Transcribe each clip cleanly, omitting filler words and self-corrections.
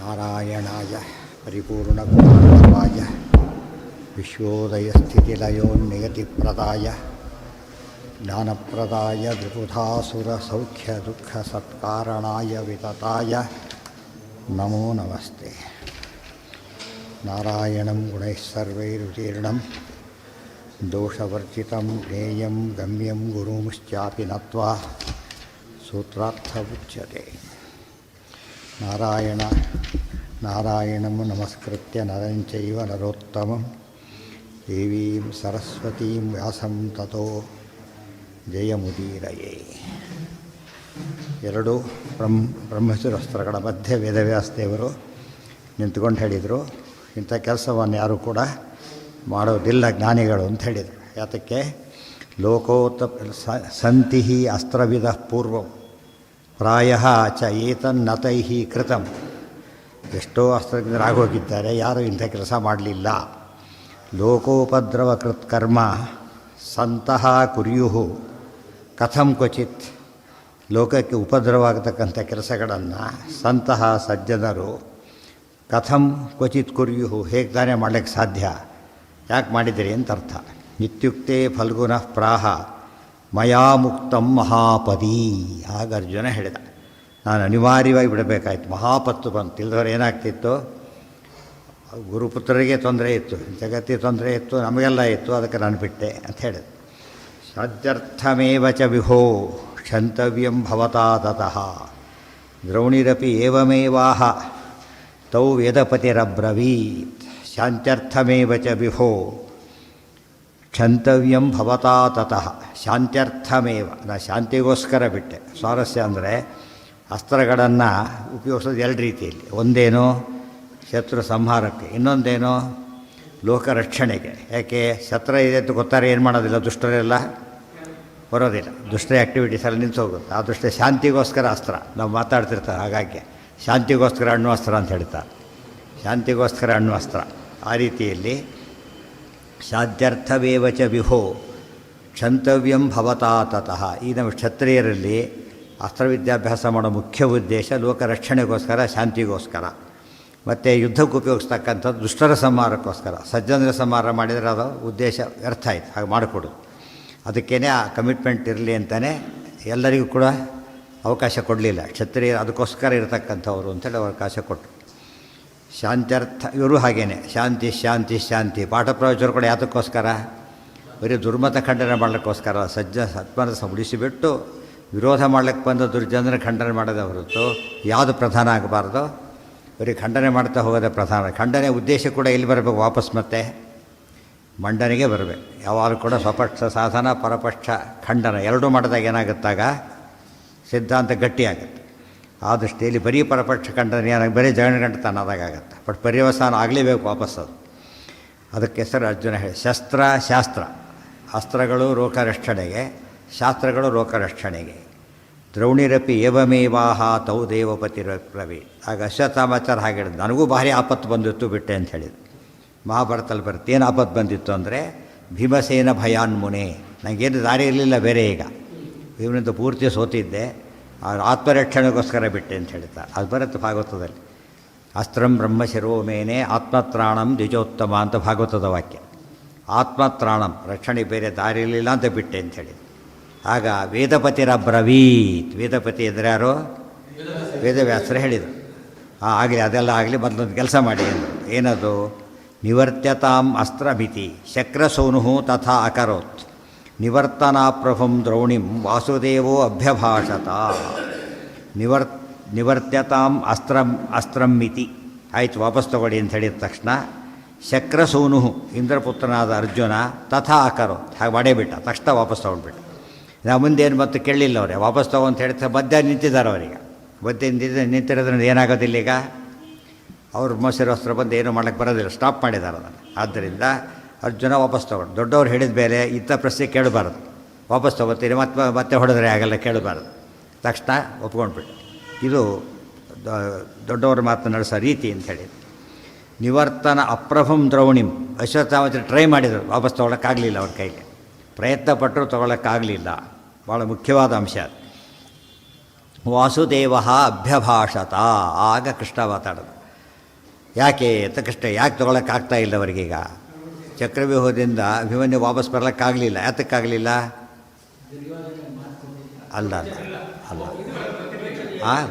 ನಾರಾಯಣಾಯ ಪರಿಪೂರ್ಣಗುಣಾರ್ಣವಾಯ ವಿಶ್ವೋದಯಸ್ಥಿತಿಲಯೋನ್ನಿಯತಿಪ್ರದಾಯ ಜ್ಞಾನಪ್ರದಾಯ ವಿಬುಧಾಸುರಸೌಖ್ಯದುಃಖಸತ್ಕಾರಣಾಯ ವಿತತಾಯ ನಮೋ ನಮಸ್ತೆ. ನಾರಾಯಣಂ ಗುಣೈಃ ಸರ್ವೈರುತೀರ್ಣಂ ದೋಷವರ್ಜಿತಂ ಜ್ಞೇಯಂ ಗಮ್ಯಂ ಗುರುಂಶ್ಚಾಪಿ ನತ್ವಾ ಸೂತ್ರಾರ್ಥವುಚ್ಯತೆ. ನಾರಾಯಣಂ ನಮಸ್ಕೃತ್ಯ ನರಂ ಚೈವ ನರೋತ್ತಮಂ ದೇವೀಂ ಸರಸ್ವತೀಂ ವ್ಯಾಸಂ ತತೋ ಜಯಮುದೀರಯೇ. ಎರಡು ಬ್ರಹ್ಮಸೂತ್ರಗಳ ಮಧ್ಯೆ ವೇದವ್ಯಾಸದೇವರು ನಿಂತ್ಕೊಂಡು ಹೇಳಿದರು, ಇಂಥ ಕೆಲಸವನ್ನು ಯಾರೂ ಕೂಡ ಮಾಡೋದಿಲ್ಲ ಜ್ಞಾನಿಗಳು ಅಂತ ಹೇಳಿದರು. ಯಾತಕ್ಕೆ? ಲೋಕೋತ ಸಂತಿ ಅಸ್ತ್ರವಿಧ ಪೂರ್ವಂ ಪ್ರಾಯ ಚ ಏತನ್ನತೈ ಕೃತಂ. ಎಷ್ಟೋ ಅಸ್ತ್ರಜ್ಞರಾಗೋಗಿದ್ದಾರೆ, ಯಾರೂ ಇಂಥ ಕೆಲಸ ಮಾಡಲಿಲ್ಲ. ಲೋಕೋಪದ್ರವ ಕೃತ್ಕರ್ಮ ಸಂತಹ ಕುರ್ಯು ಕಥಂ ಕ್ವಚಿತ್. ಲೋಕಕ್ಕೆ ಉಪದ್ರವಾಗತಕ್ಕಂಥ ಕೆಲಸಗಳನ್ನು ಸಂತಹ ಸಜ್ಜನರು ಕಥಂ ಕ್ವಚಿತ್ ಕುರ್ಯು, ಹೇಗೆ ತಾನೇ ಮಾಡಲಿಕ್ಕೆ ಸಾಧ್ಯ, ಯಾಕೆ ಮಾಡಿದಿರಿ ಅಂತ ಅರ್ಥ. ಇತ್ಯುಕ್ತೆ ಫಲ್ಗುನಃ ಪ್ರಾಹ ಮಯಾ ಮುಕ್ತಂ ಮಹಾಪದಿ. ಆಗ ಅರ್ಜುನ ಹೇಳಿದ, ನಾನು ಅನಿವಾರ್ಯವಾಗಿ ಬಿಡಬೇಕಾಯ್ತು, ಮಹಾಪತ್ತು ಬಂತು. ಇಲ್ದವ್ರು ಏನಾಗ್ತಿತ್ತು, ಗುರುಪುತ್ರರಿಗೆ ತೊಂದರೆ ಇತ್ತು, ಜಗತ್ತಿಗೆ ತೊಂದರೆ ಇತ್ತು, ನಮಗೆಲ್ಲ ಇತ್ತು, ಅದಕ್ಕೆ ನಾನು ಬಿಟ್ಟೆ ಅಂತ ಹೇಳಿದೆ. ಶಾಂತ್ಯರ್ಥಮೇವ ಚ ವಿಭೋ ಕ್ಷಂತವ್ಯಂ ಭವತಾ ತತಃ ದ್ರೌಣಿರಪಿ ಏವಮೇವಾಹ ತೌ ವೇದಪತಿರಬ್ರವೀತ್. ಶಾಂತ್ಯರ್ಥಮೇವ ಚ ವಿಭೋ ಕ್ಷಂತವ್ಯಂ ಭವತಾ ತತಃ. ಶಾಂತ್ಯರ್ಥಮೇವ, ನಾನು ಶಾಂತಿಗೋಸ್ಕರ ಬಿಟ್ಟೆ. ಸ್ವಾರಸ್ಯ ಅಂದರೆ ಅಸ್ತ್ರಗಳನ್ನು ಉಪಯೋಗಿಸೋದು ಎರಡು ರೀತಿಯಲ್ಲಿ. ಒಂದೇನೋ ಶತ್ರು ಸಂಹಾರಕ್ಕೆ, ಇನ್ನೊಂದೇನೋ ಲೋಕ ರಕ್ಷಣೆಗೆ. ಯಾಕೆ? ಶಸ್ತ್ರ ಇದೆ ಅಂತ ಗೊತ್ತಾರೆ, ಏನು ಮಾಡೋದಿಲ್ಲ, ದುಷ್ಟರೆಲ್ಲ ಬರೋದಿಲ್ಲ, ದುಷ್ಟರ ಆ್ಯಕ್ಟಿವಿಟೀಸಲ್ಲಿ ನಿಂತು ಹೋಗುತ್ತೆ. ಆ ದೃಷ್ಟಿ ಶಾಂತಿಗೋಸ್ಕರ ಅಸ್ತ್ರ ನಾವು ಮಾತಾಡ್ತಿರ್ತಾರೆ. ಹಾಗಾಗಿ ಶಾಂತಿಗೋಸ್ಕರ ಅಣ್ವಸ್ತ್ರ ಅಂತ ಹೇಳ್ತಾರೆ, ಶಾಂತಿಗೋಸ್ಕರ ಅಣ್ವಸ್ತ್ರ. ಆ ರೀತಿಯಲ್ಲಿ ಶಾಂತ್ಯರ್ಥವೇವ ಚ ವಿಭೋ ಕ್ಷಂತವ್ಯಂ ಭವತಾ ತತಃ. ಈ ನಮ್ಮ ಕ್ಷತ್ರಿಯರಲ್ಲಿ ಅಸ್ತ್ರವಿದ್ಯಾಭ್ಯಾಸ ಮಾಡೋ ಮುಖ್ಯ ಉದ್ದೇಶ ಲೋಕ ರಕ್ಷಣೆಗೋಸ್ಕರ, ಶಾಂತಿಗೋಸ್ಕರ. ಮತ್ತು ಯುದ್ಧಕ್ಕೆ ಉಪಯೋಗಿಸ್ತಕ್ಕಂಥದ್ದು ದುಷ್ಟರ ಸಂಹಾರಕ್ಕೋಸ್ಕರ. ಸಜ್ಜನರ ಸಂಹಾರ ಮಾಡಿದರೆ ಅದು ಉದ್ದೇಶ ವ್ಯರ್ಥ ಆಯಿತು, ಹಾಗೆ ಮಾಡಿಕೊಡು. ಅದಕ್ಕೇ ಆ ಕಮಿಟ್ಮೆಂಟ್ ಇರಲಿ ಅಂತಲೇ ಎಲ್ಲರಿಗೂ ಕೂಡ ಅವಕಾಶ ಕೊಡಲಿಲ್ಲ. ಕ್ಷತ್ರಿಯರು ಅದಕ್ಕೋಸ್ಕರ ಇರತಕ್ಕಂಥವ್ರು ಅಂತೇಳಿ ಅವಕಾಶ ಕೊಟ್ಟರು. ಶಾಂತ್ಯರ್ಥ ಇವರು ಹಾಗೇನೆ, ಶಾಂತಿ ಶಾಂತಿ ಶಾಂತಿ. ಪಾಠ ಪ್ರವಚನ ಕೂಡ ಯಾತಕ್ಕೋಸ್ಕರ? ಬರೀ ದುರ್ಮತ ಖಂಡನೆ ಮಾಡಲಿಕ್ಕೋಸ್ಕರ. ಸತ್ಮನಸ ಉಳಿಸಿಬಿಟ್ಟು ವಿರೋಧ ಮಾಡಲಿಕ್ಕೆ ಬಂದ ದುರ್ಜನರ ಖಂಡನೆ ಮಾಡೋದೇ ಹೊರತು ಯಾವುದು ಪ್ರಧಾನ ಆಗಬಾರ್ದು, ಬರೀ ಖಂಡನೆ ಮಾಡ್ತಾ ಹೋಗೋದೇ ಪ್ರಧಾನ. ಖಂಡನೆ ಉದ್ದೇಶ ಕೂಡ ಎಲ್ಲಿ ಬರಬೇಕು, ವಾಪಸ್ ಮತ್ತೆ ಮಂಡನೆಗೆ ಬರಬೇಕು. ಯಾವಾಗಲೂ ಕೂಡ ಸ್ವಪಕ್ಷ ಸಾಧನ, ಪರಪಕ್ಷ ಖಂಡನ ಎರಡೂ ಮಾಡಿದಾಗ ಏನಾಗುತ್ತಾಗ ಸಿದ್ಧಾಂತ ಗಟ್ಟಿಯಾಗುತ್ತೆ. ಆ ದೃಷ್ಟಿಯಲ್ಲಿ ಬರೀ ಪರಪಕ್ಷ ಖಂಡನೆ ಏನಾಗಿ ಬರೀ ಜಗಳಗಂಟತನ ಆದಾಗತ್ತೆ. ಬಟ್ ಪರ್ಯವಸಾನ ಆಗಲೇಬೇಕು ವಾಪಸ್. ಅದು ಅದಕ್ಕೆ ಹೆಸರು ಅರ್ಜುನ ಹೇಳಿ ಶಸ್ತ್ರ ಶಾಸ್ತ್ರ. ಅಸ್ತ್ರಗಳು ಲೋಕರಕ್ಷಣೆಗೆ, ಶಾಸ್ತ್ರಗಳು ಲೋಕರಕ್ಷಣೆಗೆ. ದ್ರೌಣಿರಪಿ ಏವಮೇವಾಹ ತೌ ದೇವಪತಿರಬ್ರವೀತ್. ಆಗ ಅಶ್ವತ್ಥಾಮಾಚಾರ ಹಾಗೆ ಹೇಳಿದ್ರು, ನನಗೂ ಭಾರಿ ಆಪತ್ತು ಬಂದಿತ್ತು, ಬಿಟ್ಟೆ ಅಂತ ಹೇಳಿದ್ರು. ಮಹಾಭಾರತದಲ್ಲಿ ಬರುತ್ತೆ, ಏನು ಆಪತ್ತು ಬಂದಿತ್ತು ಅಂದರೆ ಭೀಮಸೇನ ಭಯಾನ್ಮುನೆ. ನನಗೇನು ದಾರಿ ಇರಲಿಲ್ಲ ಬೇರೆ. ಈಗ ಇವನಿಂದ ಪೂರ್ತಿ ಸೋತಿದ್ದೆ, ಆತ್ಮರಕ್ಷಣೆಗೋಸ್ಕರ ಬಿಟ್ಟೆ ಅಂತ ಹೇಳ್ತಾರೆ. ಅದು ಬರುತ್ತೆ ಭಾಗವತದಲ್ಲಿ. ಅಸ್ತ್ರಂ ಬ್ರಹ್ಮಶಿರೋಮೇನೆ ಆತ್ಮತ್ರಾಣಂ ದ್ವಿಜೋತ್ತಮ ಅಂತ ಭಾಗವತದ ವಾಕ್ಯ. ಆತ್ಮತ್ರಾಣಂ, ರಕ್ಷಣೆ ಬೇರೆ ದಾರಿ ಇರಲಿಲ್ಲ ಅಂತ ಬಿಟ್ಟೆ ಅಂತ ಹೇಳಿ. ಆಗ ವೇದಪತಿರಬ್ರವೀತ್. ವೇದಪತಿ ಅಂದರೆ ಯಾರು? ವೇದವ್ಯಾಸರು ಹೇಳಿದರು. ಆಗಲಿ, ಅದೆಲ್ಲ ಆಗಲಿ, ಮೊದಲೊಂದು ಕೆಲಸ ಮಾಡಿ ಅಂದರು. ಏನದು? ನಿವರ್ತ್ಯತಾಂ ಅಸ್ತ್ರಮಿತಿ ಶಕ್ರಸೋನು ತಥಾ ಅಕರೋತ್ ನಿವರ್ತನಾ ಪ್ರಭುಂ ದ್ರೌಣಿಂ ವಾಸುದೇವೋ ಅಭ್ಯಭಾಷತ. ನಿವರ್ತ್ಯತಾಂ ಅಸ್ತ್ರಂ ಮಿತಿ. ಆಯಿತು, ವಾಪಸ್ ತಗೊಳ್ಳಿ ಅಂತ ಹೇಳಿದ ತಕ್ಷಣ ಶಕ್ರಸೋನು ಇಂದ್ರಪುತ್ರನಾದ ಅರ್ಜುನ ತಥಾ ಅಕರೋತ್, ಹಾಗೆ ಮಾಡೇ ಬಿಟ್ಟ. ತಕ್ಷಣ ವಾಪಸ್ ತೊಗೊಂಡ್ಬಿಟ್ಟ. ನಾವು ಮುಂದೇನು ಮತ್ತು ಕೇಳಲಿಲ್ಲ ಅವರೇ, ವಾಪಸ್ ತಗೋ ಅಂತ ಹೇಳ್ತಾರೆ. ಮಧ್ಯ ನಿಂತಿದ್ದಾರೆ ಅವರಿಗೆ. ಮಧ್ಯೆ ನಿಂತಿರೋದ್ರಿಂದ ಏನಾಗೋದಿಲ್ಲ, ಈಗ ಅವ್ರು ಬ್ರಹ್ಮಶಿರೋಸ್ತ್ರ ಬಂದು ಏನೂ ಮಾಡೋಕ್ಕೆ ಬರೋದಿಲ್ಲ, ಸ್ಟಾಪ್ ಮಾಡಿದ್ದಾರೆ ಅದನ್ನು. ಆದ್ದರಿಂದ ಅರ್ಜುನ ವಾಪಸ್ ತೊಗೊಂಡು, ದೊಡ್ಡವ್ರು ಹೇಳಿದ ಬೇರೆ ಇಂಥ ಪ್ರಶ್ನೆ ಕೇಳಬಾರ್ದು, ವಾಪಸ್ ತೊಗೋತೀರಿ ಮತ್ತೆ ಹೊಡೆದ್ರೆ ಆಗಲ್ಲ, ಕೇಳಬಾರ್ದು. ತಕ್ಷಣ ಒಪ್ಕೊಂಡ್ಬಿಟ್ಟು. ಇದು ದೊಡ್ಡವ್ರ ಮಾತು ನಡೆಸೋ ರೀತಿ ಅಂಥೇಳಿ. ನಿವರ್ತನ ಅಪ್ರಭಂ ದ್ರೌಣಿಂ. ಅಶ್ವತ್ಥಾಮಾಚಾರ್ಯ ಟ್ರೈ ಮಾಡಿದರು, ವಾಪಸ್ ತೊಗೊಳಕ್ಕಾಗಲಿಲ್ಲ. ಅವ್ರ ಕೈಗೆ ಪ್ರಯತ್ನ ಪಟ್ಟರು, ತೊಗೊಳಕ್ಕಾಗಲಿಲ್ಲ. ಭಾಳ ಮುಖ್ಯವಾದ ಅಂಶ. ವಾಸುದೇವ ಅಭ್ಯಭಾಷತ. ಆಗ ಕೃಷ್ಣ ಮಾತಾಡೋದು. ಯಾಕೆ ಅಂತ ಕೃಷ್ಣ ಯಾಕೆ ತೊಗೊಳಕ್ಕಾಗ್ತಾ ಇಲ್ಲ ಅವರಿಗೀಗ ಚಕ್ರವ್ಯೂಹದಿಂದ ಅಭಿಮನ್ಯು ವಾಪಸ್ ಬರಲಿಕ್ಕಾಗಲಿಲ್ಲ. ಯಾತಕ್ಕಾಗಲಿಲ್ಲ? ಅಲ್ಲ ಅಲ್ಲ ಅಲ್ಲ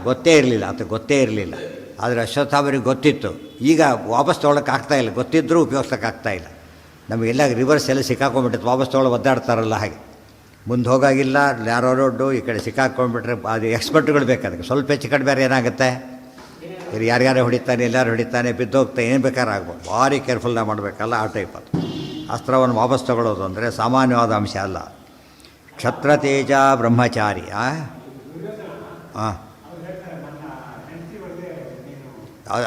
ಗೊತ್ತೇ ಇರಲಿಲ್ಲ, ಆತ ಗೊತ್ತೇ ಇರಲಿಲ್ಲ. ಆದರೆ ಅಶ್ವತ್ಥಾಮರಿಗೆ ಗೊತ್ತಿತ್ತು. ಈಗ ವಾಪಸ್ ತೊಗೊಳಕ್ಕಾಗ್ತಾ ಇಲ್ಲ, ಗೊತ್ತಿದ್ದರೂ ಉಪಯೋಗಿಸೋಕ್ಕಾಗ್ತಾ ಇಲ್ಲ. ನಮಗೆಲ್ಲ ರಿವರ್ಸ್ ಎಲ್ಲ ಸಿಕ್ಕಾಕೊಂಡ್ಬಿಟ್ಟಿತ್ತು, ವಾಪಸ್ ತೊಗೊಳ್ಳೋ ಒದ್ದಾಡ್ತಾರಲ್ಲ ಹಾಗೆ. ಮುಂದೆ ಹೋಗಾಗಿಲ್ಲ, ನ್ಯಾರೋ ರೋಡ್ಡು, ಈ ಕಡೆ ಸಿಕ್ಕಾಕೊಂಡ್ಬಿಟ್ರೆ ಅದು ಎಕ್ಸ್ಪರ್ಟ್ಗಳು ಬೇಕು. ಅದಕ್ಕೆ ಸ್ವಲ್ಪ ಹೆಚ್ಚು ಕಡೆ ಬೇರೆ ಏನಾಗುತ್ತೆ, ಇದು ಯಾರ್ಯಾರು ಹೊಡಿತಾನೆ, ಎಲ್ಲರೂ ಹೊಡಿತಾನೆ, ಬಿದ್ದೋಗ್ತಾನೆ, ಏನು ಬೇಕಾದ್ರೂ ಆಗ್ಬೋದು. ಭಾರಿ ಕೇರ್ಫುಲ್ಲಾಗಿ ಮಾಡಬೇಕಲ್ಲ, ಆ ಟೈಪ್ ಅದು. ಅಸ್ತ್ರವನ್ನು ವಾಪಸ್ ತಗೊಳ್ಳೋದು ಅಂದರೆ ಸಾಮಾನ್ಯವಾದ ಅಂಶ ಅಲ್ಲ. ಕ್ಷತ್ರತೇಜ ಬ್ರಹ್ಮಚಾರಿ. ಹಾಂ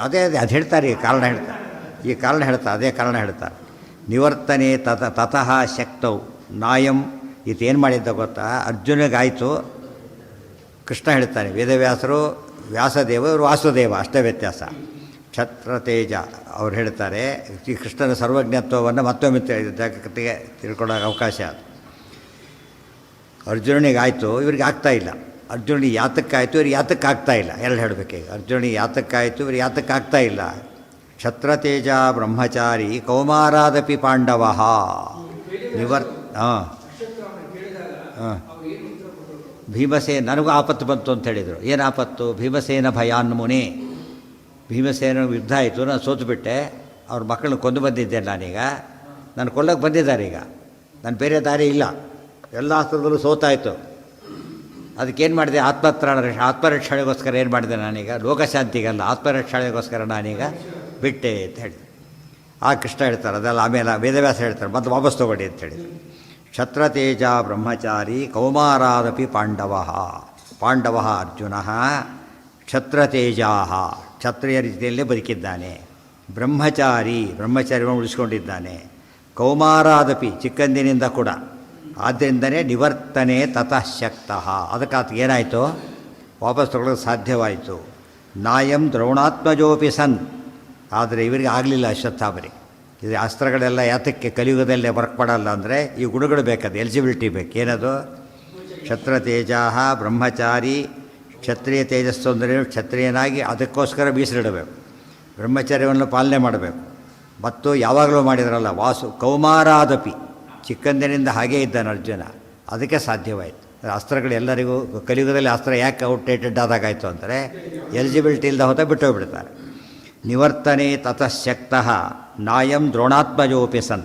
ಅದೇ ಅದು ಹೇಳ್ತಾರೆ, ಈ ಕಾರಣ ಹೇಳ್ತಾರೆ, ಅದೇ ಕಾರಣ ಹೇಳ್ತಾರೆ. ನಿವರ್ತನೆ ತತಃ ಶಕ್ತೌ ನಾಯಂ. ಈತೇನು ಮಾಡಿದ್ದ ಗೊತ್ತಾ? ಅರ್ಜುನಿಗಾಯಿತು, ಕೃಷ್ಣ ಹೇಳ್ತಾನೆ. ವೇದವ್ಯಾಸರು ವ್ಯಾಸದೇವ, ಇವರು ವಾಸುದೇವ, ಅಷ್ಟೇ ವ್ಯತ್ಯಾಸ. ಕ್ಷತ್ರತೇಜ ಅವ್ರು ಹೇಳ್ತಾರೆ. ಈ ಕೃಷ್ಣನ ಸರ್ವಜ್ಞತ್ವವನ್ನು ಮತ್ತೊಮ್ಮೆ ಜಗತ್ತಿಗೆ ತಿಳ್ಕೊಳ್ಳೋ ಅವಕಾಶ ಅದು. ಅರ್ಜುನನಿಗಾಯಿತು, ಇವ್ರಿಗೆ ಆಗ್ತಾಯಿಲ್ಲ. ಅರ್ಜುನಿಗೆ ಯಾತಕ್ಕಾಯಿತು, ಇವ್ರಿಗೆ ಯಾತಕ್ಕಾಗ್ತಾ ಇಲ್ಲ. ಎರಡು ಹೇಳಬೇಕೀಗ. ಅರ್ಜುನಿಗೆ ಯಾತಕ್ಕಾಯಿತು, ಇವ್ರಿಗೆ ಯಾತಕ್ಕಾಗ್ತಾ ಇಲ್ಲ. ಕ್ಷತ್ರತೇಜ ಬ್ರಹ್ಮಚಾರಿ ಕೌಮಾರಾದಪಿ ಪಾಂಡವ ಹಾಂ ಭೀಮಸೇನ ನನಗೂ ಆಪತ್ತು ಬಂತು ಅಂತ ಹೇಳಿದರು. ಏನು ಆಪತ್ತು? ಭೀಮಸೇನ ಭಯಾನ್ಮುನಿ. ಭೀಮಸೇನ ಯುದ್ಧ ಆಯಿತು, ನಾನು ಸೋತುಬಿಟ್ಟೆ. ಅವ್ರ ಮಕ್ಕಳನ್ನ ಕೊಂದು ಬಂದಿದ್ದೆ ನಾನೀಗ. ನಾನು ಕೊಲ್ಲಕ್ಕೆ ಬಂದಿದ್ದಾರೆ ಈಗ. ನಾನು ಬೇರೆ ದಾರಿ ಇಲ್ಲ, ಎಲ್ಲ ಅಸ್ತ್ರದಲ್ಲೂ ಸೋತಾಯಿತು. ಅದಕ್ಕೇನು ಮಾಡಿದೆ? ಆತ್ಮರಕ್ಷಣೆಗೋಸ್ಕರ ಏನು ಮಾಡಿದೆ ನಾನೀಗ? ಲೋಕಶಾಂತಿಗಲ್ಲ, ಆತ್ಮರಕ್ಷಣೆಗೋಸ್ಕರ ನಾನೀಗ ಬಿಟ್ಟೆ ಅಂತ ಹೇಳಿ. ಆ ಕೃಷ್ಣ ಹೇಳ್ತಾರೆ. ಅದೆಲ್ಲ ಆಮೇಲೆ ವೇದವ್ಯಾಸ ಹೇಳ್ತಾರೆ, ಮತ್ತೆ ವಾಪಸ್ ತೊಗೊಳ್ಳಿ ಅಂತ ಹೇಳಿ. ಕ್ಷತ್ರತೇಜ ಬ್ರಹ್ಮಚಾರಿ ಕೌಮಾರಾದಪಿ ಪಾಂಡವ ಅರ್ಜುನ ಕ್ಷತ್ರತೇಜಾ, ಕ್ಷತ್ರಿಯ ರೀತಿಯಲ್ಲೇ ಬದುಕಿದ್ದಾನೆ. ಬ್ರಹ್ಮಚಾರಿಯನ್ನು ಉಳಿಸ್ಕೊಂಡಿದ್ದಾನೆ. ಕೌಮಾರಾದಪಿ, ಚಿಕ್ಕಂದಿನಿಂದ ಕೂಡ. ಆದ್ದರಿಂದನೇ ನಿವರ್ತನೆ ತತಃ ಶಕ್ತಃ. ಅದಕ್ಕೆ ಆತ ಏನಾಯಿತು? ವಾಪಸ್ ತಗೊಳ್ಳೋಕ್ಕೆ ಸಾಧ್ಯವಾಯಿತು. ನಾಯಂ ದ್ರೋಣಾತ್ಮಜೋಪಿ ಸನ್. ಆದರೆ ಇವರಿಗೆ ಆಗಲಿಲ್ಲ, ಅಶ್ವತ್ಥಾಮರಿಗೆ. ಇದು ಅಸ್ತ್ರಗಳೆಲ್ಲ ಯಾತಕ್ಕೆ ಕಲಿಯುಗದಲ್ಲೇ ವರ್ಕ್ ಮಾಡಲ್ಲ ಅಂದರೆ ಈ ಗುಣಗಳು ಬೇಕದು, ಎಲಿಜಿಬಿಲಿಟಿ ಬೇಕು. ಏನದು? ಕ್ಷತ್ರತೇಜ ಬ್ರಹ್ಮಚಾರಿ. ಕ್ಷತ್ರಿಯ ತೇಜಸ್ಸು ಅಂದರೆ ಕ್ಷತ್ರಿಯನಾಗಿ ಅದಕ್ಕೋಸ್ಕರ ಮೀಸಲಿಡಬೇಕು, ಬ್ರಹ್ಮಚರ್ಯವನ್ನು ಪಾಲನೆ ಮಾಡಬೇಕು. ಮತ್ತು ಯಾವಾಗಲೂ ಮಾಡಿದ್ರಲ್ಲ ಕೌಮಾರಾದಪಿ, ಚಿಕ್ಕಂದಿನಿಂದ ಹಾಗೇ ಇದ್ದಾನೆ ಅರ್ಜುನ. ಅದಕ್ಕೆ ಸಾಧ್ಯವಾಯಿತು. ಅಸ್ತ್ರಗಳು ಎಲ್ಲರಿಗೂ ಕಲಿಯುಗದಲ್ಲಿ ಅಸ್ತ್ರ ಯಾಕೆ ಔಟ್ಡೇಟೆಡ್ ಆದಾಗಾಯಿತು ಅಂದರೆ ಎಲಿಜಿಬಿಲಿಟಿ ಇಲ್ಲದ ಹೋದ ಬಿಟ್ಟೋಗ್ಬಿಡ್ತಾರೆ. ನಿವರ್ತನೆ ತತಃ ಶಕ್ತಃ ನಾಯಂ ದ್ರೋಣಾತ್ಮಜೋಪಿ ಸನ್.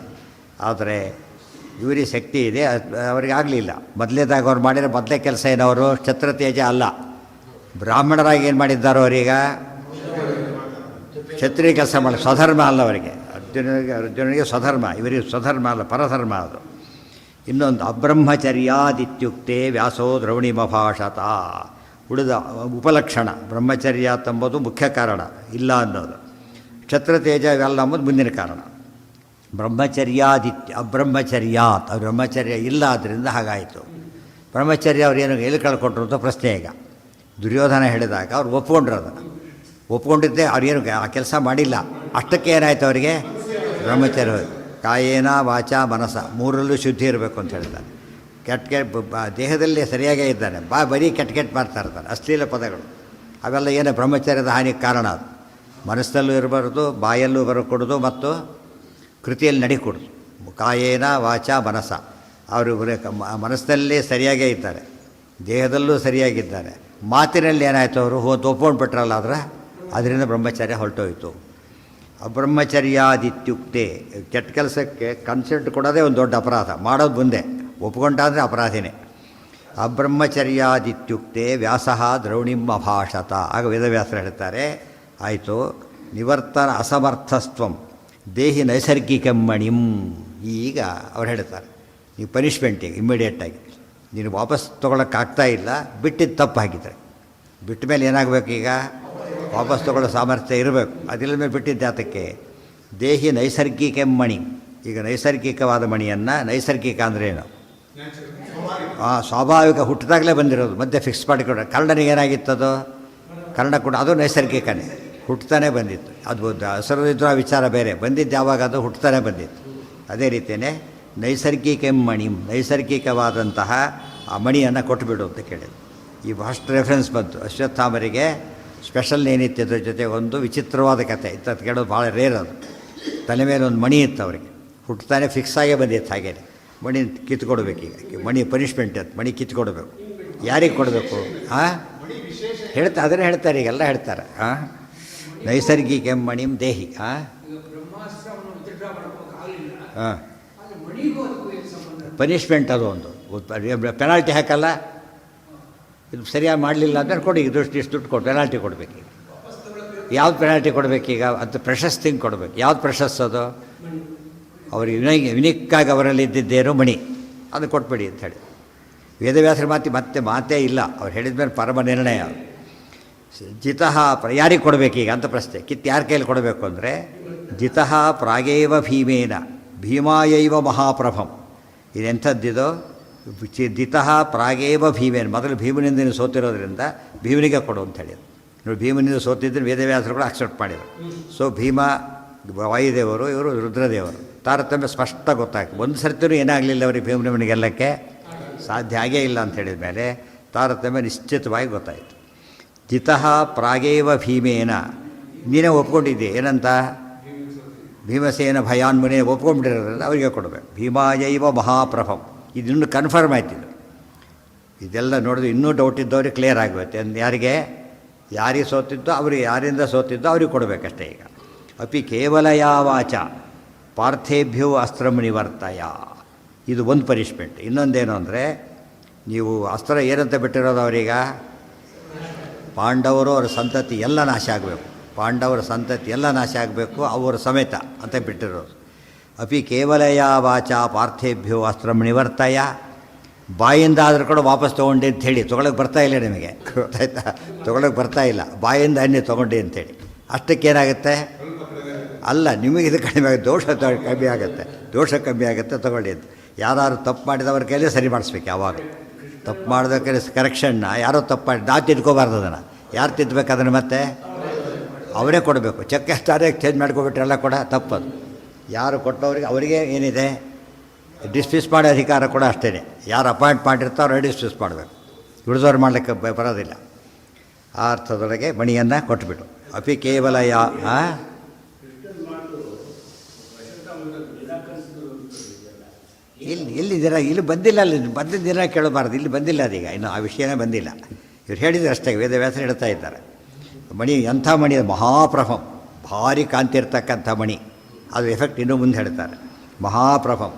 ಆದರೆ ಇವರಿಗೆ ಶಕ್ತಿ ಇದೆ, ಅವರಿಗೆ ಆಗಲಿಲ್ಲ. ಮೊದಲೇದಾಗ ಅವ್ರು ಮಾಡಿರೋ ಮೊದಲೇ ಕೆಲಸ ಏನವರು? ಕ್ಷತ್ರತೇಜ ಅಲ್ಲ, ಬ್ರಾಹ್ಮಣರಾಗಿ ಏನು ಮಾಡಿದ್ದಾರೋ ಅವರೀಗ ಕ್ಷತ್ರಿಯ ಕೆಲಸ ಮಾಡಿ, ಸ್ವಧರ್ಮ ಅಲ್ಲ ಅವರಿಗೆ. ಅರ್ಜುನನಿಗೆ ಸ್ವಧರ್ಮ, ಇವರಿಗೆ ಸ್ವಧರ್ಮ ಅಲ್ಲ, ಪರಧರ್ಮ ಅದು. ಇನ್ನೊಂದು ಅಬ್ರಹ್ಮಚರ್ಯಾದಿತ್ಯುಕ್ತೆ ವ್ಯಾಸೋ ದ್ರೌಣಿಮಭಾಷತ. ಉಳಿದ ಉಪಲಕ್ಷಣ ಬ್ರಹ್ಮಚರ್ಯ ಎಂಬುದು ಮುಖ್ಯ ಕಾರಣ ಇಲ್ಲ ಅನ್ನೋದು. ಕ್ಷತ್ರತೇಜ ಇವೆಲ್ಲ ಅಂಬುದು ಮುಂದಿನ ಕಾರಣ. ಅಬ್ರಹ್ಮಚರ್ಯಾತ್, ಅವ್ರು ಬ್ರಹ್ಮಚರ್ಯ ಇಲ್ಲ, ಆದ್ದರಿಂದ ಹಾಗಾಯಿತು. ಬ್ರಹ್ಮಚರ್ಯ ಅವ್ರೇನು ಎಲ್ಲಿ ಕಳ್ಕೊಂಡ್ರು ಅಂತ ಪ್ರಶ್ನೆ. ಈಗ ದುರ್ಯೋಧನ ಹೇಳಿದಾಗ ಅವ್ರು ಒಪ್ಕೊಂಡ್ರು. ಅದನ್ನು ಒಪ್ಕೊಂಡಿದ್ದೆ, ಅವ್ರೇನು ಆ ಕೆಲಸ ಮಾಡಿಲ್ಲ. ಅಷ್ಟಕ್ಕೆ ಏನಾಯಿತು ಅವರಿಗೆ? ಬ್ರಹ್ಮಚರ್ಯ. ಕಾಯೇನ ವಾಚ ಮನಸ ಮೂರಲ್ಲೂ ಶುದ್ಧಿ ಇರಬೇಕು ಅಂತ ಹೇಳ್ತಾರೆ. ಕೆಟ್ಟ ದೇಹದಲ್ಲಿ ಸರಿಯಾಗೇ ಇದ್ದಾನೆ, ಬರೀ ಕೆಟ್ಟ ಮಾಡ್ತಾ ಇರ್ತಾರೆ, ಅಶ್ಲೀಲ ಪದಗಳು ಅವೆಲ್ಲ ಏನು ಬ್ರಹ್ಮಚರ್ಯದ ಹಾನಿಗೆ ಕಾರಣ. ಅದು ಮನಸ್ಸಲ್ಲೂ ಇರಬಾರ್ದು, ಬಾಯಲ್ಲೂ ಬರಕೊಡೋದು ಮತ್ತು ಕೃತಿಯಲ್ಲಿ ನಡಿಕೊಡೋದು. ಕಾಯೇನ ವಾಚ ಮನಸ, ಅವರು ಮನಸ್ಸಿನಲ್ಲೇ ಸರಿಯಾಗೇ ಇದ್ದಾರೆ, ದೇಹದಲ್ಲೂ ಸರಿಯಾಗಿದ್ದಾರೆ. ಮಾತಿನಲ್ಲಿ ಏನಾಯಿತು? ಅವರು ಒಪ್ಕೊಂಡು ಬಿಟ್ರಲ್ಲ, ಅದರಿಂದ ಬ್ರಹ್ಮಚರ್ಯ ಹೊರಟೋಯ್ತು. ಅಬ್ರಹ್ಮಚರ್ಯಾದಿತ್ಯುಕ್ತೆ, ಕೆಟ್ಟ ಕೆಲಸಕ್ಕೆ ಕನ್ಸೆಂಟ್ ಕೊಡೋದೇ ಒಂದು ದೊಡ್ಡ ಅಪರಾಧ. ಮಾಡೋದು ಮುಂದೆ ಒಪ್ಕೊಂಡಾದರೆ ಅಪರಾಧಿನೇ. ಅಬ್ರಹ್ಮಚರ್ಯಾದಿತ್ಯುಕ್ತೆ ವ್ಯಾಸಃ ದ್ರೌಣಿಂ ಅಭಾಷತ. ಆಗ ವೇದವ್ಯಾಸರು ಹೇಳ್ತಾರೆ, ಆಯಿತು. ನಿವರ್ತನ ಅಸಮರ್ಥಸ್ತ್ವಂ ದೇಹಿ ನೈಸರ್ಗಿಕಮ್ಮಣಿಂ. ಈಗ ಅವ್ರು ಹೇಳ್ತಾರೆ, ನೀವು ಪನಿಷ್ಮೆಂಟಿಗೆ ಇಮ್ಮಿಡಿಯೇಟಾಗಿ ನೀನು ವಾಪಸ್ ತೊಗೊಳಕ್ಕಾಗ್ತಾ ಇಲ್ಲ, ಬಿಟ್ಟಿದ್ದು ತಪ್ಪು ಹಾಕಿದರೆ. ಬಿಟ್ಟ ಮೇಲೆ ಏನಾಗಬೇಕು? ಈಗ ವಾಪಸ್ ತೊಗೊಳ್ಳೋ ಸಾಮರ್ಥ್ಯ ಇರಬೇಕು. ಅದಿಲ್ಲ ಮೇಲೆ ಬಿಟ್ಟಿದ್ದೆ ಅದಕ್ಕೆ. ದೇಹಿ ನೈಸರ್ಗಿಕೆಮ್ಮಣಿ. ಈಗ ನೈಸರ್ಗಿಕವಾದ ಮಣಿಯನ್ನು, ನೈಸರ್ಗಿಕ ಅಂದ್ರೇನು? ಸ್ವಾಭಾವಿಕ ಹುಟ್ಟಿದಾಗಲೇ ಬಂದಿರೋದು, ಮಧ್ಯೆ ಫಿಕ್ಸ್ ಮಾಡಿಕೊಂಡ್ರೆ. ಕರ್ಣನಿಗೆ ಏನಾಗಿತ್ತದು? ಕರ್ಣ ಕೂಡ ಅದು ನೈಸರ್ಗಿಕನೇ, ಹುಟ್ಟುತ್ತಾನೆ ಬಂದಿತ್ತು. ಅದು ಹೆಸರಿದ್ರೂ ಆ ವಿಚಾರ ಬೇರೆ, ಬಂದಿದ್ದು ಯಾವಾಗ? ಅದು ಹುಟ್ಟುತ್ತಾನೆ ಬಂದಿತ್ತು. ಅದೇ ರೀತಿಯೇ ನೈಸರ್ಗಿಕೆಮ್ಮಣಿ, ನೈಸರ್ಗಿಕವಾದಂತಹ ಆ ಮಣಿಯನ್ನು ಕೊಟ್ಟುಬಿಡು ಅಂತ ಕೇಳಿದ್ರು. ಈ ಫಸ್ಟ್ ರೆಫರೆನ್ಸ್ ಬಂತು. ಅಶ್ವತ್ಥಾಮರಿಗೆ ಸ್ಪೆಷಲ್ ಏನಿತ್ತು ಅದ್ರ ಜೊತೆ ಒಂದು ವಿಚಿತ್ರವಾದ ಕಥೆ ಇಂಥದ್ದು ಕೇಳೋದು ಭಾಳ ರೇರ್ ಅದು. ತಲೆ ಮೇಲೆ ಒಂದು ಮಣಿ ಇತ್ತು ಅವರಿಗೆ, ಹುಟ್ಟುತ್ತಾನೆ ಫಿಕ್ಸ್ ಆಗೇ ಬಂದಿತ್ತು ಹಾಗೇ. ಮಣಿ ಕಿತ್ಕೊಡ್ಬೇಕೀಗ, ಮಣಿ ಪನಿಷ್ಮೆಂಟ್ ಅದು, ಮಣಿ ಕಿತ್ಕೊಡ್ಬೇಕು. ಯಾರಿಗೆ ಕೊಡಬೇಕು? ಹಾಂ ಅದನ್ನೇ ಹೇಳ್ತಾರೆ, ಈಗೆಲ್ಲ ಹೇಳ್ತಾರೆ. ಹಾಂ ನೈಸರ್ಗಿಕ ಮಣಿಂ ದೇಹಿ. ಹಾಂ ಹಾಂ ಪನಿಷ್ಮೆಂಟ್ ಅದು ಒಂದು ಪೆನಾಲ್ಟಿ ಹಾಕಲ್ಲ. ಇದು ಸರಿಯಾಗಿ ಮಾಡಲಿಲ್ಲ ಅಂದರೆ ಕೊಡಿ, ಇಷ್ಟು ದುಡ್ಡು ಕೊಡು, ಪೆನಾಲ್ಟಿ ಕೊಡಬೇಕು. ಯಾವ್ದು ಪೆನಾಲ್ಟಿ ಕೊಡಬೇಕೀಗ? ಅದು ಪ್ರೆಷಸ್ ಥಿಂಗ್ ಕೊಡಬೇಕು. ಯಾವ್ದು ಪ್ರೆಷಸ್ ಅದು? ಅವ್ರಿಗೆ ಯುನಿಕ್ಕಾಗಿ ಅವರಲ್ಲಿ ಇದ್ದಿದ್ದೇನು ಮಣಿ, ಅದು ಕೊಟ್ಬಿಡಿ ಅಂತ ಹೇಳಿ. ವೇದವ್ಯಾಸರ ಮಾತೇ ಇಲ್ಲ. ಅವ್ರು ಹೇಳಿದ ಮೇಲೆ ಪರಮ ನಿರ್ಣಯ. ಜಿತಃ ಯಾರಿಗೆ ಕೊಡಬೇಕೀಗ ಅಂತ ಪ್ರಶ್ನೆ. ಯಾರ ಕೈಯಲ್ಲಿ ಕೊಡಬೇಕು ಅಂದರೆ ಜಿತಃ ಪ್ರಾಗೇವ ಭೀಮೇನ ಭೀಮಾಯೈವ ಮಹಾಪ್ರಭಂ. ಇದೆಂಥದ್ದಿದು? ಜಿತಃ ಪ್ರಾಗೇವ ಭೀಮೇನ, ಮೊದಲು ಭೀಮನಿಂದ ನೀನು ಸೋತಿರೋದ್ರಿಂದ ಭೀಮನಿಗೆ ಕೊಡು ಅಂತ ಹೇಳಿದ್ರು. ನೋಡಿ, ಭೀಮನಿಂದ ಸೋತಿದ್ದನ್ನು ವೇದವ್ಯಾಸರು ಕೂಡ ಅಕ್ಸೆಪ್ಟ್ ಮಾಡಿದರು. ಸೊ ಭೀಮ ವಾಯುದೇವರು, ಇವರು ರುದ್ರದೇವರು. ತಾರತಮ್ಯ ಸ್ಪಷ್ಟ ಗೊತ್ತಾಗ್ತದೆ. ಒಂದು ಸರ್ತಿನೂ ಏನಾಗಲಿಲ್ಲ ಅವರಿಗೆ ಭೀಮನಿಗೆ ಗೆಲ್ಲಕ್ಕೆ ಸಾಧ್ಯ ಆಗೇ ಇಲ್ಲ ಅಂತ ಹೇಳಿದ ಮೇಲೆ ತಾರತಮ್ಯ ನಿಶ್ಚಿತವಾಗಿ ಗೊತ್ತಾಯಿತು. ಜಿತಃ ಪ್ರಾಗೇವ ಭೀಮೇನ, ನೀನೇ ಒಪ್ಕೊಂಡಿದ್ದೆ ಏನಂತ? ಭೀಮಸೇನ ಭಯಾನ್ಮುನೇ ಒಪ್ಕೊಂಡ್ಬಿಟ್ಟಿರೋದ್ರಿಂದ ಅವರಿಗೆ ಕೊಡಬೇಕು. ಭೀಮಾಯೈವ ಮಹಾಪ್ರಭಂ. ಇದನ್ನು ಕನ್ಫರ್ಮ್ ಆಯ್ತಿದ್ದು. ಇದೆಲ್ಲ ನೋಡಿದ್ರೆ ಇನ್ನೂ ಡೌಟ್ ಇದ್ದವ್ರಿಗೆ ಕ್ಲಿಯರ್ ಆಗುತ್ತೆ. ಯಾರಿಗೆ ಸೋತಿದ್ದೋ ಅವ್ರಿಗೆ, ಯಾರಿಂದ ಸೋತಿದ್ದೋ ಅವ್ರಿಗೆ ಕೊಡಬೇಕಷ್ಟೇ. ಈಗ ಅಪಿ ಕೇವಲ ಯಾವಾಚ ಪಾರ್ಥೇಭ್ಯೋ ಅಸ್ತ್ರಂ ನಿವರ್ತಯ, ಇದು ಒಂದು ಪನಿಷ್ಮೆಂಟ್. ಇನ್ನೊಂದೇನು ಅಂದರೆ, ನೀವು ಅಸ್ತ್ರ ಏನಂತ ಬಿಟ್ಟಿರೋದು ಅವರೀಗ? ಪಾಂಡವರು ಅವರ ಸಂತತಿ ಎಲ್ಲ ನಾಶ ಆಗಬೇಕು, ಪಾಂಡವರ ಸಂತತಿ ಎಲ್ಲ ನಾಶ ಆಗಬೇಕು, ಅವರ ಸಮೇತ ಅಂತ ಬಿಟ್ಟಿರೋದು. ಅಪಿ ಕೇವಲಯ ವಾಚ ಪಾರ್ಥೇಭ್ಯೋ ಅಸ್ತ್ರಂ ನಿವರ್ತಯ. ಬಾಯಿಂದ ಆದರೂ ಕೂಡ ವಾಪಸ್ ತೊಗೊಂಡೆ ಅಂಥೇಳಿ, ತೊಗೊಳಕ್ಕೆ ಬರ್ತಾ ಇಲ್ಲ ನಿಮಗೆ, ಗೊತ್ತಾಯ್ತಾ? ತೊಗೊಳಕ್ಕೆ ಬರ್ತಾ ಇಲ್ಲ, ಬಾಯಿಂದ ಅನ್ನೇ ತೊಗೊಂಡೆ ಅಂಥೇಳಿ. ಅಷ್ಟಕ್ಕೇನಾಗುತ್ತೆ? ಅಲ್ಲ, ನಿಮಗೆ ಇದು ಕಡಿಮೆ ಆಗುತ್ತೆ, ದೋಷ ಕಮ್ಮಿ ಆಗುತ್ತೆ, ಕಮ್ಮಿ ಆಗುತ್ತೆ, ತೊಗೊಳ್ಳಿ ಅಂತ. ಯಾರು ತಪ್ಪು ಮಾಡಿದವ್ರ ಕೈಲೇ ಸರಿ ಮಾಡಿಸ್ಬೇಕು. ಯಾವಾಗ ತಪ್ಪು ಮಾಡಿದ ಕೈಲಿ ಕರೆಕ್ಷನ್ನ, ಯಾರೋ ತಪ್ಪು ಮಾಡಿ ನಾವು ತಿದ್ಕೋಬಾರ್ದು. ಅದನ್ನು ಯಾರು ತಿದ್ದಬೇಕು? ಅದನ್ನು ಮತ್ತೆ ಅವರೇ ಕೊಡಬೇಕು. ಚೆಕ್ ಎಷ್ಟಾರೆ ಚೇಂಜ್ ಮಾಡ್ಕೊಬಿಟ್ರೆಲ್ಲ ಕೂಡ ತಪ್ಪದು. ಯಾರು ಕೊಟ್ಟವ್ರಿಗೆ ಅವರಿಗೆ ಏನಿದೆ ಡಿಸ್ಮಿಸ್ ಮಾಡೋ ಅಧಿಕಾರ ಕೂಡ ಅಷ್ಟೇ. ಯಾರು ಅಪಾಯಿಂಟ್ ಮಾಡಿರ್ತಾರೋ ಅವ್ರು ಡಿಸ್ಮಿಸ್ ಮಾಡಬೇಕು, ಉಳಿದವ್ರು ಮಾಡಲಿಕ್ಕೆ ಬರೋದಿಲ್ಲ. ಆ ಅರ್ಥದೊಳಗೆ ಮಣಿಯನ್ನು ಕೊಟ್ಬಿಟ್ಟು ಅಪಿ ಕೇವಲ ಎಲ್ಲಿದ್ದೀರಾ? ಇಲ್ಲಿ ಬಂದಿಲ್ಲ, ಅಲ್ಲಿ ಬಂದಿದ್ದೀರಾ ಕೇಳಬಾರ್ದು. ಇಲ್ಲಿ ಬಂದಿಲ್ಲ ಅದೀಗ, ಇನ್ನು ಆ ವಿಷಯನೇ ಬಂದಿಲ್ಲ. ಇವ್ರು ಹೇಳಿದರೆ ಅಷ್ಟೇ, ವೇದವ್ಯಾಸರು ಹೇಳ್ತಾ ಇದ್ದಾರೆ. ಮಣಿ ಎಂಥ ಮಣಿ? ಮಹಾಪ್ರಭಂ, ಭಾರಿ ಕಾಂತಿ ಇರ್ತಕ್ಕಂಥ ಮಣಿ. ಅದು ಎಫೆಕ್ಟ್ ಇನ್ನೂ ಮುಂದೆ ಹೇಳ್ತಾರೆ. ಮಹಾಪ್ರಭಂ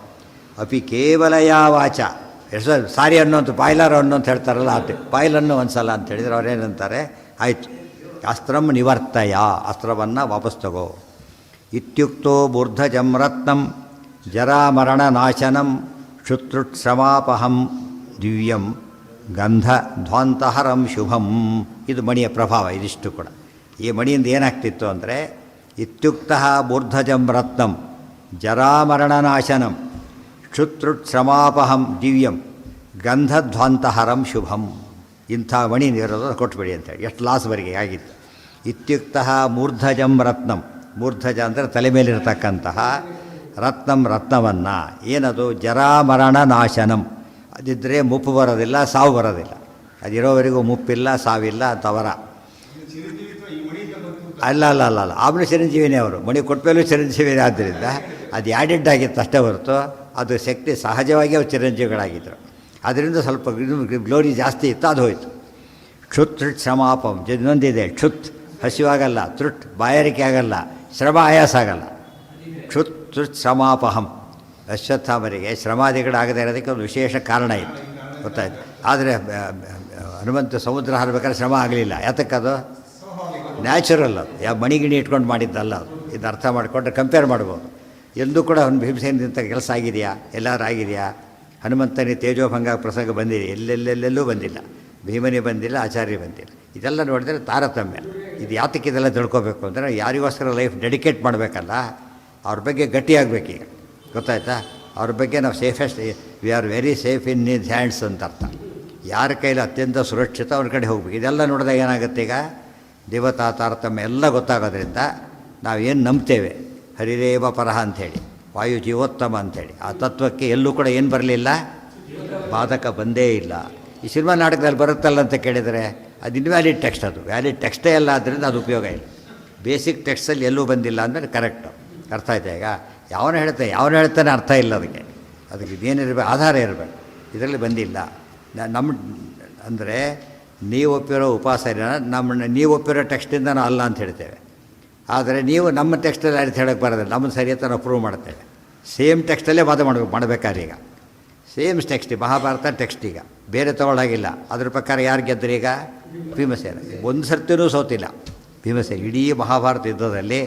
ಅಪಿ ಕೇವಲ ವಾಚ. ಎಷ್ಟು ಸಾರಿ ಅನ್ನೋಂಥ ಬಾಯ್ಲರ್ ಅನ್ನೋ ಅಂತ ಹೇಳ್ತಾರಲ್ಲ, ಅದು ಬಾಯ್ಲನ್ನು ಒಂದು ಸಲ ಅಂತ ಹೇಳಿದರೆ ಅವ್ರೇನಂತಾರೆ, ಆಯಿತು ಅಸ್ತ್ರಂ ನಿವರ್ತಯ, ಅಸ್ತ್ರವನ್ನು ವಾಪಸ್ ತಗೋ. ಇತ್ಯುಕ್ತೋ ಬೂರ್ಧಜಂ ರತ್ನಂ ಜರಾಮರಣ ನಾಶನಂ ಶುತೃಶ್ರಮಾಪಹಂ ದಿವ್ಯಂ ಗಂಧ ಧ್ವಾಂತಹರಂ ಶುಭಂ. ಇದು ಮಣಿಯ ಪ್ರಭಾವ. ಇದಿಷ್ಟು ಕೂಡ ಈ ಮಣಿಯಿಂದ ಏನಾಗ್ತಿತ್ತು ಅಂದರೆ, ಇತ್ಯುಕ್ತ ಬೂರ್ಧಜಂ ರತ್ನಂ ಜರಾಮರಣನಾಶನಂ ಕ್ಷುತೃಶ್ರಮಾಪಹಂ ದಿವ್ಯಂ ಗಂಧಧ್ವಾಂತಹರಂ ಶುಭಂ. ಇಂಥ ಮಣಿ ಇರೋದು ಕೊಟ್ಬಿಡಿ ಅಂತೇಳಿ. ಎಷ್ಟು ಲಾಸ್ವರೆಗೆ ಆಗಿತ್ತು. ಇತ್ಯುಕ್ತ ಮೂರ್ಧಜಂ ರತ್ನಂ, ಮೂರ್ಧಜ ಅಂದರೆ ತಲೆ ಮೇಲಿರ್ತಕ್ಕಂತಹ ರತ್ನಂ, ರತ್ನವನ್ನು. ಏನದು? ಜರಾಮರಣ ನಾಶನಂ. ಅದಿದ್ದರೆ ಮುಪ್ಪು ಬರೋದಿಲ್ಲ, ಸಾವು ಬರೋದಿಲ್ಲ. ಅದಿರೋವರೆಗೂ ಮುಪ್ಪಿಲ್ಲ, ಸಾವಿಲ್ಲ ಅಂತವರ. ಅಲ್ಲ ಆಮೇಲೆ ಚಿರಂಜೀವಿನೇ ಅವರು. ಮಣಿ ಕೊಟ್ಮೇಲೂ ಚಿರಂಜೀವಿನೇ. ಆದ್ದರಿಂದ ಅದು ಆ್ಯಡೆಡ್ ಆಗಿತ್ತು ಅಷ್ಟೇ ಹೊರತು ಅದು ಶಕ್ತಿ ಸಹಜವಾಗಿ ಅವ್ರು ಚಿರಂಜೀವಿಗಳಾಗಿದ್ದರು. ಅದರಿಂದ ಸ್ವಲ್ಪ ಗ್ಲೋರಿ ಜಾಸ್ತಿ ಇತ್ತು, ಅದು ಹೋಯಿತು. ಕ್ಷುತ್ ಶ್ರಮಾಪಂ. ಇನ್ನೊಂದಿದೆ, ಕ್ಷುತ್ ಹಸಿವಾಗಲ್ಲ, ತೃಟ್ ಬಾಯಾರಿಕೆ ಆಗಲ್ಲ, ಶ್ರಮ ಆಯಾಸ ಆಗಲ್ಲ. ಕ್ಷುತ್ ಶ್ರಮಾಪಹಂ. ಅಶ್ವತ್ಥಾಮರಿಗೆ ಶ್ರಮಾದಿಗಳಾಗದೇ ಇರೋದಕ್ಕೆ ಒಂದು ವಿಶೇಷ ಕಾರಣ ಇತ್ತು, ಗೊತ್ತಾಯ್ತು. ಆದರೆ ಹನುಮಂತ ಸಮುದ್ರ ಹಾರಬೇಕಾದ್ರೆ ಶ್ರಮ ಆಗಲಿಲ್ಲ. ಯಾತಕ್ಕದು ನ್ಯಾಚುರಲ್. ಅದು ಯಾವ ಮಣಿಗಿಣಿ ಇಟ್ಕೊಂಡು ಮಾಡಿದ್ದಲ್ಲ ಅದು. ಇದು ಅರ್ಥ ಮಾಡಿಕೊಂಡ್ರೆ ಕಂಪೇರ್ ಮಾಡ್ಬೋದು. ಎಂದೂ ಕೂಡ ಅವ್ನು ಭೀಮಸೇನಿಂದ ಕೆಲಸ ಆಗಿದೆಯಾ? ಎಲ್ಲರೂ ಆಗಿದೆಯಾ? ಹನುಮಂತನಿಗೆ ತೇಜೋಭಂಗ ಪ್ರಸಂಗ ಬಂದಿದೆ, ಎಲ್ಲೆಲ್ಲೆಲ್ಲೂ ಬಂದಿಲ್ಲ. ಭೀಮನೇ ಬಂದಿಲ್ಲ, ಆಚಾರ್ಯ ಬಂದಿಲ್ಲ. ಇದೆಲ್ಲ ನೋಡಿದ್ರೆ ತಾರತಮ್ಯ. ಇದು ಯಾತಕ್ಕೆ ಇದೆಲ್ಲ ತಿಳ್ಕೊಬೇಕು ಅಂದರೆ, ಯಾರಿಗೋಸ್ಕರ ಲೈಫ್ ಡೆಡಿಕೇಟ್ ಮಾಡಬೇಕಲ್ಲ, ಅವ್ರ ಬಗ್ಗೆ ಗಟ್ಟಿಯಾಗಬೇಕೀಗ, ಗೊತ್ತಾಯ್ತಾ? ಅವ್ರ ಬಗ್ಗೆ ನಾವು safest, we are very safe in his hands ಅಂತ ಅರ್ಥ. ಯಾರ ಕೈಲಿ ಅತ್ಯಂತ ಸುರಕ್ಷಿತ ಅವ್ರ ಕಡೆ ಹೋಗ್ಬೇಕು. ಇದೆಲ್ಲ ನೋಡಿದಾಗ ಏನಾಗುತ್ತೆ, ಈಗ ದೇವತಾ ತಾರತಮ್ಯ ಎಲ್ಲ ಗೊತ್ತಾಗೋದ್ರಿಂದ ನಾವೇನು ನಂಬ್ತೇವೆ, ಹರಿರೇವ ಪರಹ ಅಂಥೇಳಿ, ವಾಯು ಜೀವೋತ್ತಮ ಅಂಥೇಳಿ, ಆ ತತ್ವಕ್ಕೆ ಎಲ್ಲೂ ಕೂಡ ಏನು ಬರಲಿಲ್ಲ, ಬಾಧಕ ಬಂದೇ ಇಲ್ಲ. ಈ ಸಿನಿಮಾ ನಾಟಕದಲ್ಲಿ ಬರುತ್ತಲ್ಲ ಅಂತ ಕೇಳಿದರೆ ಅದು ಇನ್ವ್ಯಾಲಿಡ್ ಟೆಕ್ಸ್ಟ್, ಅದು ವ್ಯಾಲಿಡ್ ಟೆಕ್ಸ್ಟೇ ಅಲ್ಲ, ಆದ್ದರಿಂದ ಅದು ಉಪಯೋಗ ಇಲ್ಲ. ಬೇಸಿಕ್ ಟೆಕ್ಸ್ಟಲ್ಲಿ ಎಲ್ಲೂ ಬಂದಿಲ್ಲ ಅಂದರೆ ಕರೆಕ್ಟು. ಅರ್ಥ ಆಯ್ತಾ? ಈಗ ಯಾವನು ಹೇಳ್ತಾನೆ ಅರ್ಥ ಇಲ್ಲ ಅದಕ್ಕೆ. ಅದಕ್ಕೆ ಇದೇನಿರಬೇಕು, ಆಧಾರ ಇರಬೇಕು. ಇದರಲ್ಲಿ ಬಂದಿಲ್ಲ. ನಮ್ಮ ಅಂದರೆ ನೀವು ಒಪ್ಪಿರೋ ಉಪಾಸನೆನ ನೀವು ಒಪ್ಪಿರೋ ಟೆಕ್ಸ್ಟಿಂದ ನಾವು ಅಲ್ಲ ಅಂತ ಹೇಳ್ತೇವೆ. ಆದರೆ ನೀವು ನಮ್ಮ ಟೆಕ್ಸ್ಟಲ್ಲಿ ಅರ್ಥ ಹೇಳೋಕ್ಕೆ ಬರೋದಿಲ್ಲ, ನಮ್ಮನ್ನು ಸರಿ ಅಂತ ನಾವು ಪ್ರೂವ್ ಮಾಡ್ತೇವೆ. ಸೇಮ್ ಟೆಕ್ಸ್ಟಲ್ಲೇ ವಾದ ಮಾಡಬೇಕಾದ್ರೆ ಈಗ ಸೇಮ್ ಟೆಕ್ಸ್ಟ್, ಮಹಾಭಾರತ ಟೆಕ್ಸ್ಟ್ ಈಗ ಬೇರೆ ತೊಗೊಳಾಗಿಲ್ಲ. ಅದ್ರ ಪ್ರಕಾರ ಯಾರು ಗೆದ್ದರು ಈಗ? ಭೀಮಸೇನ. ಒಂದು ಸರ್ತಿನೂ ಸೋತಿಲ್ಲ ಭೀಮಸೇನ. ಇಡೀ ಮಹಾಭಾರತ ಯುದ್ಧದಲ್ಲಿ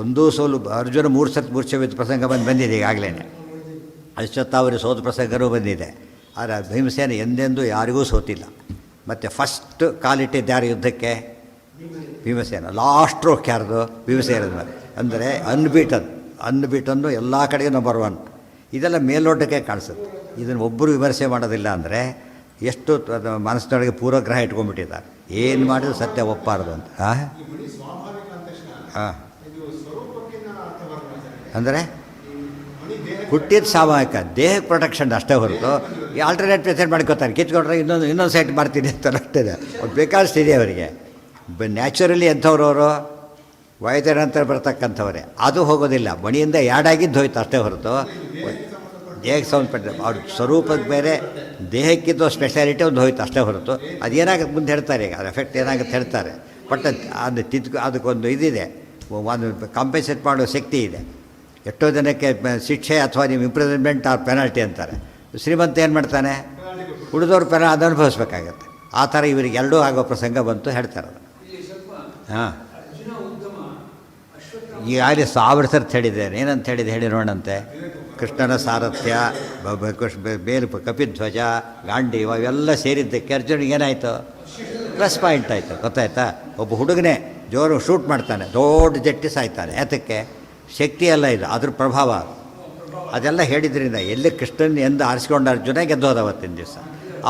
ಒಂದೂ ಸೋಲು. ಅರ್ಜುನ 3 ಸರ್ತಿ ಮೂರ್ಛೆಬಿದ್ದ ಪ್ರಸಂಗ ಬಂದಿದೆ ಈಗಾಗಲೇ. ಅಶ್ವತ್ಥಾವರಿ ಸೋತ ಪ್ರಸಂಗನೂ ಬಂದಿದೆ. ಆದರೆ ಭೀಮಸೇನ ಎಂದೆಂದೂ ಯಾರಿಗೂ ಸೋತಿಲ್ಲ. ಮತ್ತು ಫಸ್ಟ್ ಕಾಲಿಟ್ಟಿದ್ದು ಯಾರು ಯುದ್ಧಕ್ಕೆ? ಭೀಮಸೇನ. ಲಾಸ್ಟ್ ರೋಕ್ ಯಾರ್ದು? ಭೀಮಸೇನದ ಮೇಲೆ. ಅಂದರೆ ಅನ್ಬೀಟನ್ನು ಎಲ್ಲ ಕಡೆಗೂ ನಂಬರ್ 1. ಇದೆಲ್ಲ ಮೇಲ್ನೋಟಕ್ಕೆ ಕಾಣಿಸುತ್ತೆ. ಇದನ್ನು ಒಬ್ಬರು ವಿಮರ್ಶೆ ಮಾಡೋದಿಲ್ಲ ಅಂದರೆ ಎಷ್ಟು ಮನಸ್ಸಿನೊಳಗೆ ಪೂರ್ವಗ್ರಹ ಇಟ್ಕೊಂಡ್ಬಿಟ್ಟಿದ್ದಾರೆ. ಏನು ಮಾಡಿದ್ರು ಸತ್ಯ ಒಪ್ಪಾರದು ಅಂತ. ಹಾಂ ಅಂದರೆ ಹುಟ್ಟಿದ ಸ್ವಾಭಾವಿಕ, ದೇಹಕ್ಕೆ ಪ್ರೊಟೆಕ್ಷನ್ ಅಷ್ಟೇ ಹೊರತು ಈ ಆಲ್ಟರ್ನೇಟ್ ಮೆಥಡ್ ಮಾಡ್ಕೋತಾರೆ. ಕಿತ್ಕೊಂಡ್ರೆ ಇನ್ನೊಂದು ಸೈಟ್ ಮಾಡ್ತೀನಿ ಅಂತ ಅಷ್ಟೇ. ಅವ್ರು ಬೇಕಾದಷ್ಟು ಇದೆ ಅವರಿಗೆ. ನ್ಯಾಚುರಲಿ ಎಂಥವ್ರವರು ವೈದ್ಯರ ನಂತರ ಬರ್ತಕ್ಕಂಥವ್ರೆ. ಅದು ಹೋಗೋದಿಲ್ಲ. ಮಣಿಯಿಂದ ಯಾಡಾಗಿದ್ದು ಹೋಯ್ತು ಅಷ್ಟೇ ಹೊರತು ದೇಹಕ್ಕೆ ಸಂಬಂಧಪಟ್ಟ ಅವ್ರ ಸ್ವರೂಪಕ್ಕೆ ಬೇರೆ, ದೇಹಕ್ಕಿದ್ದು ಸ್ಪೆಷಾಲಿಟಿ ಒಂದು ಹೋಯ್ತು ಅಷ್ಟೇ ಹೊರತು ಅದೇನಾಗುತ್ತೆ ಮುಂದೆ ಹೇಳ್ತಾರೆ. ಈಗ ಅದು ಎಫೆಕ್ಟ್ ಏನಾಗುತ್ತೆ ಹೇಳ್ತಾರೆ. ಬಟ್ ಅದು ಅದಕ್ಕೊಂದು ಇದಿದೆ, ಒಂದು ಕಾಂಪೆನ್ಸೇಟ್ ಮಾಡೋ ಶಕ್ತಿ ಇದೆ. ಎಷ್ಟೋ ಜನಕ್ಕೆ ಶಿಕ್ಷೆ ಅಥವಾ ನೀವು ಇಂಪ್ರಿಸನ್ಮೆಂಟ್ ಆರ್ ಪೆನಾಲ್ಟಿ ಅಂತಾರೆ. ಶ್ರೀಮಂತ ಏನು ಮಾಡ್ತಾನೆ? ಉಳಿದವ್ರ ಅದು ಅನುಭವಿಸ್ಬೇಕಾಗತ್ತೆ. ಆ ಥರ ಇವರಿಗೆ ಎರಡೂ ಆಗೋ ಪ್ರಸಂಗ ಬಂತು ಹೇಳ್ತಾರೆ. ಅದು ಹಾಂ, ಈಗಾಗಲೇ 1000 ಸರ್ತಿ ಹೇಳಿದ್ದೇನೆ. ಏನಂತ ಹೇಳಿದೆ ಹೇಳಿ ನೋಡಂತೆ. ಕೃಷ್ಣನ ಸಾರಥ್ಯ, ಬೇರು ಕಪಿಧ್ವಜ, ಗಾಂಡೀವ ಇವೆಲ್ಲ ಸೇರಿದ್ದಕ್ಕೆ ಅರ್ಜುನಿಗೆ ಏನಾಯಿತು? ಪ್ಲಸ್ ಪಾಯಿಂಟ್ ಆಯಿತು. ಗೊತ್ತಾಯ್ತಾ? ಒಬ್ಬ ಹುಡುಗನೇ ಜೋರು ಶೂಟ್ ಮಾಡ್ತಾನೆ, ದೊಡ್ಡ ಜಟ್ಟಿ ಸಾಯ್ತಾನೆ. ಯಾತಕ್ಕೆ? ಶಕ್ತಿ ಅಲ್ಲ ಇದು, ಅದ್ರ ಪ್ರಭಾವ. ಅದೆಲ್ಲ ಹೇಳಿದ್ರಿಂದ ಎಲ್ಲಿ ಕೃಷ್ಣನ್ ಎಂದು ಆರಿಸ್ಕೊಂಡ ಅರ್ಜುನ ಗೆದ್ದೋದ ಅವತ್ತಿನ ದಿವಸ.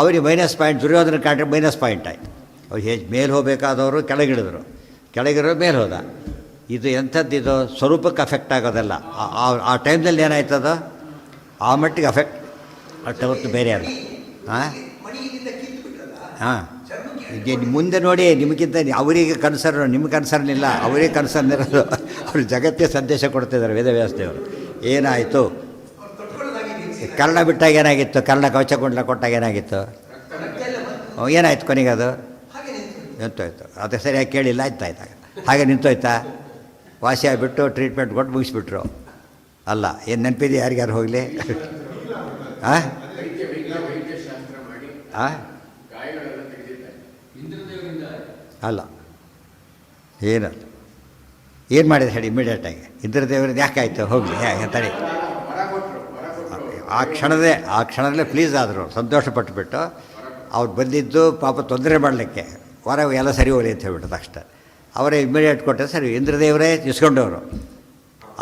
ಅವರಿಗೆ ಮೈನಸ್ ಪಾಯಿಂಟ್, ದುರ್ಯೋಧನ ಕಾಂಡ್ರೆ ಮೈನಸ್ ಪಾಯಿಂಟ್ ಆಯಿತು. ಅವ್ರು ಮೇಲೆ ಹೋಗಬೇಕಾದವರು ಕೆಳಗಿಳಿದ್ರು, ಕೆಳಗಿರೋ ಮೇಲೆ ಹೋದ. ಇದು ಎಂಥದ್ದಿದು? ಸ್ವರೂಪಕ್ಕೆ ಅಫೆಕ್ಟ್ ಆಗೋದಲ್ಲ. ಆ ಟೈಮ್ನಲ್ಲಿ ಏನಾಯ್ತದ? ಆ ಮಟ್ಟಿಗೆ ಅಫೆಕ್ಟ್ ಅಷ್ಟು ಹೊತ್ತು ಬೇರೆ ಅಲ್ಲ. ಹಾಂ ಹಾಂ, ಈಗ ಮುಂದೆ ನೋಡಿ, ನಿಮಗಿಂತ ಅವರಿಗೆ ಕನ್ಸರ್ನ್, ನಿಮ್ಗೆ ಕನ್ಸರ್ನ್ ಇಲ್ಲ, ಅವರಿಗೆ ಕನ್ಸರ್ನ್ ಇರೋದು. ಅವರು ಜಗತ್ತಿಗೆ ಸಂದೇಶ ಕೊಡ್ತಿದ್ದಾರೆ ವೇದವ್ಯಾಸದೇವರು. ಏನಾಯಿತು? ಕರ್ಣ ಬಿಟ್ಟಾಗ ಏನಾಗಿತ್ತು? ಕರ್ಣ ಕವಚ ಕೊಟ್ಟಾಗ ಏನಾಗಿತ್ತು? ಏನಾಯ್ತು ಕೊನೆಗೆ? ಅದು ನಿಂತೋಯ್ತು. ಅದು ಸರಿಯಾಗಿ ಕೇಳಿಲ್ಲ, ಆಯ್ತಾಯ್ತಾಗ ಹಾಗೆ ನಿಂತೋಯ್ತಾ? ವಾಸಿ ಆಗಿಬಿಟ್ಟು ಟ್ರೀಟ್ಮೆಂಟ್ ಕೊಟ್ಟು ಮುಗಿಸ್ಬಿಟ್ರು. ಅಲ್ಲ, ಏನು ನೆನಪಿದೆ ಯಾರಿಗಾರು ಹೋಗಲಿ? ಹಾಂ ಹಾಂ ಅಲ್ಲ, ಏನಲ್ಲ. ಏನು ಮಾಡಿದೆ ಹೇಳಿ ಇಮಿಡಿಯೇಟಾಗಿ? ಇಂದ್ರದೇವರಿಂದ ಯಾಕಾಯ್ತು? ಹೋಗಲಿ ತಡಿ. ಆ ಕ್ಷಣದಲ್ಲೇ ಪ್ಲೀಸ್ ಆದರು, ಸಂತೋಷಪಟ್ಟುಬಿಟ್ಟು. ಅವ್ರು ಬಂದಿದ್ದು ಪಾಪ ತೊಂದರೆ ಮಾಡಲಿಕ್ಕೆ, ಹೊರ ಎಲ್ಲ ಸರಿ ಹೋಗಲಿ ಅಂತ ಹೇಳ್ಬಿಟ್ಟು ತಕ್ಷಣ ಅವರೇ ಇಮಿಡಿಯೇಟ್ ಕೊಟ್ಟರೆ ಸರಿ. ಇಂದ್ರದೇವರೇ ಇಸ್ಕೊಂಡವರು,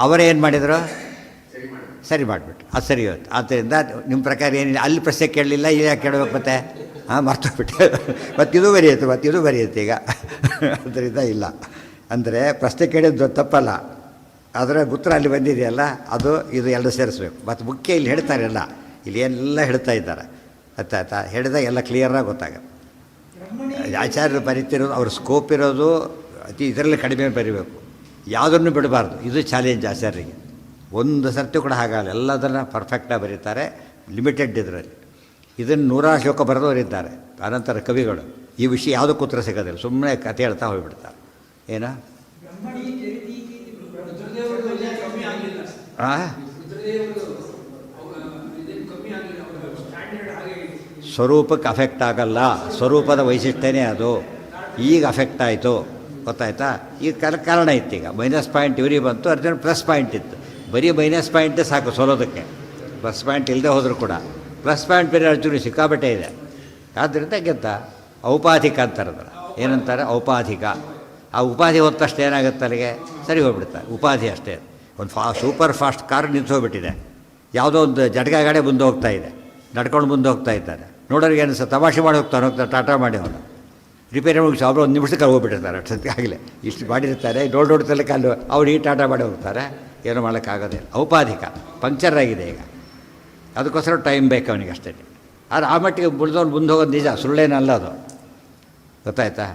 ಅವರೇ ಏನು ಮಾಡಿದರು? ಸರಿ ಮಾಡಿಬಿಟ್ರು. ಅದು ಸರಿ ಹೋಯ್ತು. ಆದ್ದರಿಂದ ನಿಮ್ಮ ಪ್ರಕಾರ ಏನಿಲ್ಲ, ಅಲ್ಲಿ ಪ್ರಶ್ನೆ ಕೇಳಲಿಲ್ಲ, ಇಲ್ಲಿ ಯಾಕೆ ಕೇಳಬೇಕು ಮತ್ತೆ? ಹಾಂ, ಮರ್ತೋಗ್ಬಿಟ್ಟೆ. ಮತ್ತಿದು ಬರೆಯುತ್ತೆ ಈಗ. ಅದರಿಂದ ಇಲ್ಲ ಅಂದರೆ ಪ್ರಶ್ನೆ ಕೇಳಿದ್ದು ತಪ್ಪಲ್ಲ, ಆದರೆ ಉತ್ತರ ಅಲ್ಲಿ ಬಂದಿದೆಯಲ್ಲ, ಅದು ಇದು ಎರಡು ಸೇರಿಸ್ಬೇಕು. ಮತ್ತು ಮುಖ್ಯ ಇಲ್ಲಿ ಹೇಳ್ತಾರಲ್ಲ, ಇಲ್ಲಿ ಎಲ್ಲ ಹೇಳ್ತಾ ಇದ್ದಾರೆ. ಆಯ್ತಾ? ಹೇಳಿದಾಗ ಎಲ್ಲ ಕ್ಲಿಯರಾಗಿ ಗೊತ್ತಾಗುತ್ತೆ. ಆಚಾರ್ಯರು ಬರೀತಿರೋದು ಅವ್ರ ಸ್ಕೋಪ್ ಇರೋದು ಅತಿ ಇದರಲ್ಲಿ ಕಡಿಮೆ ಬರೀಬೇಕು, ಯಾವುದನ್ನು ಬಿಡಬಾರ್ದು. ಇದು ಚಾಲೆಂಜ್ ಆಚಾರ್ಯರಿಗೆ. ಒಂದು ಸರ್ತಿ ಕೂಡ ಹಾಗಲ್ಲ, ಎಲ್ಲದನ್ನು ಪರ್ಫೆಕ್ಟಾಗಿ ಬರೀತಾರೆ. ಲಿಮಿಟೆಡ್ ಇದರಲ್ಲಿ ಇದನ್ನು 100 ಶ್ಲೋಕ ಬರೆದವರಿದ್ದಾರೆ ಅನಂತರ ಕವಿಗಳು. ಈ ವಿಷಯ ಯಾವುದಕ್ಕೂ ಉತ್ತರ ಸಿಗೋದಿಲ್ಲ, ಸುಮ್ಮನೆ ಕತೆ ಹೇಳ್ತಾ ಹೋಗಿಬಿಡ್ತಾರೆ. ಏನೋ ಸ್ವರೂಪಕ್ಕೆ ಅಫೆಕ್ಟ್ ಆಗಲ್ಲ, ಸ್ವರೂಪದ ವೈಶಿಷ್ಟ್ಯನೇ ಅದು. ಈಗ ಅಫೆಕ್ಟ್ ಆಯಿತು, ಗೊತ್ತಾಯ್ತಾ? ಈಗ ಕಾರಣ ಇತ್ತು. ಈಗ ಮೈನಸ್ ಪಾಯಿಂಟ್ ಇವರಿಗೆ ಬಂತು, ಅರ್ಜುನ ಪ್ಲಸ್ ಪಾಯಿಂಟ್ ಇತ್ತು. ಬರೀ ಮೈನಸ್ ಪಾಯಿಂಟೇ ಸಾಕು ಸೋಲೋದಕ್ಕೆ. ಪ್ಲಸ್ ಪಾಯಿಂಟ್ ಇಲ್ಲದೆ ಹೋದರೂ ಕೂಡ ಪ್ಲಸ್ ಪಾಯಿಂಟ್ ಬೇರೆ ಅರ್ಜುನ ಸಿಕ್ಕಾಬಟ್ಟೆ ಇದೆ. ಆದ್ದರಿಂದ ಗೆದ್ದ. ಔಪಾಧಿಕ ಅಂತಾರದಲ್ಲ, ಏನಂತಾರೆ? ಔಪಾಧಿಕ. ಆ ಉಪಾಧಿ ಹೋದ ತಕ್ಷಣ ಏನಾಗುತ್ತೆ? ಅಲ್ಲಿಗೆ ಸರಿ ಹೋಗ್ಬಿಡ್ತಾರೆ. ಉಪಾಧಿ ಅಷ್ಟೇ. ಒಂದು ಸೂಪರ್ ಫಾಸ್ಟ್ ಕಾರ್ ನಿಂತು ಹೋಗ್ಬಿಟ್ಟಿದೆ, ಯಾವುದೋ ಒಂದು ಜಟಕ ಗಾಡಿ ಮುಂದೆ ಹೋಗ್ತಾ ಇದೆ, ನಡ್ಕೊಂಡು ಮುಂದೆ ಹೋಗ್ತಾ ಇದ್ದಾರೆ. ನೋಡೋರಿಗೆ ಅನಿಸ್ತು ತಮಾಷೆ ಮಾಡಿ ಹೋಗ್ತಾನೆ ಟಾಟಾ ಮಾಡಿ ಅವನು ರಿಪೇರಿ ಮುಗಿಸಿ ಅವರು 1 ನಿಮಿಷಕ್ಕೆ ಹೋಗ್ಬಿಟ್ಟಿರ್ತಾರೆ. ಅಷ್ಟೊತ್ತಿಗೆ ಆಗಲೇ ಇಷ್ಟು ಮಾಡಿರ್ತಾರೆ, ನೋಡೋಡ್ತಲ್ಲ ಕಾಲು ಅವ್ರು ಈ ಟಾಟಾ ಮಾಡಿ ಹೋಗ್ತಾರೆ. ಏನೂ ಮಾಡೋಕ್ಕಾಗೋದಿಲ್ಲ. ಔಪಾಧಿಕ ಪಂಕ್ಚರ್ ಆಗಿದೆ ಈಗ, ಅದಕ್ಕೋಸ್ಕರ ಟೈಮ್ ಬೇಕು ಅವನಿಗೆ ಅಷ್ಟೇ. ಆದರೆ ಆ ಮಟ್ಟಿಗೆ ಮುಂದೆ ಹೋಗೋದು ನಿಜ, ಸುಳ್ಳೇನಲ್ಲ ಅದು. ಗೊತ್ತಾಯ್ತಾ?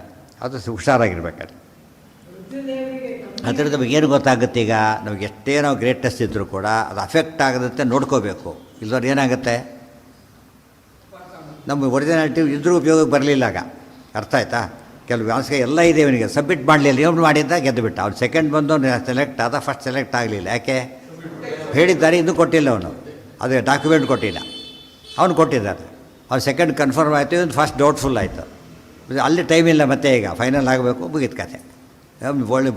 ಅದು ಹುಷಾರಾಗಿರ್ಬೇಕಾದ್ರೆ. ಅದರಿಂದ ನಮಗೇನು ಗೊತ್ತಾಗುತ್ತೆ, ಈಗ ನಮಗೆ ಎಷ್ಟೇ ನಾವು ಗ್ರೇಟೆಸ್ಟ್ ಇದ್ದರೂ ಕೂಡ ಅದು ಅಫೆಕ್ಟ್ ಆಗದಂತೆ ನೋಡ್ಕೋಬೇಕು. ಇಲ್ಲವ್ರು ಏನಾಗುತ್ತೆ, ನಮ್ಮ ಒರಿಜಿನಾಲಿಟಿ ಇದ್ರೂ ಉಪಯೋಗಕ್ಕೆ ಬರಲಿಲ್ಲ. ಆಗ ಅರ್ಥ ಆಯ್ತಾ? ಕೆಲವು ವ್ಯಾನ್ಸ್ಗೆ ಎಲ್ಲ ಇದೆ, ಇವನಿಗೆ ಸಬ್ಮಿಟ್ ಮಾಡಲಿಲ್ಲ, ಇವನು ಮಾಡಿದ್ದ ಗೆದ್ದುಬಿಟ್ಟ. ಅವ್ನು ಸೆಕೆಂಡ್ ಬಂದು ಸೆಲೆಕ್ಟ್ ಆದ, ಫಸ್ಟ್ ಸೆಲೆಕ್ಟ್ ಆಗಲಿಲ್ಲ. ಯಾಕೆ ಹೇಳಿದ್ದಾರೆ, ಇನ್ನೂ ಕೊಟ್ಟಿಲ್ಲ ಅವನು, ಅದು ಡಾಕ್ಯುಮೆಂಟ್ ಕೊಟ್ಟಿಲ್ಲ, ಅವನು ಕೊಟ್ಟಿದ್ದಾನೆ. ಅವ್ನು ಸೆಕೆಂಡ್ ಕನ್ಫರ್ಮ್ ಆಯಿತು, ಇವನು ಫಸ್ಟ್ ಡೌಟ್ಫುಲ್ ಆಯಿತು. ಅಲ್ಲಿ ಟೈಮ್ ಇಲ್ಲ ಮತ್ತೆ, ಈಗ ಫೈನಲ್ ಆಗಬೇಕು, ಮುಗಿದ ಕಥೆ. ಒಳ್ಳೆ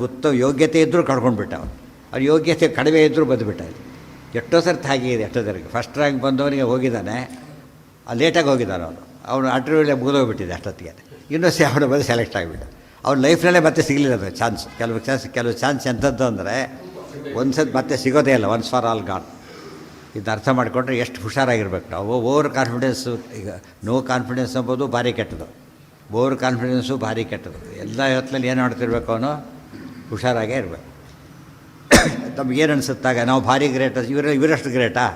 ಯೋಗ್ಯತೆ ಇದ್ದರೂ ಕಳ್ಕೊಂಡ್ಬಿಟ್ಟ ಅವನು. ಅವ್ರ ಯೋಗ್ಯತೆ ಕಡಿಮೆ ಇದ್ದರೂ ಬಂದುಬಿಟ್ಟ. ಎಷ್ಟೋ ಸರ್ತಿ ಹಾಗೆ ಇದೆ. ಎಷ್ಟೋ ಜನರಿಗೆ ಫಸ್ಟ್ ರ್ಯಾಂಕ್ ಬಂದವನಿಗೆ ಹೋಗಿದ್ದಾನೆ, ಲೇಟಾಗಿ ಹೋಗಿದ್ದಾನೆ ಅವನು ಇಂಟರ್ವ್ಯೂಲೇ ಮುಗಿದೋಗ್ಬಿಟ್ಟಿದೆ ಅಷ್ಟೊತ್ತಿಗೆ. ಇನ್ನೊಂದು ಅವನು ಬಂದು ಸೆಲೆಕ್ಟ್ ಆಗಿಬಿಟ್ಟು ಅವ್ನ ಲೈಫ್ನಲ್ಲೇ ಮತ್ತೆ ಸಿಗಲಿಲ್ಲ ಅದು ಚಾನ್ಸ್. ಕೆಲವು ಚಾನ್ಸ್ ಎಂಥದ್ದು ಅಂದರೆ ಒಂದು ಸತಿ ಮತ್ತೆ ಸಿಗೋದೇ ಇಲ್ಲ, ಒನ್ಸ್ ಫಾರ್ ಆಲ್ ಗಾನ್. ಇದನ್ನ ಅರ್ಥ ಮಾಡಿಕೊಂಡ್ರೆ ಎಷ್ಟು ಹುಷಾರಾಗಿರ್ಬೇಕು ನಾವು. ಓವರ್ ಕಾನ್ಫಿಡೆನ್ಸು, ಈಗ ನೋ ಕಾನ್ಫಿಡೆನ್ಸ್ ಎಂಬುದು ಭಾರಿ ಕೆಟ್ಟದು, ಓವರ್ ಕಾನ್ಫಿಡೆನ್ಸು ಭಾರಿ ಕೆಟ್ಟದು. ಎಲ್ಲ ಹೊತ್ತಲ್ಲಿ ಏನು ಮಾಡ್ತಿರ್ಬೇಕು, ಅವನು ಹುಷಾರಾಗೇ ಇರಬೇಕು. ನಮಗೇನು ಅನಿಸುತ್ತಾಗ ನಾವು ಭಾರಿ ಗ್ರೇಟ್, ಇವರಷ್ಟು ಗ್ರೇಟಾ,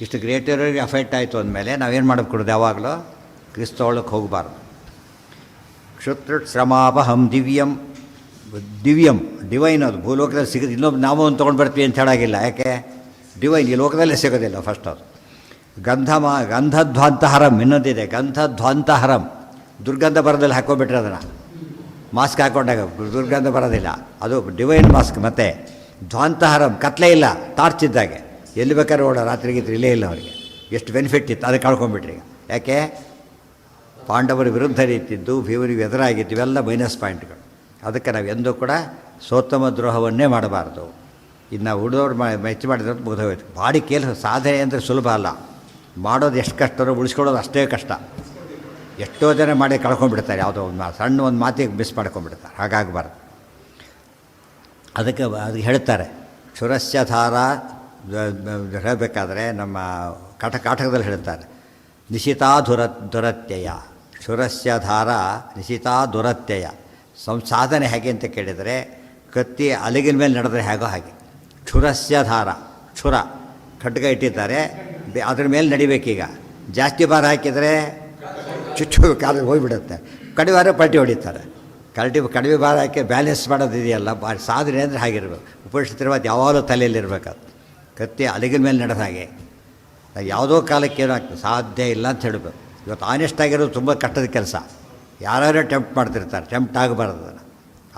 ಇಷ್ಟು ಗ್ರೇಟ್ ಇರೋರಿಗೆ ಅಫೆಕ್ಟ್ ಆಯಿತು ಅಂದಮೇಲೆ ನಾವೇನು ಮಾಡಬೇಕು, ಯಾವಾಗಲೂ ಕ್ರಿಸ್ತೊಳಕ್ಕೆ ಹೋಗಬಾರ್ದು. ಕ್ಷುತ್ರುಟ್ ಶ್ರಮಾಪಹಂ ದಿವ್ಯಂ, ಡಿವೈನ್ ಅದು ಭೂಲೋಕದಲ್ಲಿ ಸಿಗೋದು. ಇನ್ನೊಬ್ಬ ನಾಮವನ್ನು ತೊಗೊಂಡು ಬರ್ತೀವಿ ಅಂತ ಹೇಳಾಗಿಲ್ಲ. ಯಾಕೆ ಡಿವೈನ್ ಈ ಲೋಕದಲ್ಲೇ ಸಿಗೋದಿಲ್ಲ ಫಸ್ಟ್ ಅದು. ಗಂಧಧ್ವಾಂತಹರಂ ಇನ್ನೊಂದಿದೆ, ಗಂಧಧ್ವಾಂತಹರಂ, ದುರ್ಗಂಧ ಬರೋದಿಲ್ಲ, ಹಾಕ್ಕೊಂಡ್ಬಿಟ್ರೆ ಅದನ್ನು ಮಾಸ್ಕ್ ಹಾಕ್ಕೊಂಡಾಗ ದುರ್ಗಂಧ ಬರೋದಿಲ್ಲ, ಅದು ಡಿವೈನ್ ಮಾಸ್ಕ್. ಮತ್ತು ಧ್ವಾಂತಹರಂ, ಕತ್ಲೇ ಇಲ್ಲ, ಟಾರ್ಚ್ ಇದ್ದಾಗೆ, ಎಲ್ಲಿ ಬೇಕಾದ್ರೆ ಓಡೋ, ರಾತ್ರಿಗಿದ್ರೆ ಇಲ್ಲೇ ಇಲ್ಲ ಅವರಿಗೆ. ಎಷ್ಟು ಬೆನಿಫಿಟ್ ಇತ್ತು, ಅದಕ್ಕೆ ಕಳ್ಕೊಂಡ್ಬಿಟ್ರಿ. ಈಗ ಯಾಕೆ ಪಾಂಡವರ ವಿರುದ್ಧ ರೀತಿದ್ದು, ಭೀಮನಿಗೆ ಎದುರಾಗಿದ್ದು, ಇವೆಲ್ಲ ಮೈನಸ್ ಪಾಯಿಂಟ್ಗಳು. ಅದಕ್ಕೆ ನಾವು ಎಂದೂ ಕೂಡ ಸೋತ್ತಮ ದ್ರೋಹವನ್ನೇ ಮಾಡಬಾರ್ದು. ಇನ್ನು ಉಳಿದವ್ರು ಮೆಚ್ಚು ಮಾಡಿದ್ರೆ ಮುಗಿದೋಯ್ತು. ಬಾಡಿ ಕೆಲಸ ಸಾಧನೆ ಅಂದರೆ ಸುಲಭ ಅಲ್ಲ, ಮಾಡೋದು ಎಷ್ಟು ಕಷ್ಟನೋ ಉಳಿಸ್ಕೊಳ್ಳೋದು ಅಷ್ಟೇ ಕಷ್ಟ. ಎಷ್ಟೋ ಜನ ಮಾಡಿ ಕಳ್ಕೊಂಡ್ಬಿಡ್ತಾರೆ, ಯಾವುದೋ ಒಂದು ಸಣ್ಣ ಒಂದು ಮಾತಿಗೆ ಮಿಸ್ ಮಾಡ್ಕೊಂಡ್ಬಿಡ್ತಾರೆ. ಹಾಗಾಗಬಾರ್ದು. ಅದಕ್ಕೆ ಹೇಳ್ತಾರೆ, ಕ್ಷುರಸ್ಯಧಾರ ಹೇಳಬೇಕಾದ್ರೆ ನಮ್ಮ ಕಾಟಕದಲ್ಲಿ ಹೇಳ್ತಾರೆ, ನಿಶಿತಾ ದುರತ್ಯಯ, ಕ್ಷುರಸ್ಯಧಾರ ನಿಶಿತಾ ದುರತ್ಯಯ. ಸಾಧನೆ ಹೇಗೆ ಅಂತ ಕೇಳಿದರೆ, ಕತ್ತಿ ಅಲಗಿನ ಮೇಲೆ ನಡೆದ್ರೆ ಹೇಗೋ ಹಾಗೆ. ಕ್ಷುರಸ್ಯಧಾರ, ಕ್ಷುರ ಖಡ್ಗ ಇಟ್ಟಿದ್ದಾರೆ, ಅದ್ರ ಮೇಲೆ ನಡಿಬೇಕೀಗ. ಜಾಸ್ತಿ ಭಾರ ಹಾಕಿದರೆ ಚುಚ್ಚು ಕಾಲಿಗೆ ಹೋಗಿಬಿಡುತ್ತೆ. ಕಡಿವಾರ ಪಲ್ಟಿ ಹೊಡಿತಾರೆ. ಕಡಿಮೆ ಭಾರ ಹಾಕಿ ಬ್ಯಾಲೆನ್ಸ್ ಮಾಡೋದಿದೆಯಲ್ಲ, ಸಾಧನೆ ಅಂದರೆ ಹಾಗಿರ್ಬೇಕು. ಉಪನಿಷತ್ತಿರುವಾಗ ಯಾವಾಗಲೂ ತಲೆಯಲ್ಲಿರ್ಬೇಕು. ಕತ್ತಿ ಅಲಗಿನ ಮೇಲೆ ನಡೆದ ಹಾಗೆ. ಯಾವುದೋ ಕಾಲಕ್ಕೆ ಏನೋ ಆಗ್ತದೆ, ಸಾಧ್ಯ ಇಲ್ಲ ಅಂತ ಹೇಳಬೇಕು. ಇವತ್ತು ಆನೆಸ್ಟ್ ಆಗಿರೋದು ತುಂಬ ಕಷ್ಟದ ಕೆಲಸ. ಯಾರ್ಯಾರೋ ಟೆಂಪ್ಟ್ ಮಾಡ್ತಿರ್ತಾರೆ, ಟೆಂಪ್ಟ್ ಆಗಬಾರ್ದು ಅದನ್ನು.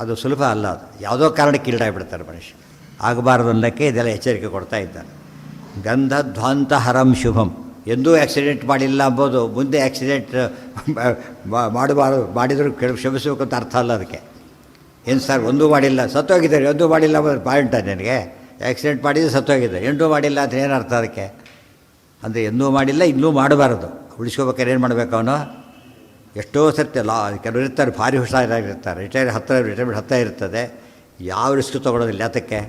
ಅದು ಸುಲಭ ಅಲ್ಲ, ಅದು ಯಾವುದೋ ಕಾರಣಕ್ಕೆ ಈಡಾಗಿಬಿಡ್ತಾರೆ ಮನುಷ್ಯ. ಆಗಬಾರ್ದು ಅನ್ನೋಕ್ಕೆ ಇದೆಲ್ಲ ಎಚ್ಚರಿಕೆ ಕೊಡ್ತಾ ಇದ್ದಾರೆ. ಗಂಧಧ್ವಾಂತಹರಂ ಶುಭಂ, ಎಂದೂ ಆ್ಯಕ್ಸಿಡೆಂಟ್ ಮಾಡಿಲ್ಲ ಅಂಬೋದು ಮುಂದೆ ಆ್ಯಕ್ಸಿಡೆಂಟ್ ಮಾಡಿದರೂ ಕ್ಷಮಿಸಬೇಕು ಅಂತ ಅರ್ಥ ಅಲ್ಲ ಅದಕ್ಕೆ. ಏನು ಸರ್ ಒಂದೂ ಮಾಡಿಲ್ಲ, ಸತ್ತೋಗಿದ್ದಾರೆ, ಒಂದೂ ಮಾಡಿಲ್ಲ ಅಂಬೋದು ಪಾಯಿಂಟ ನನಗೆ. ಆ್ಯಕ್ಸಿಡೆಂಟ್ ಮಾಡಿದ್ದು ಸತ್ತೋಗಿದೆ, ಎಂದೂ ಮಾಡಿಲ್ಲ ಅಂತ ಏನು ಅರ್ಥ ಅದಕ್ಕೆ? ಅಂದರೆ ಎಂದೂ ಮಾಡಿಲ್ಲ, ಇನ್ನೂ ಮಾಡಬಾರ್ದು. ಉಳಿಸ್ಕೋಬೇಕಾದ್ರೆ ಏನು ಮಾಡಬೇಕು ಅವನು? ಎಷ್ಟೋ ಸರ್ತಿ ಕೆಲವರು ಇರ್ತಾರೆ, ಭಾರಿ ಹುಷಾರಾಗಿರ್ತಾರೆ, ರಿಟೈರ್ಮೆಂಟ್ ಹತ್ತ ಇರ್ತದೆ, ಯಾವ ರಿಸ್ಕ್ ತೊಗೊಳೋದಿಲ್ಲ. ಯಾತಕ್ಕೆ?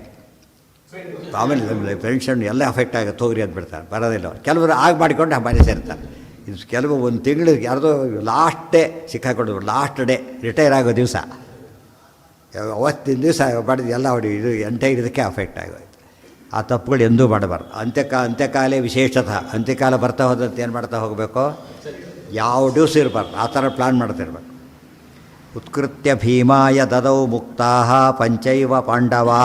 ಆಮೇಲೆ ಪೆನ್ಷನ್ ಎಲ್ಲ ಅಫೆಕ್ಟ್ ಆಗುತ್ತೆ, ಹೋಗ್ರಿ ಅಂತ ಬಿಡ್ತಾರೆ, ಬರೋದಿಲ್ಲ ಅವ್ರು. ಕೆಲವರು ಆಗ ಮಾಡಿಕೊಂಡು ಮನೆ ಸೇರ್ತಾರೆ. ಇದು ಕೆಲವು ಒಂದು ತಿಂಗಳು ಯಾರ್ದೋ ಲಾಸ್ಟ್ ಡೇ ಸಿಕ್ಕಾಕೊಂಡು, ಲಾಸ್ಟ್ ಡೇ ರಿಟೈರ್ ಆಗೋ ದಿವಸ, ಅವತ್ತಿನ ದಿವಸ ಮಾಡಿದ ಎಲ್ಲ ಅವ್ರಿಗೆ ಇದು ಎಂಟೈರ್ ಇದಕ್ಕೆ ಅಫೆಕ್ಟ್ ಆಗೋಯ್ತು. ಆ ತಪ್ಪುಗಳು ಎಂದೂ ಮಾಡಬಾರ್ದು. ಅಂತ್ಯಕಾಲೇ ವಿಶೇಷತಃ, ಅಂತ್ಯಕಾಲ ಬರ್ತಾ ಹೋದಂತೆ ಏನು ಮಾಡ್ತಾ ಹೋಗಬೇಕು, ಯಾವ ಡ್ಯೂಸ್ ಇರಬಾರ್ದು, ಆ ಥರ ಪ್ಲ್ಯಾನ್ ಮಾಡ್ತಿರ್ಬೇಕು. ಉತ್ಕೃತ್ಯ ಭೀಮಾಯ ದದೌ ಮುಕ್ತಾ ಪಂಚೈವ ಪಾಂಡವಾ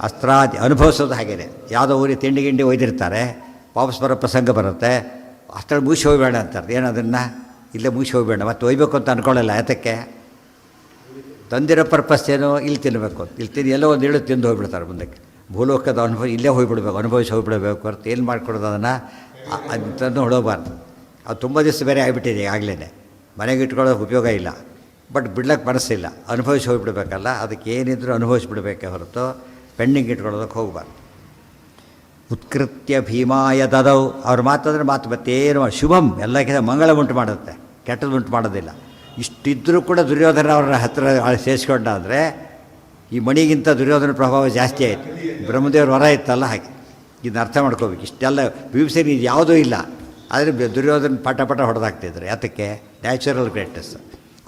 ಅಸ್ತ್ರಾದಿ. ಅನುಭವಿಸೋದು ಹಾಗೇನೆ. ಯಾವುದೋ ಊರಿಗೆ ತಿಂಡಿ ಗಿಂಡಿ ಒಯ್ದಿರ್ತಾರೆ, ವಾಪಸ್ ಬರೋ ಪ್ರಸಂಗ ಬರುತ್ತೆ, ಅಸ್ತ್ರ ಮುಗಿಸಿ ಹೋಗಬೇಡ ಅಂತಾರೆ. ಏನದನ್ನು ಇಲ್ಲೇ ಮುಗಿಸಿ ಹೋಗಬೇಡ, ಮತ್ತೆ ಒಯ್ಬೇಕು ಅಂತ ಅಂದ್ಕೊಳ್ಳಲ್ಲ. ಯಾತಕ್ಕೆ? ತಂದಿರೋ ಪರ್ಪಸ್ ಏನು, ಇಲ್ಲಿ ತಿನ್ನಬೇಕು, ಇಲ್ಲಿ ತಿಂದು ಎಲ್ಲೋ ಒಂದು ಇಳು ತಿಂದು ಹೋಗ್ಬಿಡ್ತಾರೆ ಮುಂದಕ್ಕೆ. ಭೂಲೋಕದ ಅನುಭವ ಇಲ್ಲೇ ಹೋಗಿಬಿಡ್ಬೇಕು, ಅನುಭವಿಸಿ ಹೋಗಿಬಿಡಬೇಕು ಹೊರತು ಏನು ಮಾಡಿಕೊಡೋದು ಅದನ್ನು ಅಂತಂದು ಹೊಡೋಬಾರ್ದು. ಅದು ತುಂಬ ದಿವಸ ಬೇರೆ ಆಗಿಬಿಟ್ಟಿದೆ ಆಗಲೇ, ಮನೆಗೆ ಇಟ್ಕೊಳ್ಳೋಕೆ ಉಪಯೋಗ ಇಲ್ಲ. ಬಟ್ ಬಿಡ್ಲಕ್ಕೆ ಮನಸ್ಸಿಲ್ಲ, ಅನುಭವಿಸಿ ಹೋಗಿಬಿಡ್ಬೇಕಲ್ಲ, ಅದಕ್ಕೆ ಏನಿದ್ರು ಅನುಭವಿಸ್ಬಿಡ್ಬೇಕೆ ಹೊರತು ಪೆಂಡಿಂಗ್ ಇಟ್ಕೊಳ್ಳೋದಕ್ಕೆ ಹೋಗಬಾರ್ದು. ಉತ್ಕೃತ್ಯ ಭೀಮಾಯ ದದೌ, ಅವ್ರ ಮಾತಂದರೆ ಮಾತು ಮತ್ತೇನು ಶುಭಂ, ಎಲ್ಲಕ್ಕಿಂತ ಮಂಗಳ ಉಂಟು ಮಾಡುತ್ತೆ, ಕೆಟ್ಟದ್ದು ಉಂಟು ಮಾಡೋದಿಲ್ಲ. ಇಷ್ಟಿದ್ದರೂ ಕೂಡ ದುರ್ಯೋಧನ ಅವರ ಹತ್ತಿರ ಸೇರಿಸ್ಕೊಂಡ ಅಂದರೆ ಈ ಮಣಿಗಿಂತ ದುರ್ಯೋಧನ ಪ್ರಭಾವ ಜಾಸ್ತಿ ಆಯಿತು. ಬ್ರಹ್ಮದೇವ್ರ ವರ ಇತ್ತಲ್ಲ ಹಾಗೆ. ಇದನ್ನ ಅರ್ಥ ಮಾಡ್ಕೋಬೇಕು. ಇಷ್ಟೆಲ್ಲ ಭೀಮಸೇನಿ ಇದು ಯಾವುದೂ ಇಲ್ಲ, ಆದರೆ ದುರ್ಯೋಧನ ಪಟ ಹೊಡೆದಾಗ್ತಿದ್ರು. ಯಾತಕ್ಕೆ? ನ್ಯಾಚುರಲ್ ಗ್ರೇಟ್ನೆಸ್,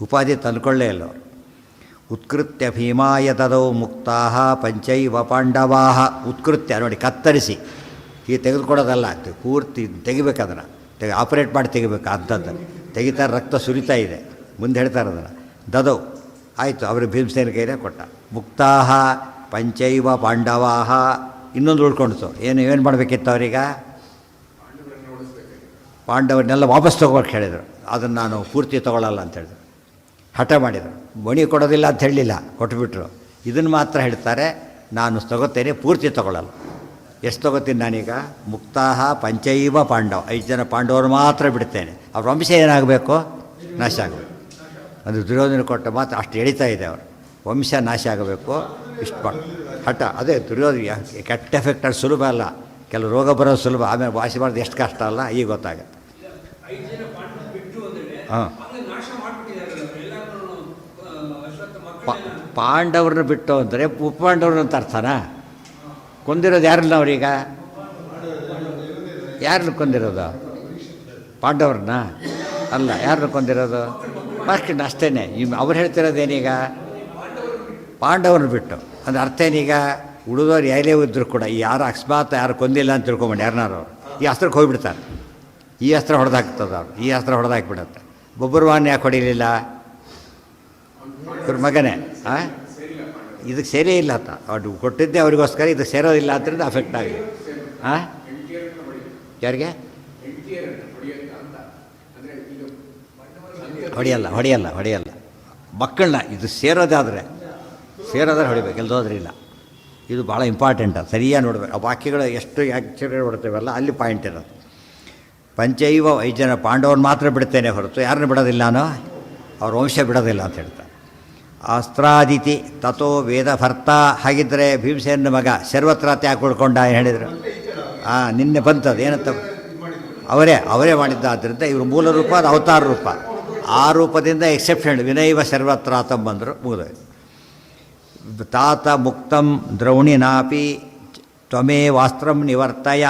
ಉಪಾಧಿ ತಂದುಕೊಳ್ಳೇ ಇಲ್ಲ ಅವರು. ಉತ್ಕೃತ್ಯ ಭೀಮಾಯ ತದೌ ಮುಕ್ತಾ ಪಂಚೈವ ಪಾಂಡವಾ. ಉತ್ಕೃತ್ಯ ನೋಡಿ, ಕತ್ತರಿಸಿ ಈ ತೆಗೆದುಕೊಡೋದಲ್ಲ, ಪೂರ್ತಿ ತೆಗಿಬೇಕು, ಅದನ್ನು ಆಪರೇಟ್ ಮಾಡಿ ತೆಗಿಬೇಕು. ಅಂಥದ್ದನ್ನು ತೆಗಿತಾರೆ, ರಕ್ತ ಸುರಿತಾ ಇದೆ. ಮುಂದೆ ಹೇಳ್ತಾರೆ ಅದನ್ನು. ದದೌ ಆಯಿತು, ಅವರು ಭೀಮಸೇನ ಕೈಲೇ ಕೊಟ್ಟ. ಮುಕ್ತಾಹ ಪಂಚೈವ ಪಾಂಡವಾಹ ಇನ್ನೊಂದು ಉಳ್ಕೊಂಡಿತು. ಏನು ಮಾಡಬೇಕಿತ್ತು ಅವರೀಗ? ಪಾಂಡವರನ್ನೆಲ್ಲ ವಾಪಸ್ ತೊಗೊಳಕ್ಕೆ ಹೇಳಿದರು. ಅದನ್ನು ನಾನು ಪೂರ್ತಿ ತೊಗೊಳ್ಳಲ್ಲ ಅಂತ ಹೇಳಿದ್ರು. ಹಠ ಮಾಡಿದರು. ಮಣಿ ಕೊಡೋದಿಲ್ಲ ಅಂತ ಹೇಳಲಿಲ್ಲ, ಕೊಟ್ಬಿಟ್ರು. ಇದನ್ನು ಮಾತ್ರ ಹೇಳ್ತಾರೆ, ನಾನು ತೊಗೋತೇನೆ, ಪೂರ್ತಿ ತೊಗೊಳ್ಳಲ್ಲ. ಎಷ್ಟು ತೊಗೋತೀನಿ ನಾನೀಗ? ಮುಕ್ತಾಹ ಪಂಚೈವ ಪಾಂಡವ, 5 ಜನ ಪಾಂಡವರು ಮಾತ್ರ ಬಿಡ್ತೇನೆ. ಅವ್ರ ವಂಶ ಏನಾಗಬೇಕು? ನಾಶ ಆಗಬೇಕು. ಅದು ದುರ್ಯೋಧನ ಕೊಟ್ಟ ಮಾತ್ರ ಅಷ್ಟು ಎಳಿತಾ ಇದೆ. ಅವರು ವಂಶ ನಾಶ ಆಗಬೇಕು, ಇಷ್ಟು ಮಾಡಿ ಹಠ. ಅದೇ ದುರ್ಯೋಧನ ಕೆಟ್ಟ ಎಫೆಕ್ಟ್ ಅದು ಸುಲಭ ಅಲ್ಲ. ಕೆಲವು ರೋಗ ಬರೋದು ಸುಲಭ, ಆಮೇಲೆ ವಾಸಿ ಮಾಡೋದು ಎಷ್ಟು ಕಷ್ಟ ಅಲ್ಲ, ಈಗ ಗೊತ್ತಾಗುತ್ತೆ. ಹಾಂ, ಪಾಂಡವ್ರನ್ನ ಬಿಟ್ಟು ಅಂದರೆ ಉಪಪಾಂಡವ್ರನ್ನ ಅಂತ ಅರ್ಥನಾ? ಕೊಂದಿರೋದು ಯಾರನ್ನ ಅವ್ರೀಗ? ಯಾರನ್ನ ಕೊಂದಿರೋದು? ಪಾಂಡವ್ರನ್ನ ಅಲ್ಲ, ಯಾರನ್ನ ಕೊಂದಿರೋದು? ಫಸ್ಟ್ ಅಷ್ಟೇ. ಅವ್ರು ಹೇಳ್ತಿರೋದೇನೀಗ? ಪಾಂಡವ್ರನ್ನ ಬಿಟ್ಟು ಅಂದರೆ ಅರ್ಥ ಏನೀಗ? ಉಳಿದವ್ರು ಯಾರೇ ಇದ್ದರೂ ಕೂಡ ಯಾರು ಅಕಸ್ಮಾತ್ ಯಾರು ಕೊಂದಿಲ್ಲ ಅಂತ ತಿಳ್ಕೊಂಬಂಡು ಯಾರನ್ನಾರು ಅವರು ಈ ಅಸ್ತ್ರಕ್ಕೆ ಹೋಗಿಬಿಡ್ತಾರೆ. ಈ ಅಸ್ತ್ರ ಹೊಡೆದಾಕ್ತದ ಅವ್ರು, ಈ ಅಸ್ತ್ರ ಹೊಡೆದಾಕ್ಬಿಡುತ್ತೆ. ಬೊಬ್ಬರ್ವಾನ್ ಯಾಕೆ ಹೊಡಿಲಿಲ್ಲ? ಇವ್ರ ಮಗನೇ. ಇದಕ್ಕೆ ಸೇರೇ ಇಲ್ಲ ಅಂತ ಅವ್ರು ಕೊಟ್ಟಿದ್ದೆ ಅವರಿಗೋಸ್ಕರ, ಇದಕ್ಕೆ ಸೇರೋದಿಲ್ಲ ಆದ್ದರಿಂದ ಅಫೆಕ್ಟ್ ಆಗಲಿ. ಯಾರಿಗೆ? ಹೊಡೆಯಲ್ಲ ಮಕ್ಕಳನ್ನ. ಇದು ಸೇರೋದಾದರೆ ಹೊಡಿಬೇಕು, ಎಲ್ಲೋದ್ರೆ ಇಲ್ಲ. ಇದು ಭಾಳ ಇಂಪಾರ್ಟೆಂಟ್. ಅದು ಸರಿಯಾಗಿ ನೋಡಬೇಕು. ಆ ವಾಕ್ಯಗಳು ಎಷ್ಟು ಆ್ಯಕ್ಚುಲಿ ಹೊಡ್ತೇವಲ್ಲ ಅಲ್ಲಿ ಪಾಯಿಂಟ್ ಇರೋದು. ಪಂಚೈವ 5 ಜನ ಪಾಂಡವ್ರನ್ನ ಮಾತ್ರ ಬಿಡ್ತೇನೆ ಹೊರತು ಯಾರನ್ನು ಬಿಡೋದಿಲ್ಲ, ನಾನು ಅವ್ರ ವಂಶ ಬಿಡೋದಿಲ್ಲ ಅಂತ ಹೇಳ್ತಾರೆ. ಅಸ್ತ್ರಾದಿತಿ ತಥೋ ವೇದಭರ್ತ. ಹಾಗಿದ್ದರೆ ಭೀಮಸೇನ ಮಗ ಶರ್ವತ್ರಾತ್ ಯಾಕೆ ಉಳ್ಕೊಂಡ ಹೇಳಿದರು? ನಿನ್ನೆ ಬಂತದ್ದು ಏನಂತ ಅವರೇ ಮಾಡಿದ್ದ. ಆದ್ದರಿಂದ ಇವರು ಮೂಲ ರೂಪ, ಅದು ಅವತಾರ ರೂಪ. ಆ ರೂಪದಿಂದ ಎಕ್ಸೆಪ್ಷನ್ ವಿನೈವ ಶರ್ವತ್ರಾತಂ ಬಂದರು, ಮುಗಿದೋಯ್ತು. ತಾತ ಮುಕ್ತಂ ದ್ರೌಣಿನಾಪಿ ತ್ವಮೇವಾಸ್ತ್ರಂ ನಿವರ್ತಯ.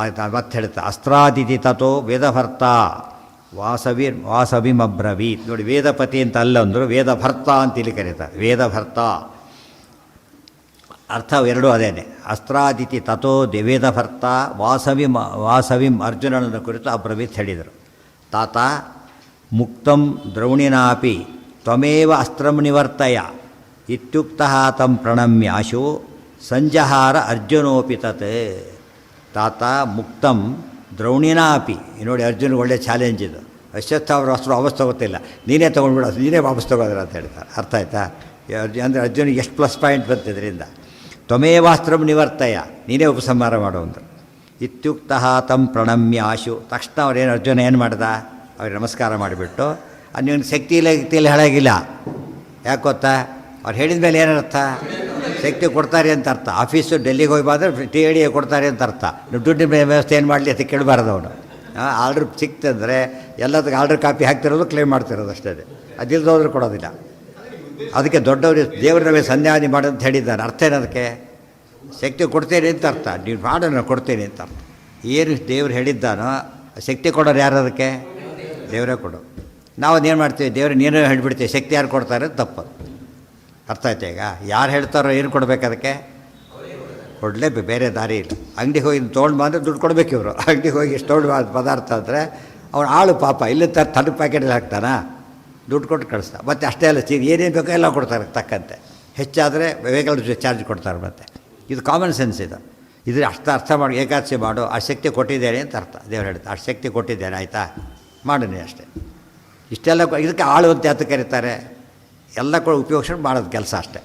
ಆಯ್ತು, ಮತ್ತೆ ಹೇಳ್ತಾ ಅಸ್ತ್ರಾದಿತಿ ತಥೋ ವೇದಭರ್ತ ವಾಸವಿಮಬ್ರವೀತ್. ನೋಡಿ, ವೇದಪತಿ ಅಂತ ಅಲ್ಲಂದರು, ವೇದಭರ್ತ ಅಂತ ಇಲ್ಲಿ ಕರೀತಾರೆ. ವೇದಭರ್ತ ಅರ್ಥ ಎರಡೂ ಅದೇನೆ. ಅಸ್ತ್ರಾದಿತಿ ತಥೋ ವೇದಭರ್ತ ವಾಸವಿಂ ಅರ್ಜುನನನ್ನು ಕುರಿತು ಅಬ್ರವೀತ್ ಹೇಳಿದರು. ತಾತ ಮುಕ್ತಂ ದ್ರೌಣಿನಾಪಿ ತ್ವಮೇವ ಅಸ್ತ್ರಂ ನಿವರ್ತಯ ಇತ್ಯುಕ್ತಃ ತಂ ಪ್ರಣಮ್ಯಾಶು ಸಂಜಹಾರ ಅರ್ಜುನೋಪಿ ತತ್. ತಾತ ಮುಕ್ತಂ ದ್ರೌಣಿನಾಪಿ. ನೋಡಿ, ಅರ್ಜುನ್ಗೆ ಒಳ್ಳೆ ಚಾಲೆಂಜ್ ಇದು. ಅಶ್ವತ್ಥಾವ್ರ ಅಸ್ತ್ರ ವಾಪಸ್ ತೊಗೋತಿಲ್ಲ, ನೀನೇ ತೊಗೊಂಡ್ಬಿಡು, ನೀನೇ ವಾಪಸ್ ತೊಗೋದ್ರ ಅಂತ ಹೇಳ್ತಾರೆ. ಅರ್ಥ ಆಯ್ತಾ? ಅಂದರೆ ಅರ್ಜುನಿಗೆ ಎಷ್ಟು ಪ್ಲಸ್ ಪಾಯಿಂಟ್ ಬಂತಿದ್ರಿಂದ. ತ್ವಮೇವಾಸ್ತ್ರಂ ನಿವರ್ತಯ, ನೀನೇ ಉಪಸಂಹಾರ ಮಾಡುವಂದರು. ಇತ್ಯುಕ್ತಃ ತಂ ಪ್ರಣಮ್ಯ ಆಶು. ತಕ್ಷಣ ಅವ್ರೇನು ಅರ್ಜುನ ಏನು ಮಾಡ್ದ? ಅವ್ರಿಗೆ ನಮಸ್ಕಾರ ಮಾಡಿಬಿಟ್ಟು, ನೀವು ಶಕ್ತಿ ಇಲ್ಲ ಹೇಳಾಗಿಲ್ಲ. ಯಾಕೆ ಗೊತ್ತಾ? ಅವ್ರು ಹೇಳಿದ ಮೇಲೆ ಏನರ್ಥ? ಶಕ್ತಿ ಕೊಡ್ತಾರೆ ಅಂತ ಅರ್ಥ. ಆಫೀಸು ಡೆಲ್ಲಿಗೆ ಹೋಗ್ಬಾರ್ದ್ರೆ TAD ಕೊಡ್ತಾರೆ ಅಂತ ಅರ್ಥ. ನೀವು ದುಡ್ಡಿನ ವ್ಯವಸ್ಥೆ ಏನು ಮಾಡಲಿ ಅಂತ ಕೇಳಬಾರ್ದು ಅವನು. ಆರ್ಡ್ರ್ ಸಿಕ್ತಂದರೆ ಎಲ್ಲದಕ್ಕೆ ಆರ್ಡ್ರ್ ಕಾಪಿ ಹಾಕ್ತಿರೋದು, ಕ್ಲೇಮ್ ಮಾಡ್ತಿರೋದು ಅಷ್ಟೇ. ಅದಿಲ್ಲದೋದ್ರೆ ಕೊಡೋದಿಲ್ಲ. ಅದಕ್ಕೆ ದೊಡ್ಡವರು ದೇವ್ರ ನಮಗೆ ಸಂಧ್ಯಾವಧಿ ಮಾಡೋದು ಅಂತ ಹೇಳಿದ್ದಾರೆ. ಅರ್ಥ ಏನದಕ್ಕೆ? ಶಕ್ತಿ ಕೊಡ್ತೇನೆ ಅಂತ ಅರ್ಥ. ನೀವು ಮಾಡು, ನಾನು ಕೊಡ್ತೇನೆ ಅಂತ ಅರ್ಥ. ಏನು ದೇವ್ರು ಹೇಳಿದ್ದಾನೋ ಶಕ್ತಿ ಕೊಡೋರು ಯಾರು? ಅದಕ್ಕೆ ದೇವರೇ ಕೊಡು. ನಾವು ಅದೇನು ಮಾಡ್ತೀವಿ? ದೇವ್ರು ನೀನೇ ಹೇಳಿಬಿಡ್ತೀವಿ, ಶಕ್ತಿ ಯಾರು ಕೊಡ್ತಾರೆ? ತಪ್ಪು. ಅರ್ಥ ಆಯ್ತು? ಈಗ ಯಾರು ಹೇಳ್ತಾರೋ ಏನು ಕೊಡಬೇಕು? ಅದಕ್ಕೆ ಕೊಡಲೇಬೇಕು, ಬೇರೆ ದಾರಿ ಇಲ್ಲ. ಅಂಗಡಿಗೆ ಹೋಗಿ ತೊಗೊಂಡು ಬಂದರೆ ದುಡ್ಡು ಕೊಡಬೇಕು ಇವರು. ಅಂಗಡಿಗೆ ಹೋಗಿ ಎಷ್ಟು ತೊಗೊಂಡು ಪದಾರ್ಥ ಅಂದರೆ ಅವ್ನು ಆಳು ಪಾಪ ಇಲ್ಲಿ ತನ್ನ ಪ್ಯಾಕೆಟಲ್ಲಿ ಹಾಕ್ತಾನ, ದುಡ್ಡು ಕೊಟ್ಟು ಕಳಿಸ್ತಾ. ಮತ್ತು ಅಷ್ಟೇ ಅಲ್ಲ, ಏನೇನು ಬೇಕೋ ಎಲ್ಲ ಕೊಡ್ತಾರೆ ತಕ್ಕಂತೆ. ಹೆಚ್ಚಾದರೆ ವೆಹಿಕಲ್ ಚಾರ್ಜ್ ಕೊಡ್ತಾರೆ. ಮತ್ತು ಇದು ಕಾಮನ್ ಸೆನ್ಸ್ ಇದು. ಅರ್ಥ ಮಾಡಿ ಏಕಾದಶಿ ಮಾಡು, ಆ ಶಕ್ತಿ ಕೊಟ್ಟಿದ್ದೇನೆ ಅಂತ ಅರ್ಥ. ದೇವ್ರು ಹೇಳ್ತಾರೆ, ಆ ಶಕ್ತಿ ಕೊಟ್ಟಿದ್ದೇನೆ, ಆಯಿತಾ, ಮಾಡು ನೀ ಅಷ್ಟೇ. ಇಷ್ಟೆಲ್ಲ ಇದಕ್ಕೆ ಆಳು ಅಂತ ಯಾತ ಕರೀತಾರೆ? ಎಲ್ಲ ಕೂಡ ಉಪಯೋಗಿಸ್ಕೊಂಡು ಮಾಡೋದು ಕೆಲಸ ಅಷ್ಟೇ.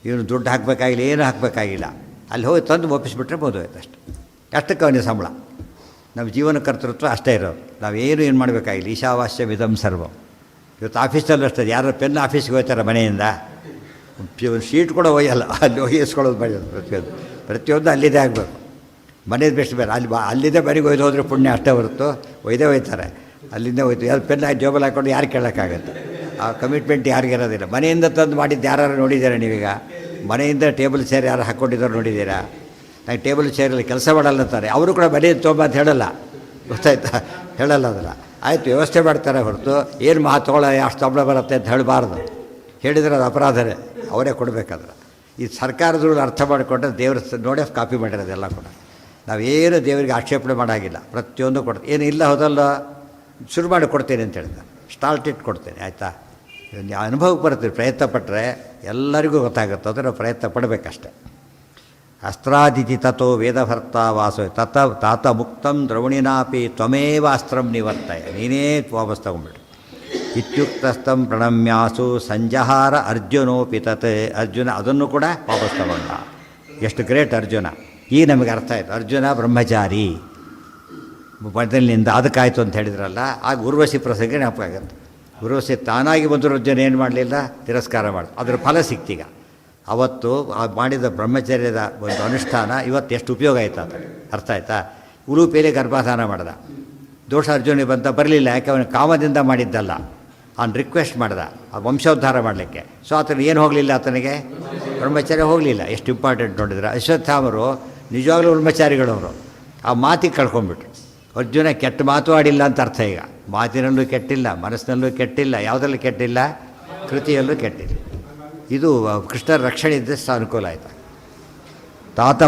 ಇವನು ದುಡ್ಡು ಹಾಕಬೇಕಾಗಿಲ್ಲ, ಏನು ಹಾಕಬೇಕಾಗಿಲ್ಲ. ಅಲ್ಲಿ ಹೋಗಿ ತಂದು ಒಪ್ಪಿಸ್ಬಿಟ್ರೆ ಬೋದೋಯ್ತು ಅಷ್ಟೆ. ಅಷ್ಟಕ್ಕೆ ಅವನಿಗೆ ಸಂಬಳ. ನಮ್ಮ ಜೀವನ ಕರ್ತೃತ್ವ ಅಷ್ಟೇ ಇರೋದು. ನಾವೇನು ಏನು ಮಾಡಬೇಕಾಗಿಲ್ಲ. ಈಶಾವಾಸ್ಯ ವಿಧಂ ಸರ್ವಂ. ಇವತ್ತು ಆಫೀಸಲ್ಲೂ ಅಷ್ಟೇ. ಯಾರು ಪೆನ್ ಆಫೀಸ್ಗೆ ಹೋಗ್ತಾರೆ ಮನೆಯಿಂದ, ಒಂದು ಶೀಟ್ ಕೂಡ ಒಯ್ಯಲ್ಲ, ಅಲ್ಲಿ ಹೋಗಿ ಇಸ್ಕೊಳ್ಳೋದು ಪ್ರತಿಯೊಂದು ಅಲ್ಲಿದೆ ಆಗಬೇಕು. ಮನೇದು ಬೆಸ್ಟ್ ಬೇರೆ. ಅಲ್ಲಿದ್ದೇ ಮನೆಗೆ ಒಯ್ದು ಹೋದರೆ ಪುಣ್ಯ ಅಷ್ಟೇ ಹೊರತು ಒಯ್ದೇ ಒಯ್ತಾರೆ. ಅಲ್ಲಿಂದ ಹೋಯ್ತು ಯಾರು ಪೆನ್ ಜೋಬಲ್ಲಿ ಹಾಕ್ಕೊಂಡು ಯಾರು ಕೇಳೋಕ್ಕಾಗತ್ತೆ? ಆ ಕಮಿಟ್ಮೆಂಟ್ ಯಾರಿಗಿರೋದಿಲ್ಲ. ಮನೆಯಿಂದ ತಂದು ಮಾಡಿದ್ದು ಯಾರು ನೋಡಿದ್ದೀರಾ ನೀವೀಗ? ಮನೆಯಿಂದ ಟೇಬಲ್ ಚೇರ್ ಯಾರು ಹಾಕ್ಕೊಂಡಿದ್ದಾರೆ ನೋಡಿದ್ದೀರಾ? ನಂಗೆ ಟೇಬಲ್ ಚೇರಲ್ಲಿ ಕೆಲಸ ಮಾಡಲ್ಲ ಅಂತಾರೆ. ಅವರು ಕೂಡ ಮನೆಯಿಂದ ತೊಗೊಂಬ ಅಂತ ಹೇಳಲ್ಲ, ಗೊತ್ತಾಯ್ತಾ? ಹೇಳಲ್ಲ ಅದಲ್ಲ. ಆಯಿತು, ವ್ಯವಸ್ಥೆ ಮಾಡ್ತಾರೆ ಹೊರತು ಏನು ತೊಗೊಳ ಅಷ್ಟು ಸಂಬಳ ಬರುತ್ತೆ ಅಂತ ಹೇಳಬಾರ್ದು. ಹೇಳಿದರೆ ಅದು ಅಪರಾಧನೇ, ಅವರೇ ಕೊಡಬೇಕಾದ್ರೆ. ಈ ಸರ್ಕಾರದವ್ರು ಅರ್ಥ ಮಾಡಿಕೊಂಡ್ರೆ ದೇವ್ರ ನೋಡೇ ಕಾಪಿ ಮಾಡಿರೋದೆಲ್ಲ ಕೂಡ. ನಾವೇನು ದೇವರಿಗೆ ಆಕ್ಷೇಪಣೆ ಮಾಡೋಂಗಿಲ್ಲ. ಪ್ರತಿಯೊಂದು ಕೊಡ್ತೀವಿ. ಏನು ಇಲ್ಲ ಹೋದಲ್ಲ, ಶುರು ಮಾಡಿ ಕೊಡ್ತೇನೆ ಅಂತ ಹೇಳ್ತಾರೆ. ಸ್ಟಾರ್ಟ್ ಇಟ್ಟು ಕೊಡ್ತೇನೆ, ಆಯಿತಾ? ಅನುಭವಕ್ಕೆ ಬರ್ತೀವಿ, ಪ್ರಯತ್ನ ಪಟ್ಟರೆ ಎಲ್ಲರಿಗೂ ಗೊತ್ತಾಗುತ್ತೆ, ಅದನ್ನು ಪ್ರಯತ್ನ ಪಡಬೇಕಷ್ಟೆ. ಅಸ್ತ್ರಾದಿತಿ ತಥೋ ವೇದಭರ್ತ ವಾಸೋ ತಾತ ಮುಕ್ತಂ ದ್ರವಣಿನಾಪಿ ತ್ವಮೇವ ಅಸ್ತ್ರಂ ನಿವರ್ತಯ, ನೀನೇ ವಾಪಸ್ ತಗೊಂಡ್ಬಿಡು. ಇತ್ಯುಕ್ತಸ್ಥಂ ಪ್ರಣಮ್ಯಾಸು ಸಂಜಹಾರ ಅರ್ಜುನೋಪಿ ತತ್, ಅರ್ಜುನ ಅದನ್ನು ಕೂಡ ವಾಪಸ್ ತಗೊಂಡ. ಎಷ್ಟು ಗ್ರೇಟ್ ಅರ್ಜುನ! ಈಗ ನಮಗೆ ಅರ್ಥ ಆಯಿತು, ಅರ್ಜುನ ಬ್ರಹ್ಮಚಾರಿ ಮೊದಲಿನಿಂದ. ಅದಕ್ಕಾಯ್ತು ಅಂತ ಹೇಳಿದ್ರಲ್ಲ, ಆಗ ಉರ್ವಶಿ ಪ್ರಸಂಗ ಜ್ಞಾಪಕ ಆಗುತ್ತೆ. ಉರ್ವಶಿ ತಾನಾಗಿ ಬಂದರೂ ಅರ್ಜುನ ಏನು ಮಾಡಲಿಲ್ಲ, ತಿರಸ್ಕಾರ ಮಾಡಿದ್ರು. ಅದರ ಫಲ ಸಿಕ್ತೀಗ. ಅವತ್ತು ಮಾಡಿದ ಬ್ರಹ್ಮಚರ್ಯದ ಒಂದು ಅನುಷ್ಠಾನ ಇವತ್ತು ಎಷ್ಟು ಉಪಯೋಗ ಆಯ್ತು ಅಂತ ಅರ್ಥ ಆಯ್ತಾ? ಉಲೂಪಿಯಲ್ಲಿ ಗರ್ಭಾಧಾನ ಮಾಡ್ದ, ದೋಷ ಅರ್ಜುನಿಗೆ ಬಂತ ಬರಲಿಲ್ಲ, ಯಾಕೆ ಅವನು ಕಾಮದಿಂದ ಮಾಡಿದ್ದಲ್ಲ, ಅವನು ರಿಕ್ವೆಸ್ಟ್ ಮಾಡ್ದ ಆ ವಂಶೋದ್ಧಾರ ಮಾಡಲಿಕ್ಕೆ. ಸೊ ಆತನಿಗೆ ಏನು ಹೋಗಲಿಲ್ಲ, ಆತನಿಗೆ ಬ್ರಹ್ಮಚರ್ಯ ಹೋಗಲಿಲ್ಲ. ಎಷ್ಟು ಇಂಪಾರ್ಟೆಂಟ್ ನೋಡಿದ್ರೆ, ಅಶ್ವತ್ಥಾಮರು ನಿಜವಾಗ್ಲೂ ಬ್ರಹ್ಮಚಾರಿಗಳವರು ಆ ಮಾತಿಗೆ ಕಳ್ಕೊಂಡ್ಬಿಟ್ರು. ಅರ್ಜುನ ಕೆಟ್ಟ ಮಾತು ಆಡಿಲ್ಲ ಅಂತ ಅರ್ಥ. ಈಗ ಮಾತಿನಲ್ಲೂ ಕೆಟ್ಟಿಲ್ಲ, ಮನಸ್ಸಿನಲ್ಲೂ ಕೆಟ್ಟಿಲ್ಲ, ಯಾವುದಲ್ಲೂ ಕೆಟ್ಟಿಲ್ಲ, ಕೃತಿಯಲ್ಲೂ ಕೆಟ್ಟಿಲ್ಲ. ಇದು ಕೃಷ್ಣರ ರಕ್ಷಣೆ ಇದ್ದಷ್ಟು ಅನುಕೂಲ ಆಯಿತು. ತಾತ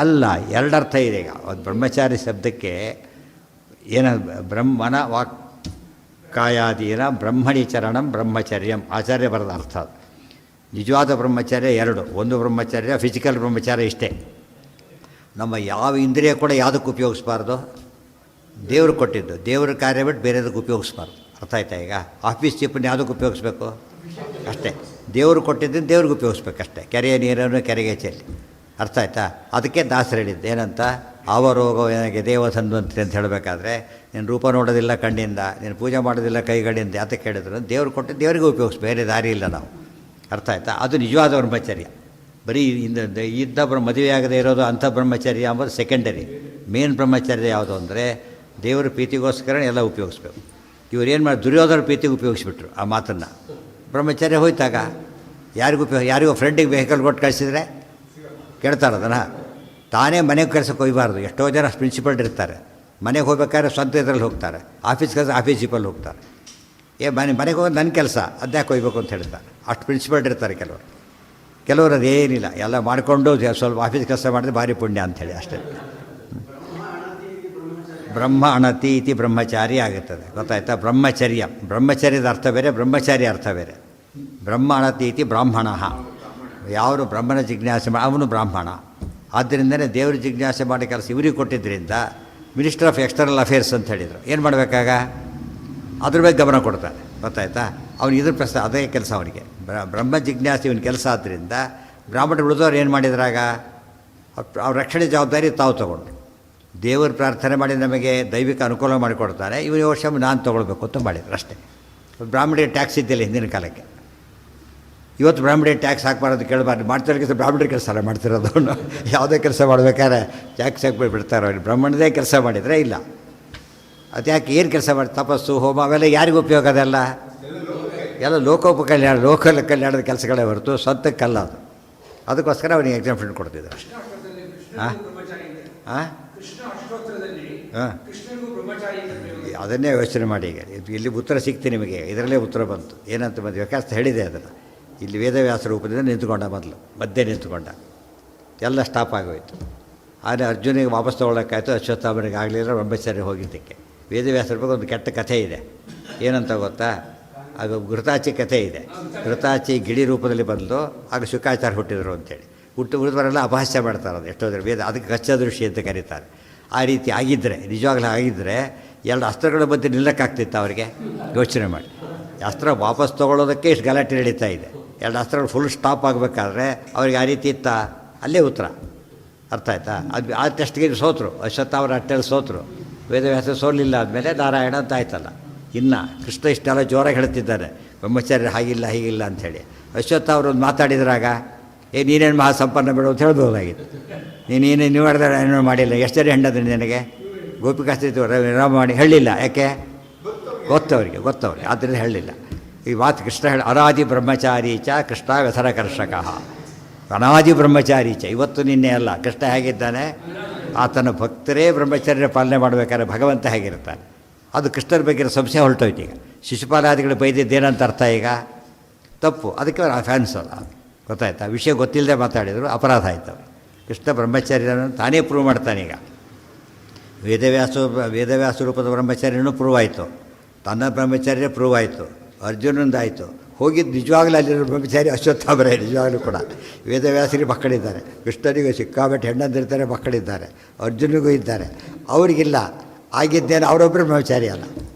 ಅಲ್ಲ, ಎರಡರ್ಥ ಇದೆ. ಈಗ ಒಂದು ಬ್ರಹ್ಮಚಾರಿ ಶಬ್ದಕ್ಕೆ ಏನ ಬ್ರಹ್ಮನ ವಾಕ್ಕಾಯಾದೀನ ಬ್ರಹ್ಮಣಿ ಚರಣಂ ಬ್ರಹ್ಮಚರ್ಯಂ, ಆಚಾರ್ಯ ಬರೆದ ಅರ್ಥ ಅದು. ನಿಜವಾದ ಬ್ರಹ್ಮಚರ್ಯ ಎರಡು, ಒಂದು ಬ್ರಹ್ಮಚರ್ಯ ಫಿಸಿಕಲ್ ಬ್ರಹ್ಮಚಾರ್ಯ ಇಷ್ಟೇ. ನಮ್ಮ ಯಾವ ಇಂದ್ರಿಯ ಕೂಡ ಯಾವುದಕ್ಕೆ ಉಪಯೋಗಿಸ್ಬಾರ್ದು, ದೇವರು ಕೊಟ್ಟಿದ್ದು ದೇವ್ರ ಕಾರ್ಯ ಬಿಟ್ಟು ಬೇರೆದಕ್ಕೆ ಉಪಯೋಗಿಸ್ಬಾರ್ದು. ಅರ್ಥ ಆಯ್ತಾ? ಈಗ ಆಫೀಸ್ ಚಿಪ್ಪನ್ನು ಯಾವುದಕ್ಕೆ ಉಪಯೋಗಿಸ್ಬೇಕು ಅಷ್ಟೇ, ದೇವರು ಕೊಟ್ಟಿದ್ದನ್ನು ದೇವ್ರಿಗೆ ಉಪಯೋಗಿಸ್ಬೇಕಷ್ಟೇ. ಕೆರೆಯ ನೀರನ್ನು ಕೆರೆಗೆ ಚೆಲ್ಲಿ. ಅರ್ಥ ಆಯ್ತಾ? ಅದಕ್ಕೆ ದಾಸರು ಹೇಳಿದ್ದು ಏನಂತ, ಆವರೋಗ ನನಗೆ ದೇವಸನ್ವಂತ್ರಿ ಅಂತ ಹೇಳಬೇಕಾದ್ರೆ, ನೀನು ರೂಪ ನೋಡೋದಿಲ್ಲ ಕಣ್ಣಿಂದ, ನೀನು ಪೂಜೆ ಮಾಡೋದಿಲ್ಲ ಕೈಗಳಿಂದ, ಯಾತಕ್ಕೆ ಹೇಳಿದ್ರು, ದೇವ್ರು ಕೊಟ್ಟು ದೇವರಿಗೆ ಉಪಯೋಗಿಸ್, ಬೇರೆ ದಾರಿ ಇಲ್ಲ ನಾವು. ಅರ್ಥ ಆಯ್ತಾ? ಅದು ನಿಜವಾದ ಬ್ರಹ್ಮಚರ್ಯ. ಬರೀ ಇದ್ದ ಮದುವೆ ಆಗದೆ ಇರೋದು ಅಂಥ ಬ್ರಹ್ಮಚರ್ಯ ಅಂಬೋದು ಸೆಕೆಂಡರಿ. ಮೇನ್ ಬ್ರಹ್ಮಚರ್ಯ ಯಾವುದು ಅಂದರೆ ದೇವರ ಪ್ರೀತಿಗೋಸ್ಕರ ಎಲ್ಲ ಉಪಯೋಗಿಸ್ಬೇಕು. ಇವ್ರು ಏನು ಮಾಡಿ ದುರ್ಯೋಧನ ಪ್ರೀತಿಗೆ ಉಪಯೋಗಿಸ್ಬಿಟ್ರು ಆ ಮಾತನ್ನು. ಬ್ರಹ್ಮಚರ್ಯ ಹೋಯ್ತಾಗ ಯಾರಿಗೂ ಫ್ರೆಂಡಿಗೆ ವೆಹಿಕಲ್ ಕೊಟ್ಟು ಕಳಿಸಿದ್ರೆ ಕೇಳ್ತಾರದನ್ನು. ತಾನೇ ಮನೆಗೆ ಕಳ್ಸೋಕೆ ಹೋಗಬಾರ್ದು. ಎಷ್ಟೋ ಜನ ಪ್ರಿನ್ಸಿಪಲ್ ಇರ್ತಾರೆ, ಮನೆಗೆ ಹೋಗ್ಬೇಕಾದ್ರೆ ಸ್ವಂತ ಇದರಲ್ಲಿ ಹೋಗ್ತಾರೆ, ಆಫೀಸ್ ಜೀಪಲ್ಲಿ ಹೋಗ್ತಾರೆ. ಮನೆಗೆ ಹೋಗಿ ನನ್ನ ಕೆಲಸ ಅದ್ಯಾಕೆ ಹೋಗ್ಬೇಕು ಅಂತ ಹೇಳ್ತಾರೆ. ಅಷ್ಟು ಪ್ರಿನ್ಸಿಪಲ್ ಇರ್ತಾರೆ ಕೆಲವರು ಅದೇನಿಲ್ಲ, ಎಲ್ಲ ಮಾಡಿಕೊಂಡು ಸ್ವಲ್ಪ ಆಫೀಸ್ ಕೆಲಸ ಮಾಡಿದ್ರೆ ಭಾರಿ ಪುಣ್ಯ ಅಂಥೇಳಿ ಅಷ್ಟೇ. ಬ್ರಹ್ಮ ಅಣತಿ ಇತಿ ಬ್ರಹ್ಮಚಾರಿ ಆಗುತ್ತದೆ, ಗೊತ್ತಾಯ್ತಾ? ಬ್ರಹ್ಮಚರ್ಯದ ಅರ್ಥ ಬೇರೆ, ಬ್ರಹ್ಮಚಾರಿ ಅರ್ಥ ಬೇರೆ. ಬ್ರಹ್ಮ ಅಣತಿ ಇತಿ ಬ್ರಾಹ್ಮಣ, ಯಾರು ಬ್ರಹ್ಮನ ಜಿಜ್ಞಾಸೆ ಅವನು ಬ್ರಾಹ್ಮಣ. ಆದ್ದರಿಂದನೇ ದೇವ್ರ ಜಿಜ್ಞಾಸೆ ಮಾಡಿ ಕೆಲಸ ಇವರಿಗೆ ಕೊಟ್ಟಿದ್ದರಿಂದ ಮಿನಿಸ್ಟರ್ ಆಫ್ ಎಕ್ಸ್ಟರ್ನಲ್ ಅಫೇರ್ಸ್ ಅಂತ ಹೇಳಿದರು. ಏನು ಮಾಡಬೇಕಾಗ ಅದ್ರ ಬಗ್ಗೆ ಗಮನ ಕೊಡ್ತಾನೆ, ಗೊತ್ತಾಯ್ತಾ? ಅವನು ಇದ್ರ ಪ್ರಶ್ನೆ ಅದೇ ಕೆಲಸ ಅವನಿಗೆ. ಬ್ರಹ್ಮ ಜಿಜ್ಞಾಸೆ ಇವನ ಕೆಲಸ ಆದ್ದರಿಂದ ಬ್ರಾಹ್ಮಣರು ಉಳಿದವ್ರು ಏನು ಮಾಡಿದ್ರಾಗ ಅವ್ರ ರಕ್ಷಣೆ ಜವಾಬ್ದಾರಿ ತಾವು ತಗೊಂಡ್ರು. ದೇವರು ಪ್ರಾರ್ಥನೆ ಮಾಡಿ ನಮಗೆ ದೈವಿಕ ಅನುಕೂಲ ಮಾಡಿಕೊಡ್ತಾನೆ, ಇವನು ವರ್ಷ ನಾನು ತೊಗೊಳ್ಬೇಕು ಅಂತ ಮಾಡಿದ್ರು ಅಷ್ಟೇ. ಬ್ರಾಹ್ಮಣರಿಗೆ ಟ್ಯಾಕ್ಸ್ ಇದ್ದಿಲ್ಲ ಹಿಂದಿನ ಕಾಲಕ್ಕೆ. ಇವತ್ತು ಬ್ರಾಹ್ಮಣರಿಗೆ ಟ್ಯಾಕ್ಸ್ ಹಾಕಬಾರ್ದು, ಕೇಳಬಾರ್ದು. ಮಾಡ್ತಿರೋ ಕೆಲಸ ಬ್ರಾಹ್ಮಣರ ಕೆಲಸ ಮಾಡ್ತಿರೋದು. ಯಾವುದೇ ಕೆಲಸ ಮಾಡಬೇಕಾದ್ರೆ ಟ್ಯಾಕ್ಸ್ ಹಾಕಿ ಬಿಡ್ತಾರೆ. ಅವ್ರಿಗೆ ಬ್ರಾಹ್ಮಣದೇ ಕೆಲಸ ಮಾಡಿದರೆ ಇಲ್ಲ. ಅದ್ಯಾಕೆ ಏನು ಕೆಲಸ ಮಾಡಿ ತಪಸ್ಸು ಹೋಮ ಅವೆಲ್ಲ ಯಾರಿಗೂ ಉಪಯೋಗ ಅದೆಲ್ಲ ಎಲ್ಲ ಲೋಕೋಪಕಲ್ಯಾಣ ಕಲ್ಯಾಣದ ಕೆಲಸಗಳೇ ಹೊರತು ಸ್ವಂತಕ್ಕಲ್ಲ ಅದು. ಅದಕ್ಕೋಸ್ಕರ ಅವನಿಗೆ ಎಕ್ಸಾಂಪ್ಷನ್ ಕೊಡ್ತಿದ್ರು ಅಷ್ಟೇ. ಹಾಂ ಹಾಂ ಹಾಂ ಅದನ್ನೇ ಯೋಚನೆ ಮಾಡಿ. ಈಗ ಇಲ್ಲಿ ಉತ್ತರ ಸಿಗ್ತೀನಿ ನಿಮಗೆ, ಇದರಲ್ಲೇ ಉತ್ತರ ಬಂತು. ಏನಂತ ಬಂದು ವ್ಯಾಖ್ಯಾಸ ಹೇಳಿದೆ ಅದನ್ನು. ಇಲ್ಲಿ ವೇದವ್ಯಾಸ ರೂಪದಿಂದ ನಿಂತ್ಕೊಂಡ, ಮಧ್ಯೆ ನಿಂತ್ಕೊಂಡ, ಎಲ್ಲ ಸ್ಟಾಪ್ ಆಗೋಯ್ತು. ಆದರೆ ಅರ್ಜುನಿಗೆ ವಾಪಸ್ ತೊಗೊಳಕ್ಕಾಯ್ತು, ಅಶ್ವತ್ಥಾಮನಿಗೆ ಆಗಲಿಲ್ಲ ಬ್ರಹ್ಮಚರ್ಯ ಹೋಗಿದ್ದಕ್ಕೆ. ವೇದವ್ಯಾಸರ ಬಗ್ಗೆ ಒಂದು ಕೆಟ್ಟ ಕಥೆ ಇದೆ. ಏನಂತ ಗೊತ್ತಾ? ಆಗ ಘೃತಾಚಿ ಕಥೆ ಇದೆ. ಘೃತಾಚಿ ಗಿಳಿ ರೂಪದಲ್ಲಿ ಬಂದು ಆಗ ಶುಕಾಚಾರ ಹುಟ್ಟಿದರು ಅಂತೇಳಿ ಉಳಿದವರೆಲ್ಲ ಅಪಹಾಸ್ಯ ಮಾಡ್ತಾರೆ. ಅದು ಎಷ್ಟೋ ವೇದ ಅದಕ್ಕೆ ಕಚ್ಚದೃಷ್ಟಿ ಅಂತ ಕರೀತಾರೆ. ಆ ರೀತಿ ಆಗಿದ್ದರೆ, ನಿಜವಾಗ್ಲೂ ಆಗಿದ್ದರೆ ಎರಡು ಅಸ್ತ್ರಗಳ ಮಧ್ಯೆ ನಿಲ್ಲಕ್ಕಾಗ್ತಿತ್ತು ಅವರಿಗೆ. ಯೋಚನೆ ಮಾಡಿ, ಅಸ್ತ್ರ ವಾಪಸ್ ತೊಗೊಳ್ಳೋದಕ್ಕೆ ಇಷ್ಟು ಗಲಾಟೆ ನಡೀತಾ ಇದೆ. ಎರಡು ಅಸ್ತ್ರಗಳು ಫುಲ್ ಸ್ಟಾಪ್ ಆಗಬೇಕಾದ್ರೆ ಅವ್ರಿಗೆ ಆ ರೀತಿ ಇತ್ತ, ಅಲ್ಲೇ ಉತ್ತರ. ಅರ್ಥ ಆಯ್ತಾ? ಅದು ಆ ಟೆಸ್ಟ್ಗೆ ಸೋತರು. ಅಶ್ವತ್ಥಾಮರ ಅಟ್ಟೆಲ್ಲಿ ಸೋತರು. ವೇದವ್ಯಾಸ ಸೋಲಿಲ್ಲ ಆದಮೇಲೆ ನಾರಾಯಣ ಅಂತ ಆಯ್ತಲ್ಲ. ಇನ್ನು ಕೃಷ್ಣ ಇಷ್ಟೆಲ್ಲ ಜೋರಾಗಿ ಹೇಳ್ತಿದ್ದಾರೆ ಬ್ರಹ್ಮಚಾರ್ಯ ಹಾಗಿಲ್ಲ ಹೀಗಿಲ್ಲ ಅಂಥೇಳಿ. ಅಶ್ವತ್ಥಾಮರು ಒಂದು ಮಾತಾಡಿದ್ರಾಗ ನೀನೇನು ಮಹಾಸಂಪನ್ನ ಬಿಡು ಅಂತ ಹೇಳ್ಬೋದಾಗಿತ್ತು. ನೀವು ಹೇಳಿದ್ರೆ ಏನೋ ಮಾಡಿಲ್ಲ. ಎಷ್ಟು ಜನ ಹೆಣ್ಣದ್ರಿ ನನಗೆ ಗೋಪಿಕಾಸ್ತ್ರೀ ರಾಮ ಮಾಡಿ ಹೇಳಿಲ್ಲ. ಯಾಕೆ? ಗೊತ್ತವ್ರಿಗೆ ಆದ್ದರಿಂದ ಹೇಳಲಿಲ್ಲ. ಈ ಮಾತು ಕೃಷ್ಣ ಹೇಳಿ ಅನಾದಿ ಬ್ರಹ್ಮಚಾರಿ ಚ ಕೃಷ್ಣ ವ್ಯಸನ ಕರ್ಷಕ. ಅನಾದಿ ಬ್ರಹ್ಮಚಾರಿ ಚ, ಇವತ್ತು ನಿನ್ನೆ ಅಲ್ಲ. ಕೃಷ್ಣ ಹೇಗಿದ್ದಾನೆ? ಆತನ ಭಕ್ತರೇ ಬ್ರಹ್ಮಚರ್ಯ ಪಾಲನೆ ಮಾಡಬೇಕಾದ್ರೆ ಭಗವಂತ ಹೇಗಿರ್ತಾನೆ. ಅದು ಕೃಷ್ಣರ ಬಗ್ಗೆ ಸಂಶಯ ಹೊರಟೋಯ್ತು. ಈಗ ಶಿಶುಪಾಲಾದಿಗಳು ಬೈದಿದ್ದೇನಂತ ಅರ್ಥ ಈಗ ತಪ್ಪು. ಅದಕ್ಕೆ ಅವ್ರು ಫ್ಯಾನ್ಸ್ ಅಲ್ಲ, ಗೊತ್ತಾಯ್ತಾ? ವಿಷಯ ಗೊತ್ತಿಲ್ಲದೆ ಮಾತಾಡಿದರು, ಅಪರಾಧ ಆಯ್ತು. ಕೃಷ್ಣ ಬ್ರಹ್ಮಚಾರ್ಯನ ತಾನೇ ಪ್ರೂವ್ ಮಾಡ್ತಾನೆ. ಈಗ ವೇದವ್ಯಾಸ ರೂಪದ ಬ್ರಹ್ಮಚರ್ಯನೂ ಪ್ರೂವ್ ಆಯಿತು, ತನ್ನ ಬ್ರಹ್ಮಚರ್ಯ ಪ್ರೂವ್ ಆಯಿತು, ಅರ್ಜುನಂದಾಯಿತು. ಹೋಗಿದ್ದು ನಿಜವಾಗ್ಲೂ ಅಲ್ಲಿರೋ ಬ್ರಹ್ಮಚಾರಿ ಅಶ್ವತ್ಥಾಮರೇ. ನಿಜವಾಗ್ಲೂ ಕೂಡ ವೇದವ್ಯಾಸರಿಗೆ ಮಕ್ಕಳಿದ್ದಾರೆ, ಕೃಷ್ಣನಿಗೂ ಸಿಕ್ಕಾಬಟ್ಟೆ ಹೆಣ್ಣಂದಿರ್ತಾರೆ, ಮಕ್ಕಳಿದ್ದಾರೆ, ಅರ್ಜುನಿಗೂ ಇದ್ದಾರೆ. ಅವರಿಗಿಲ್ಲ ಆಗಿದ್ದೇನೆ, ಅವರೊಬ್ಬರು ಬ್ರಹ್ಮಚಾರಿ ಅಲ್ಲ.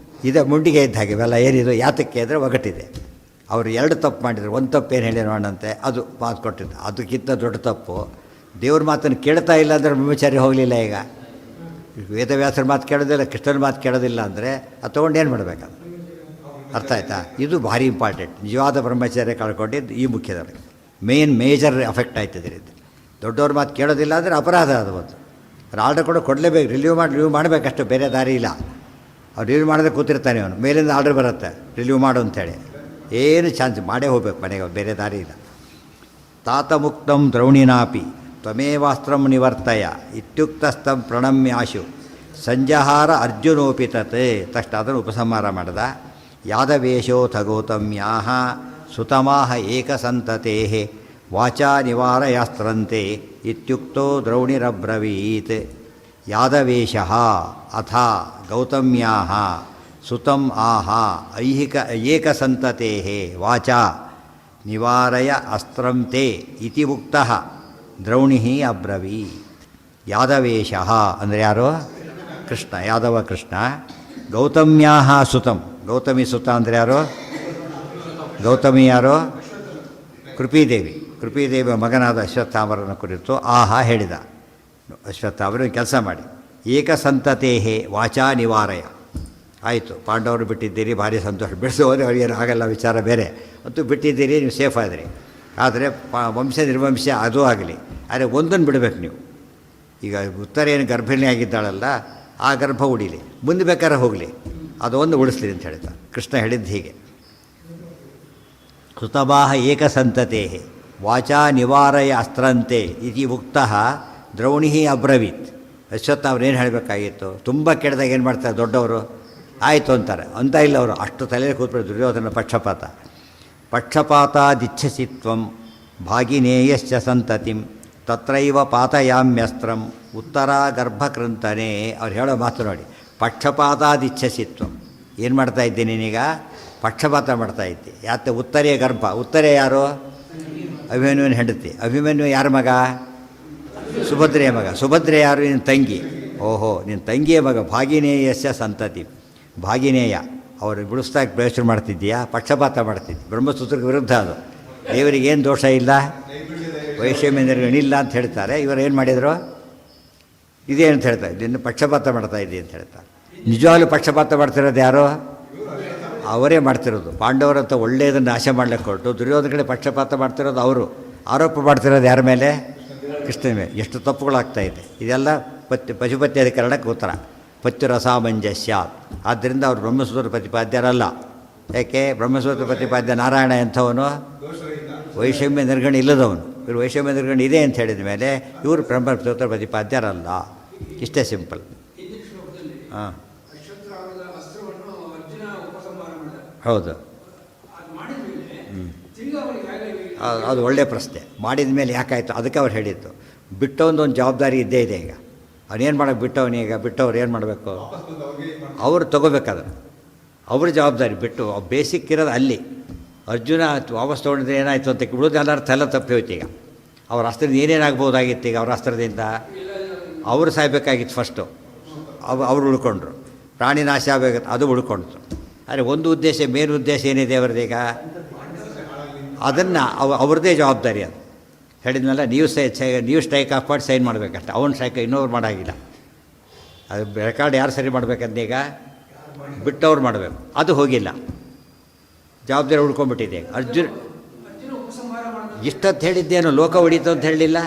ಇದೆ ಮುಂಡಿಗೆ ಇದ್ದ ಹಾಗೆ ಇವೆಲ್ಲ ಏನಿದು ಯಾತಕ್ಕೆ ಅಂದರೆ ಒಗಟಿದೆ. ಅವರು ಎರಡು ತಪ್ಪು ಮಾಡಿದ್ರು. ಒಂದು ತಪ್ಪು ಏನು ಹೇಳಿ ನೋಡಂತೆ, ಅದು ಮಾತು ಕೊಟ್ಟಿದ್ದು. ಅದಕ್ಕಿಂತ ದೊಡ್ಡ ತಪ್ಪು ದೇವ್ರ ಮಾತನ್ನು ಕೇಳ್ತಾ ಇಲ್ಲ ಅಂದರೆ ಬ್ರಹ್ಮಚಾರಿ ಹೋಗಲಿಲ್ಲ. ಈಗ ವೇದವ್ಯಾಸರ ಮಾತು ಕೇಳೋದಿಲ್ಲ, ಕೃಷ್ಣನ ಮಾತು ಕೇಳೋದಿಲ್ಲ ಅಂದರೆ ಅದು ತೊಗೊಂಡು ಏನು ಮಾಡಬೇಕದು? ಅರ್ಥ ಆಯ್ತಾ? ಇದು ಭಾರಿ ಇಂಪಾರ್ಟೆಂಟ್. ನಿಜವಾದ ಬ್ರಹ್ಮಚಾರ್ಯ ಕಳ್ಕೊಂಡಿದ್ದು ಈ ಮುಖ್ಯದವ್ರಿಗೆ ಮೇಜರ್ ಎಫೆಕ್ಟ್ ಆಯ್ತದೆ. ಇದು ದೊಡ್ಡವ್ರ ಮಾತು ಕೇಳೋದಿಲ್ಲ ಅಂದರೆ ಅಪರಾಧ. ಅದು ಒಂದು ಆರ್ಡರ್ ಕೂಡ ಕೊಡಲೇಬೇಕು, ರಿಲೀವ್ ಮಾಡಬೇಕಷ್ಟು, ಬೇರೆ ದಾರಿ ಇಲ್ಲ. ಅವ್ರು ರಿಲೀವ್ ಮಾಡಿದ್ರೆ ಕೂತಿರ್ತಾನೆ ಅವನು, ಮೇಲಿಂದ ಆರ್ಡರ್ ಬರುತ್ತೆ ರಿಲೀವ್ ಮಾಡು ಅಂಥೇಳಿ. ಏನು ಚಾನ್ಸ್ ಮಾಡೇ ಹೋಗ್ಬೇಕು ಮನೆಗೆ, ಬೇರೆ ದಾರಿ ಇಲ್ಲ. ತಾತ ಮುಕ್ತಂ ದ್ರೌಣಿನಾಪಿ ತ್ವಮೇವಾಸ್ತ್ರಂ ನಿವರ್ತಯ ಇತ್ಯುಕ್ತಸ್ಥಂ ಪ್ರಣಮ್ಯಾಶು ಸಂಜಹಾರ ಅರ್ಜುನೋಪಿ ತತ್. ತಕ್ಷಣ ಅದನ್ನು ಉಪಸಂಹಾರ ಮಾಡಿದ. ಯಾದವೇಶೋಥ ಗೌತಮ್ಯಾಹ ಸುತಮಾಹ ಏಕಸಂತತೆ ವಾಚಾ ನಿವಾರಯಾಸ್ತ್ರಂತೆ ಇತ್ಯುಕ್ತೋ ದ್ರೌಣಿರಬ್ರವೀತ್. ಯಾದವೇಶಃ ಅಥ ಗೌತಮ್ಯಾಹ ಸುತಂ ಆಹ ಐಹಿಕ ಏಕಸಂತತೆ ವಾಚಾ ನಿವಾರಯ ಅಸ್ತ್ರಂ ತೇ ಇತಿ ಉಕ್ತಃ ದ್ರೌಣಿ ಅಬ್ರವೀತ್. ಯಾದವೇಶಃ ಅಂದರೆ ಯಾರು? ಕೃಷ್ಣ, ಯಾದವ ಕೃಷ್ಣ. ಗೌತಮ್ಯಾಹ ಸುತಂ, ಗೌತಮಿ ಸುತ ಅಂದರೆ ಯಾರು? ಗೌತಮಿ ಯಾರು? ಕೃಪೀದೇವಿ. ಕೃಪೀದೇವಿಯ ಮಗನಾದ ಅಶ್ವತ್ಥಾಮರನ ಕುರಿತು ಆಹಾ ಹೇಳಿದ. ಅಶ್ವತ್ಥಾಮರ ಕೆಲಸ ಮಾಡಿ ಏಕಸಂತತೆ ವಾಚಾ ನಿವಾರಯ. ಆಯಿತು, ಪಾಂಡವರು ಬಿಟ್ಟಿದ್ದೀರಿ, ಭಾರಿ ಸಂತೋಷ. ಬಿಡಿಸಿ ಹೋದರೆ ಅವ್ರಿಗೇನು ಆಗಲ್ಲ, ವಿಚಾರ ಬೇರೆ. ಮತ್ತು ಬಿಟ್ಟಿದ್ದೀರಿ, ನೀವು ಸೇಫ್ ಆದ್ರಿ. ಆದರೆ ವಂಶ ನಿರ್ವಂಶ ಅದೂ ಆಗಲಿ, ಆದರೆ ಒಂದನ್ನು ಬಿಡಬೇಕು ನೀವು. ಈಗ ಉತ್ತರ ಏನು ಗರ್ಭಿಣಿ ಆಗಿದ್ದಾಳಲ್ಲ, ಆ ಗರ್ಭ ಉಡೀಲಿ, ಮುಂದೆ ಬೇಕಾದ್ರೆ ಹೋಗಲಿ, ಅದೊಂದು ಉಳಿಸ್ಲಿ ಅಂತ ಹೇಳ್ತಾರೆ. ಕೃಷ್ಣ ಹೇಳಿದ್ದು ಹೀಗೆ. ಸುತಮಾಹ ಏಕಸಂತತೆ ವಾಚಾ ನಿವಾರಯ ಅಸ್ತ್ರಂತೆ ಇತಿ ಉಕ್ತಃ ದ್ರೌಣಿ ಅಬ್ರವೀತ್. ಅಶ್ವತ್ಥ ಅವ್ರೇನು ಹೇಳಬೇಕಾಗಿತ್ತು? ತುಂಬ ಕೆಟ್ಟದಾಗ ಏನು ಮಾಡ್ತಾರೆ ದೊಡ್ಡವರು? ಆಯಿತು ಅಂತಾರೆ. ಅಂತ ಇಲ್ಲ ಅವರು, ಅಷ್ಟು ತಲೆಯಲ್ಲಿ ಕೂತ್ಬಿಟ್ಟು ದುರ್ಯೋಧನ ಪಕ್ಷಪಾತ. ಪಕ್ಷಪಾತಾದಿಚ್ಛಸಿತ್ವಂ ಭಾಗಿನೇಯಶ್ಚ ಸಂತತಿಂ ತತ್ರೈವ ಪಾತಯಾಮ್ಯಸ್ತ್ರಂ ಉತ್ತರ ಗರ್ಭಕೃಂತನೇ. ಅವ್ರು ಹೇಳೋ ಮಾತು ನೋಡಿ, ಪಕ್ಷಪಾತಾದಿಚ್ಛಸಿತ್ವಂ. ಏನು ಮಾಡ್ತಾ ಇದ್ದೀನಿ ನೀನೀಗ? ಪಕ್ಷಪಾತ ಮಾಡ್ತಾ ಇದ್ದೆ. ಯಾತ? ಉತ್ತರೆಯ ಗರ್ಭ. ಉತ್ತರೆ ಯಾರು? ಅಭಿಮನ್ಯುವಿನ ಹೆಂಡತಿ. ಅಭಿಮನ್ಯು ಯಾರ ಮಗ? ಸುಭದ್ರೆಯ ಮಗ. ಸುಭದ್ರೆ ಯಾರು? ನಿನ್ನ ತಂಗಿ. ಓಹೋ, ನಿನ್ನ ತಂಗಿಯ ಮಗ. ಭಾಗಿನೇಯಸ್ಯ ಸಂತತಿ. ಭಾಗಿನೇಯ ಅವರು ಬಿಡಿಸ್ದಾಗಿ ಪ್ರಯೋಜನ ಮಾಡ್ತಿದ್ದೀಯಾ? ಪಕ್ಷಪಾತ ಮಾಡ್ತಿದ್ದಿ. ಬ್ರಹ್ಮಸೂತ್ರಕ್ಕೆ ವಿರುದ್ಧ ಅದು. ದೇವರಿಗೇನು ದೋಷ ಇಲ್ಲ, ವೈಷಮ್ಯನಿಲ್ಲ ಅಂತ ಹೇಳ್ತಾರೆ. ಇವರು ಏನು ಮಾಡಿದರು? ಇದೇ ಅಂತ ಹೇಳ್ತಾರೆ, ನಿನ್ನ ಪಕ್ಷಪಾತ ಮಾಡ್ತಾ ಇದ್ದಿ ಅಂತ ಹೇಳ್ತಾರೆ. ನಿಜವಾಗ್ಲೂ ಪಕ್ಷಪಾತ ಮಾಡ್ತಿರೋದು ಯಾರು? ಅವರೇ ಮಾಡ್ತಿರೋದು. ಪಾಂಡವರಂತ ಒಳ್ಳೆಯದನ್ನು ನಾಶ ಮಾಡಲಿಕ್ಕೆ ಕೊಟ್ಟು ದುರ್ಯೋಧನ ಕಡೆ ಪಕ್ಷಪಾತ ಮಾಡ್ತಿರೋದು ಅವರು. ಆರೋಪ ಮಾಡ್ತಿರೋದು ಯಾರ ಮೇಲೆ? ಕೃಷ್ಣನ ಮೇಲೆ. ಎಷ್ಟು ತಪ್ಪುಗಳಾಗ್ತಾಯಿದೆ. ಇದೆಲ್ಲ ಪಶುಪತ್ಯ ಅಧಿಕರಣಕ್ಕೆ ಉತ್ತರ. ಪತ್ಯುರಸಾಮಂಜಸ್ಯ. ಆದ್ದರಿಂದ ಅವರು ಬ್ರಹ್ಮಸೂತ್ರ ಪ್ರತಿಪಾದ್ಯರಲ್ಲ. ಯಾಕೆ? ಬ್ರಹ್ಮಸೂತ್ರ ಪ್ರತಿಪಾದ್ಯ ನಾರಾಯಣ ಎಂಥವನು? ವೈಷಮ್ಯ ನಿರ್ಗಣಿ ಇಲ್ಲದವನು. ಇವರು ವೈಷಮ್ಯ ನಿರ್ಗಣಿ ಇದೆ ಅಂತ ಹೇಳಿದ ಮೇಲೆ ಇವರು ಬ್ರಹ್ಮಸೂತ್ರ ಪ್ರತಿಪಾದ್ಯರಲ್ಲ. ಇಷ್ಟೇ ಸಿಂಪಲ್. ಹಾಂ, ಹೌದು. ಅದು ಒಳ್ಳೆಯ ಪ್ರಶ್ನೆ. ಮಾಡಿದ ಮೇಲೆ ಯಾಕಾಯಿತು? ಅದಕ್ಕೆ ಅವ್ರು ಹೇಳಿದ್ದು. ಬಿಟ್ಟವೊಂದೊಂದು ಜವಾಬ್ದಾರಿ ಇದ್ದೇ ಇದೆ. ಈಗ ಅವನೇನು ಮಾಡೋಕ್ಕೆ ಬಿಟ್ಟವನೀಗ? ಬಿಟ್ಟವ್ರು ಏನು ಮಾಡಬೇಕು? ಅವರು ತೊಗೋಬೇಕಾದ್ರೆ ಅವ್ರ ಜವಾಬ್ದಾರಿ. ಬಿಟ್ಟು ಬೇಸಿಕ್ ಇರೋದು ಅಲ್ಲಿ. ಅರ್ಜುನ ವಾಪಸ್ ತೊಗೊಂಡಿದ್ರೆ ಏನಾಯಿತು ಅಂತ ಬಿಡೋದು ಎಲ್ಲರ ತಲೆ ತಪ್ಪಿ ಹೋಯ್ತು. ಈಗ ಅವ್ರ ಅಸ್ತ್ರದಿಂದ ಏನೇನಾಗ್ಬೋದಾಗಿತ್ತು? ಈಗ ಅವ್ರ ಅಸ್ತ್ರದಿಂದ ಅವರು ಸಾಯ್ಬೇಕಾಗಿತ್ತು ಫಸ್ಟು. ಅವ್ರು ಉಳ್ಕೊಂಡ್ರು. ಪ್ರಾಣಿ ನಾಶ ಆಗಬೇಕು, ಅದು ಉಳ್ಕೊಂಡ್ರು. ಆದರೆ ಒಂದು ಉದ್ದೇಶ, ಮೇನ್ ಉದ್ದೇಶ ಏನಿದೆ ಅವ್ರದ್ದೀಗ? ಅದನ್ನು ಅವ್ರದ್ದೇ ಜವಾಬ್ದಾರಿ. ಅದು ಹೇಳಿದ್ಮೇಲೆ ನೀವು ಸ್ಟ್ರೈಕ್ ಆಫ್ ಮಾಡಿ ಸೈನ್ ಮಾಡಬೇಕಷ್ಟೆ. ಅವ್ನು ಸ್ಟ್ರೈಕ್ ಇನ್ನೊಬ್ರು ಮಾಡೋಂಗಿಲ್ಲ. ಅದು ರೆಕಾರ್ಡ್ ಯಾರು ಸರಿ ಮಾಡಬೇಕಂದೀಗ? ಬಿಟ್ಟವ್ರು ಮಾಡಬೇಕು. ಅದು ಹೋಗಿಲ್ಲ, ಜವಾಬ್ದಾರಿ ಉಳ್ಕೊಂಡ್ಬಿಟ್ಟಿದೆ. ಅರ್ಜುನ್ ಇಷ್ಟೊತ್ತು ಹೇಳಿದ್ದೇನು? ಲೋಕ ಹೊಡೀತು ಅಂತ ಹೇಳಲಿಲ್ಲ.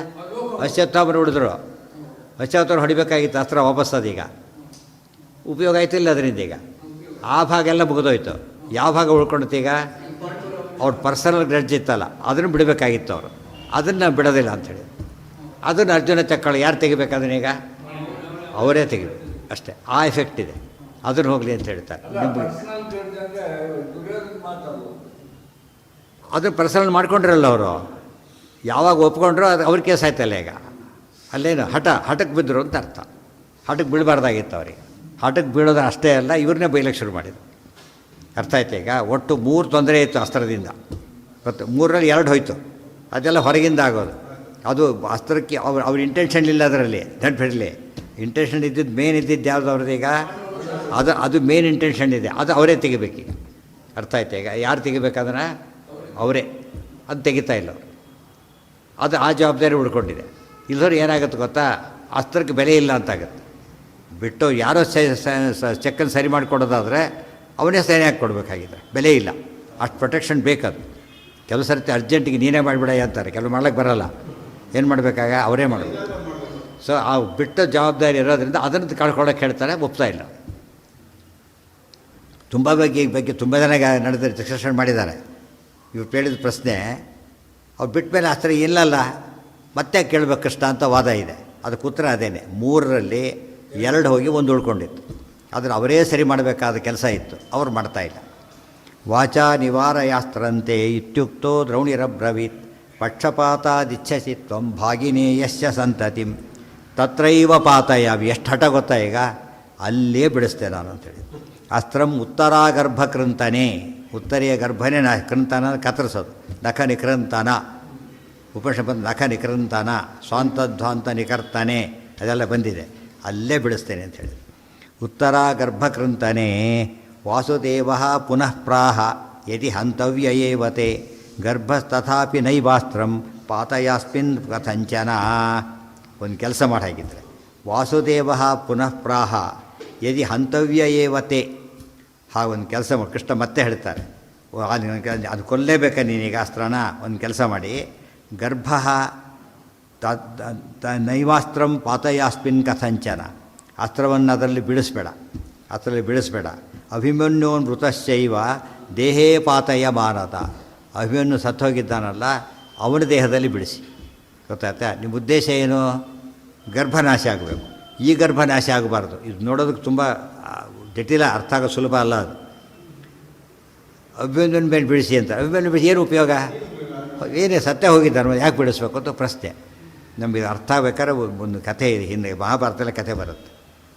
ಅಶ್ವತ್ಥಾಮರು ಹೊಡೆದ್ರು. ಅಶ್ವತ್ಥಾಮರು ಹೊಡಿಬೇಕಾಗಿತ್ತು ಅಸ್ತ್ರ ವಾಪಸ್. ಅದೀಗ ಉಪಯೋಗ ಆಯ್ತು ಇಲ್ಲ ಅದರಿಂದ. ಈಗ ಆ ಭಾಗ ಎಲ್ಲ ಮುಗಿದೋಯ್ತು. ಯಾವ ಭಾಗ ಉಳ್ಕೊಂಡೀಗ? ಅವ್ರ ಪರ್ಸನಲ್ ಗ್ರಡ್ಜ್ ಇತ್ತಲ್ಲ, ಅದನ್ನು ಬಿಡಬೇಕಾಗಿತ್ತು ಅವರು. ಅದನ್ನು ಬಿಡೋದಿಲ್ಲ ಅಂಥೇಳಿ ಅದನ್ನು ಅರ್ಜುನ ತಕ್ಕೊಳ್ಳಿ. ಯಾರು ತೆಗಿಬೇಕಾದನ್ನೀಗ? ಅವರೇ ತೆಗಿಬೇಕು ಅಷ್ಟೇ. ಆ ಎಫೆಕ್ಟ್ ಇದೆ. ಅದನ್ನು ಹೋಗಲಿ ಅಂತ ಹೇಳ್ತಾರೆ. ಅದು ಪರ್ಸನಲ್ ಮಾಡ್ಕೊಂಡ್ರಲ್ಲ ಅವರು. ಯಾವಾಗ ಒಪ್ಕೊಂಡ್ರು ಅದು ಅವ್ರ ಕೇಸ್ ಆಯ್ತಲ್ಲ. ಈಗ ಅಲ್ಲೇನು ಹಠಕ್ಕೆ ಬಿದ್ದರು ಅಂತ ಅರ್ಥ. ಹಠಕ್ಕೆ ಬೀಳಬಾರ್ದಾಗಿತ್ತು ಅವರಿಗೆ. ಹಠಕ್ಕೆ ಬೀಳೋದು ಅಷ್ಟೇ ಅಲ್ಲ, ಇವ್ರನ್ನೇ ಬೈಲಕ್ಕೆ ಶುರು ಮಾಡಿದ್ರು. ಅರ್ಥ ಆಯ್ತು ಈಗ? ಒಟ್ಟು 3 ತೊಂದರೆ ಇತ್ತು ಅಸ್ತ್ರದಿಂದ. ಮತ್ತು 3ರಲ್ಲಿ 2 ಹೋಯ್ತು. ಅದೆಲ್ಲ ಹೊರಗಿಂದ ಆಗೋದು. ಅದು ಅಸ್ತ್ರಕ್ಕೆ ಅವ್ರ ಇಂಟೆನ್ಷನ್ ಇಲ್ಲ ಅದರಲ್ಲಿ. ನೆನಪಿರಲಿ, ಇಂಟೆನ್ಷನ್ ಇದ್ದಿದ್ದು ಮೇನ್ ಇದ್ದಿದ್ದು ಯಾವುದು ಅವ್ರದ್ದು ಈಗ? ಅದು ಮೇನ್ ಇಂಟೆನ್ಷನ್ ಇದೆ, ಅದು ಅವರೇ ತೆಗಿಬೇಕೀಗ. ಅರ್ಥ ಆಯ್ತು ಈಗ? ಯಾರು ತೆಗಿಬೇಕಾದ್ರೆ ಅವರೇ. ಅದು ತೆಗಿತಾ ಇಲ್ಲ ಅವರು. ಅದು ಆ ಜವಾಬ್ದಾರಿ ಉಳ್ಕೊಂಡಿದೆ. ಇಲ್ಲದವ್ರು ಏನಾಗುತ್ತೆ ಗೊತ್ತಾ? ಅಸ್ತ್ರಕ್ಕೆ ಬೆಲೆ ಇಲ್ಲ ಅಂತಾಗುತ್ತೆ. ಬಿಟ್ಟು ಯಾರೋ ಚೆಕ್ಕನ್ನು ಸರಿ ಮಾಡಿಕೊಡೋದಾದರೆ ಅವನೇ ಸರಿ ಹಾಕಿ ಕೊಡಬೇಕಾಗಿದೆ. ಬೆಲೆ ಇಲ್ಲ, ಅಷ್ಟು ಪ್ರೊಟೆಕ್ಷನ್ ಬೇಕದು. ಕೆಲವು ಸರ್ತಿ ಅರ್ಜೆಂಟಿಗೆ ನೀನೇ ಮಾಡಿಬಿಡ ಅಂತಾರೆ, ಕೆಲವು ಮಾಡ್ಲಿಕ್ಕೆ ಬರೋಲ್ಲ. ಏನು ಮಾಡಬೇಕಾಗ? ಅವರೇ ಮಾಡಬೇಕು. ಸೊ ಆ ಬಿಟ್ಟ ಜವಾಬ್ದಾರಿ ಇರೋದ್ರಿಂದ ಅದನ್ನು ಕಳ್ಕೊಳ್ಳೋಕೆ ಹೇಳ್ತಾರೆ, ಒಪ್ತಾ ಇಲ್ಲ. ತುಂಬ ಬಗ್ಗೆ ತುಂಬ ಜನ ನಡೆದ ಡಿಸ್ಕಷನ್ ಮಾಡಿದ್ದಾರೆ. ಇವ್ರು ಕೇಳಿದ ಪ್ರಶ್ನೆ, ಅವ್ರು ಬಿಟ್ಟ ಮೇಲೆ ಅಸ್ತ್ರ ಇಲ್ಲಲ್ಲ, ಮತ್ತೆ ಕೇಳಬೇಕು ಕಷ್ಟ ಅಂತ ವಾದ ಇದೆ. ಅದಕ್ಕೆ ಉತ್ತರ ಅದೇನೆ. 3ರಲ್ಲಿ 2 ಹೋಗಿ 1 ಉಳ್ಕೊಂಡಿತ್ತು. ಆದರೆ ಅವರೇ ಸರಿ ಮಾಡಬೇಕಾದ ಕೆಲಸ ಇತ್ತು, ಅವ್ರು ಮಾಡ್ತಾಯಿಲ್ಲ. ವಾಚಾ ನಿವಾರಯಾಸ್ತ್ರಂತೆ ಇತ್ಯುಕ್ತೋ ದ್ರೌಣಿರಬ್ರವೀತ್ ಪಕ್ಷಪಾತಾದಿಚ್ಛಸಿ ತ್ವಂ ಭಾಗಿನೇಯಸ್ಯ ಸಂತತಿಂ ತತ್ರೈವ ಪಾತಯಾವಿ. ಎಷ್ಟು ಹಠ ಗೊತ್ತಾ ಈಗ? ಅಲ್ಲೇ ಬಿಡಿಸ್ತೆ ನಾನು ಅಂತೇಳಿ. ಅಸ್ತ್ರಂ ಉತ್ತರಾಗರ್ಭಕೃಂತನೇ, ಉತ್ತರೀಯ ಗರ್ಭನೇ ಕೃಂತನ ಕತ್ತರಿಸೋದು. ನಖ ನಿಕೃಂತನ, ಉಪನಿಷತ್ ನಖ ನಿಕೃಂತನ, ಸ್ವಾಂತಧ್ವಾಂತ ನಿಕರ್ತನೆ, ಅದೆಲ್ಲ ಬಂದಿದೆ. ಅಲ್ಲೇ ಬಿಡಿಸ್ತೇನೆ ಅಂಥೇಳಿ. ಉತ್ತರಾಗರ್ಭಕೃಂತನೇ ವಾಸುದೇವ ಪುನಃ ಪ್ರಾಹ ಯದಿ ಹಂತವ್ಯ ಏವತೆ ಗರ್ಭಸ್ತಥಾಪಿ ನೈವಾಸ್ತ್ರಂ ಪಾತಯಾಸ್ಮಿನ್ ಕಥಂಚನ. ಒಂದು ಕೆಲಸ ಮಾಡಾಗಿದ್ದರೆ, ವಾಸುದೇವ ಪುನಃ ಪ್ರಾಹ ಯದಿ ಹಂತವ್ಯ ಏವತೆ, ಹಾಗೊಂದು ಕೆಲಸ ಮಾಡಿ. ಕೃಷ್ಣ ಮತ್ತೆ ಹೇಳ್ತಾರೆ, ಅದು ಕೊಲ್ಲೇಬೇಕಾ ನೀನೀಗ ಅಸ್ತ್ರನ? ಒಂದು ಕೆಲಸ ಮಾಡಿ, ಗರ್ಭ ನೈವಾಸ್ತ್ರಂ ಪಾತಯಾಸ್ಮಿನ್ ಕಥಂಚನ, ಅಸ್ತ್ರವನ್ನು ಅದರಲ್ಲಿ ಬಿಡಿಸ್ಬೇಡ. ಅಭಿಮನ್ಯೋನ್ ಮೃತಶ್ಚೈವ ದೇಹೇ ಪಾತಯ ಮಾನತ, ಅಭಿಮನ್ಯು ಸತ್ತೋಗಿದ್ದಾನಲ್ಲ ಅವನ ದೇಹದಲ್ಲಿ ಬಿಡಿಸಿ. ಗೊತ್ತಾಯ್ತಾ? ನಿಮ್ಮ ಉದ್ದೇಶ ಏನು? ಗರ್ಭನಾಶ ಆಗಬೇಕು. ಈ ಗರ್ಭನಾಶ ಆಗಬಾರ್ದು. ಇದು ನೋಡೋದಕ್ಕೆ ತುಂಬ ಜಟಿಲ, ಅರ್ಥ ಆಗೋ ಸುಲಭ ಅಲ್ಲ ಅದು. ಅಭಿಮನ್ಯನ ಮೇಲೆ ಬಿಡಿಸಿ ಅಂತ. ಅಭಿಮನ್ಯು ಬಿಡಿಸಿ ಏನು ಉಪಯೋಗ? ಏನೇ ಸತ್ಯ ಹೋಗಿದ್ದಾನೆ, ಯಾಕೆ ಬಿಡಿಸ್ಬೇಕು ಅಂತ ಪ್ರಶ್ನೆ. ನಮಗೆ ಅರ್ಥ ಆಗ್ಬೇಕಾದ್ರೆ ಒಂದು ಕಥೆ ಇದೆ. ಹಿಂದೆ ಮಹಾಭಾರತದಲ್ಲಿ ಕಥೆ ಬರುತ್ತೆ.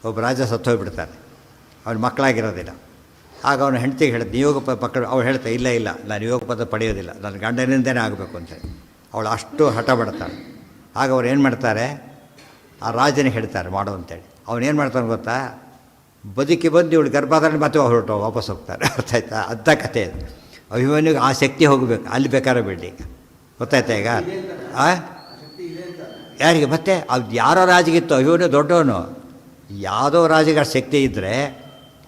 ಒಬ್ಬ ರಾಜ ಸತ್ತೋಗ್ಬಿಡ್ತಾನೆ, ಅವನ ಮಕ್ಕಳಾಗಿರೋದಿಲ್ಲ. ಆಗ ಅವನು ಹೆಂಡತಿಗೆ ಹೇಳ್ತ, ನಿಯೋಗ ಪಕ್ಕ. ಅವಳು ಹೇಳ್ತಾ, ಇಲ್ಲ ನಾನು ನಿಯೋಗ ಪದ ಪಡೆಯೋದಿಲ್ಲ, ನನ್ನ ಗಂಡನಿಂದನೇ ಆಗಬೇಕು ಅಂತೇಳಿ. ಅವಳು ಅಷ್ಟು ಹಠ ಬಿಡ್ತಾಳೆ. ಆಗ ಅವ್ರು ಏನು ಮಾಡ್ತಾರೆ, ಆ ರಾಜನಿಗೆ ಹೇಳ್ತಾರೆ ಮಾಡು ಅಂತೇಳಿ. ಅವನೇನು ಮಾಡ್ತಾನೆ ಗೊತ್ತಾ? ಬದುಕಿ ಬಂದು ಇವಳು ಗರ್ಭಾಧಾರಣೆ ಮತ್ತೆ ವಾಪಸ್ ಹೋಗ್ತಾರೆ. ಅರ್ಥ ಆಯ್ತಾ? ಅಂಥ ಕಥೆ ಅದು. ಅಭಿಮನ್ಯುಗೆ ಆ ಶಕ್ತಿ ಹೋಗಬೇಕು, ಅಲ್ಲಿ ಬೇಕಾದ್ರೆ ಬಿಡಿ. ಗೊತ್ತಾಯ್ತಾ ಈಗ? ಯಾರಿಗೆ ಮತ್ತೆ? ಅದು ಯಾರೋ ರಾಜಿಗಿತ್ತು, ಅಭಿಮನ್ಯು ದೊಡ್ಡವನು. ಯಾವುದೋ ರಾಜಿಗೆ ಆ ಶಕ್ತಿ ಇದ್ದರೆ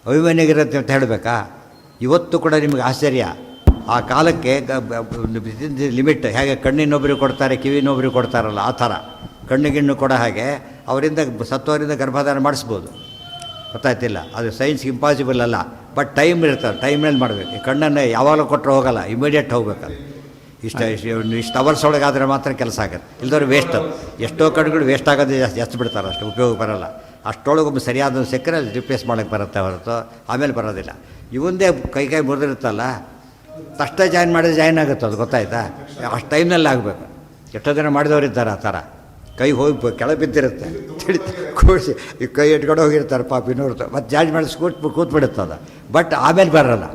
ಅಭಿಮನ್ಯುಗಿರುತ್ತೆ ಅಂತ ಹೇಳಬೇಕಾ? ಇವತ್ತು ಕೂಡ ನಿಮಗೆ ಆಶ್ಚರ್ಯ. ಆ ಕಾಲಕ್ಕೆ ಲಿಮಿಟ್ ಹೇಗೆ ಕಣ್ಣಿನೊಬ್ಬರಿಗೆ ಕೊಡ್ತಾರೆ, ಕಿವಿನೊಬ್ಬರಿಗೆ ಕೊಡ್ತಾರಲ್ಲ, ಆ ಥರ ಕಣ್ಣಿಗಿಣ್ಣು ಕೊಡೋ ಹಾಗೆ ಅವರಿಂದ ಸತ್ತೋರಿಂದ ಗರ್ಭಧಾರಣೆ ಮಾಡಿಸ್ಬೋದು. ಗೊತ್ತಾಯ್ತಿಲ್ಲ? ಅದು ಸೈನ್ಸ್ಗೆ ಇಂಪಾಸಿಬಲ್ ಅಲ್ಲ. ಬಟ್ ಟೈಮ್ ಇರ್ತದೆ, ಟೈಮ್ನಲ್ಲಿ ಮಾಡಬೇಕು. ಈ ಕಣ್ಣನ್ನು ಯಾವಾಗಲೂ ಕೊಟ್ಟರೆ ಹೋಗಲ್ಲ, ಇಮಿಡಿಯೇಟ್ ಹೋಗ್ಬೇಕಲ್ಲ. ಇಷ್ಟು ಅವರ್ಸ್ ಒಳಗಾದರೆ ಮಾತ್ರ ಕೆಲಸ ಆಗುತ್ತೆ. ಇಲ್ದವ್ರು ವೇಸ್ಟ್. ಅದು ಎಷ್ಟೋ ಕಣ್ಗಳು ವೇಸ್ಟ್ ಆಗೋದು ಜಾಸ್ತಿ ಬಿಡ್ತಾರೆ, ಅಷ್ಟು ಉಪಯೋಗ ಬರೋಲ್ಲ. ಅಷ್ಟೊಳಗೊಬ್ಬ ಸರಿಯಾದ ಸಿಕ್ಕರೆ ಅಲ್ಲಿ ರಿಪ್ಲೇಸ್ ಮಾಡೋಕ್ಕೆ ಬರುತ್ತೆ ಹೊರತು ಆಮೇಲೆ ಬರೋದಿಲ್ಲ. ಇವಂದೇ ಕೈ ಮುರಿದಿರುತ್ತಲ್ಲ, ತಕ್ಷಣ ಜಾಯಿನ್ ಆಗುತ್ತೆ. ಅದು ಗೊತ್ತಾಯ್ತಾ? ಅಷ್ಟು ಟೈಮ್ನಲ್ಲಿ ಆಗಬೇಕು. ಎಷ್ಟೋ ಜನ ಮಾಡಿದವರಿದ್ದಾರೆ ಆ ಥರ. ಕೈ ಹೋಗಿ ಕೆಳಗೆ ಬಿದ್ದಿರುತ್ತೆ, ಕೂಡಿಸಿ ಈ ಕೈ ಇಟ್ಕೊಂಡು ಹೋಗಿರ್ತಾರೆ ಪಾಪ ಇನ್ನೂರು. ಮತ್ತು ಜಾಯಿನ್ ಮಾಡಿಸಿ ಕೂತ್ಬಿಡುತ್ತೆ ಅದು. ಬಟ್ ಆಮೇಲೆ ಬರೋಲ್ಲ,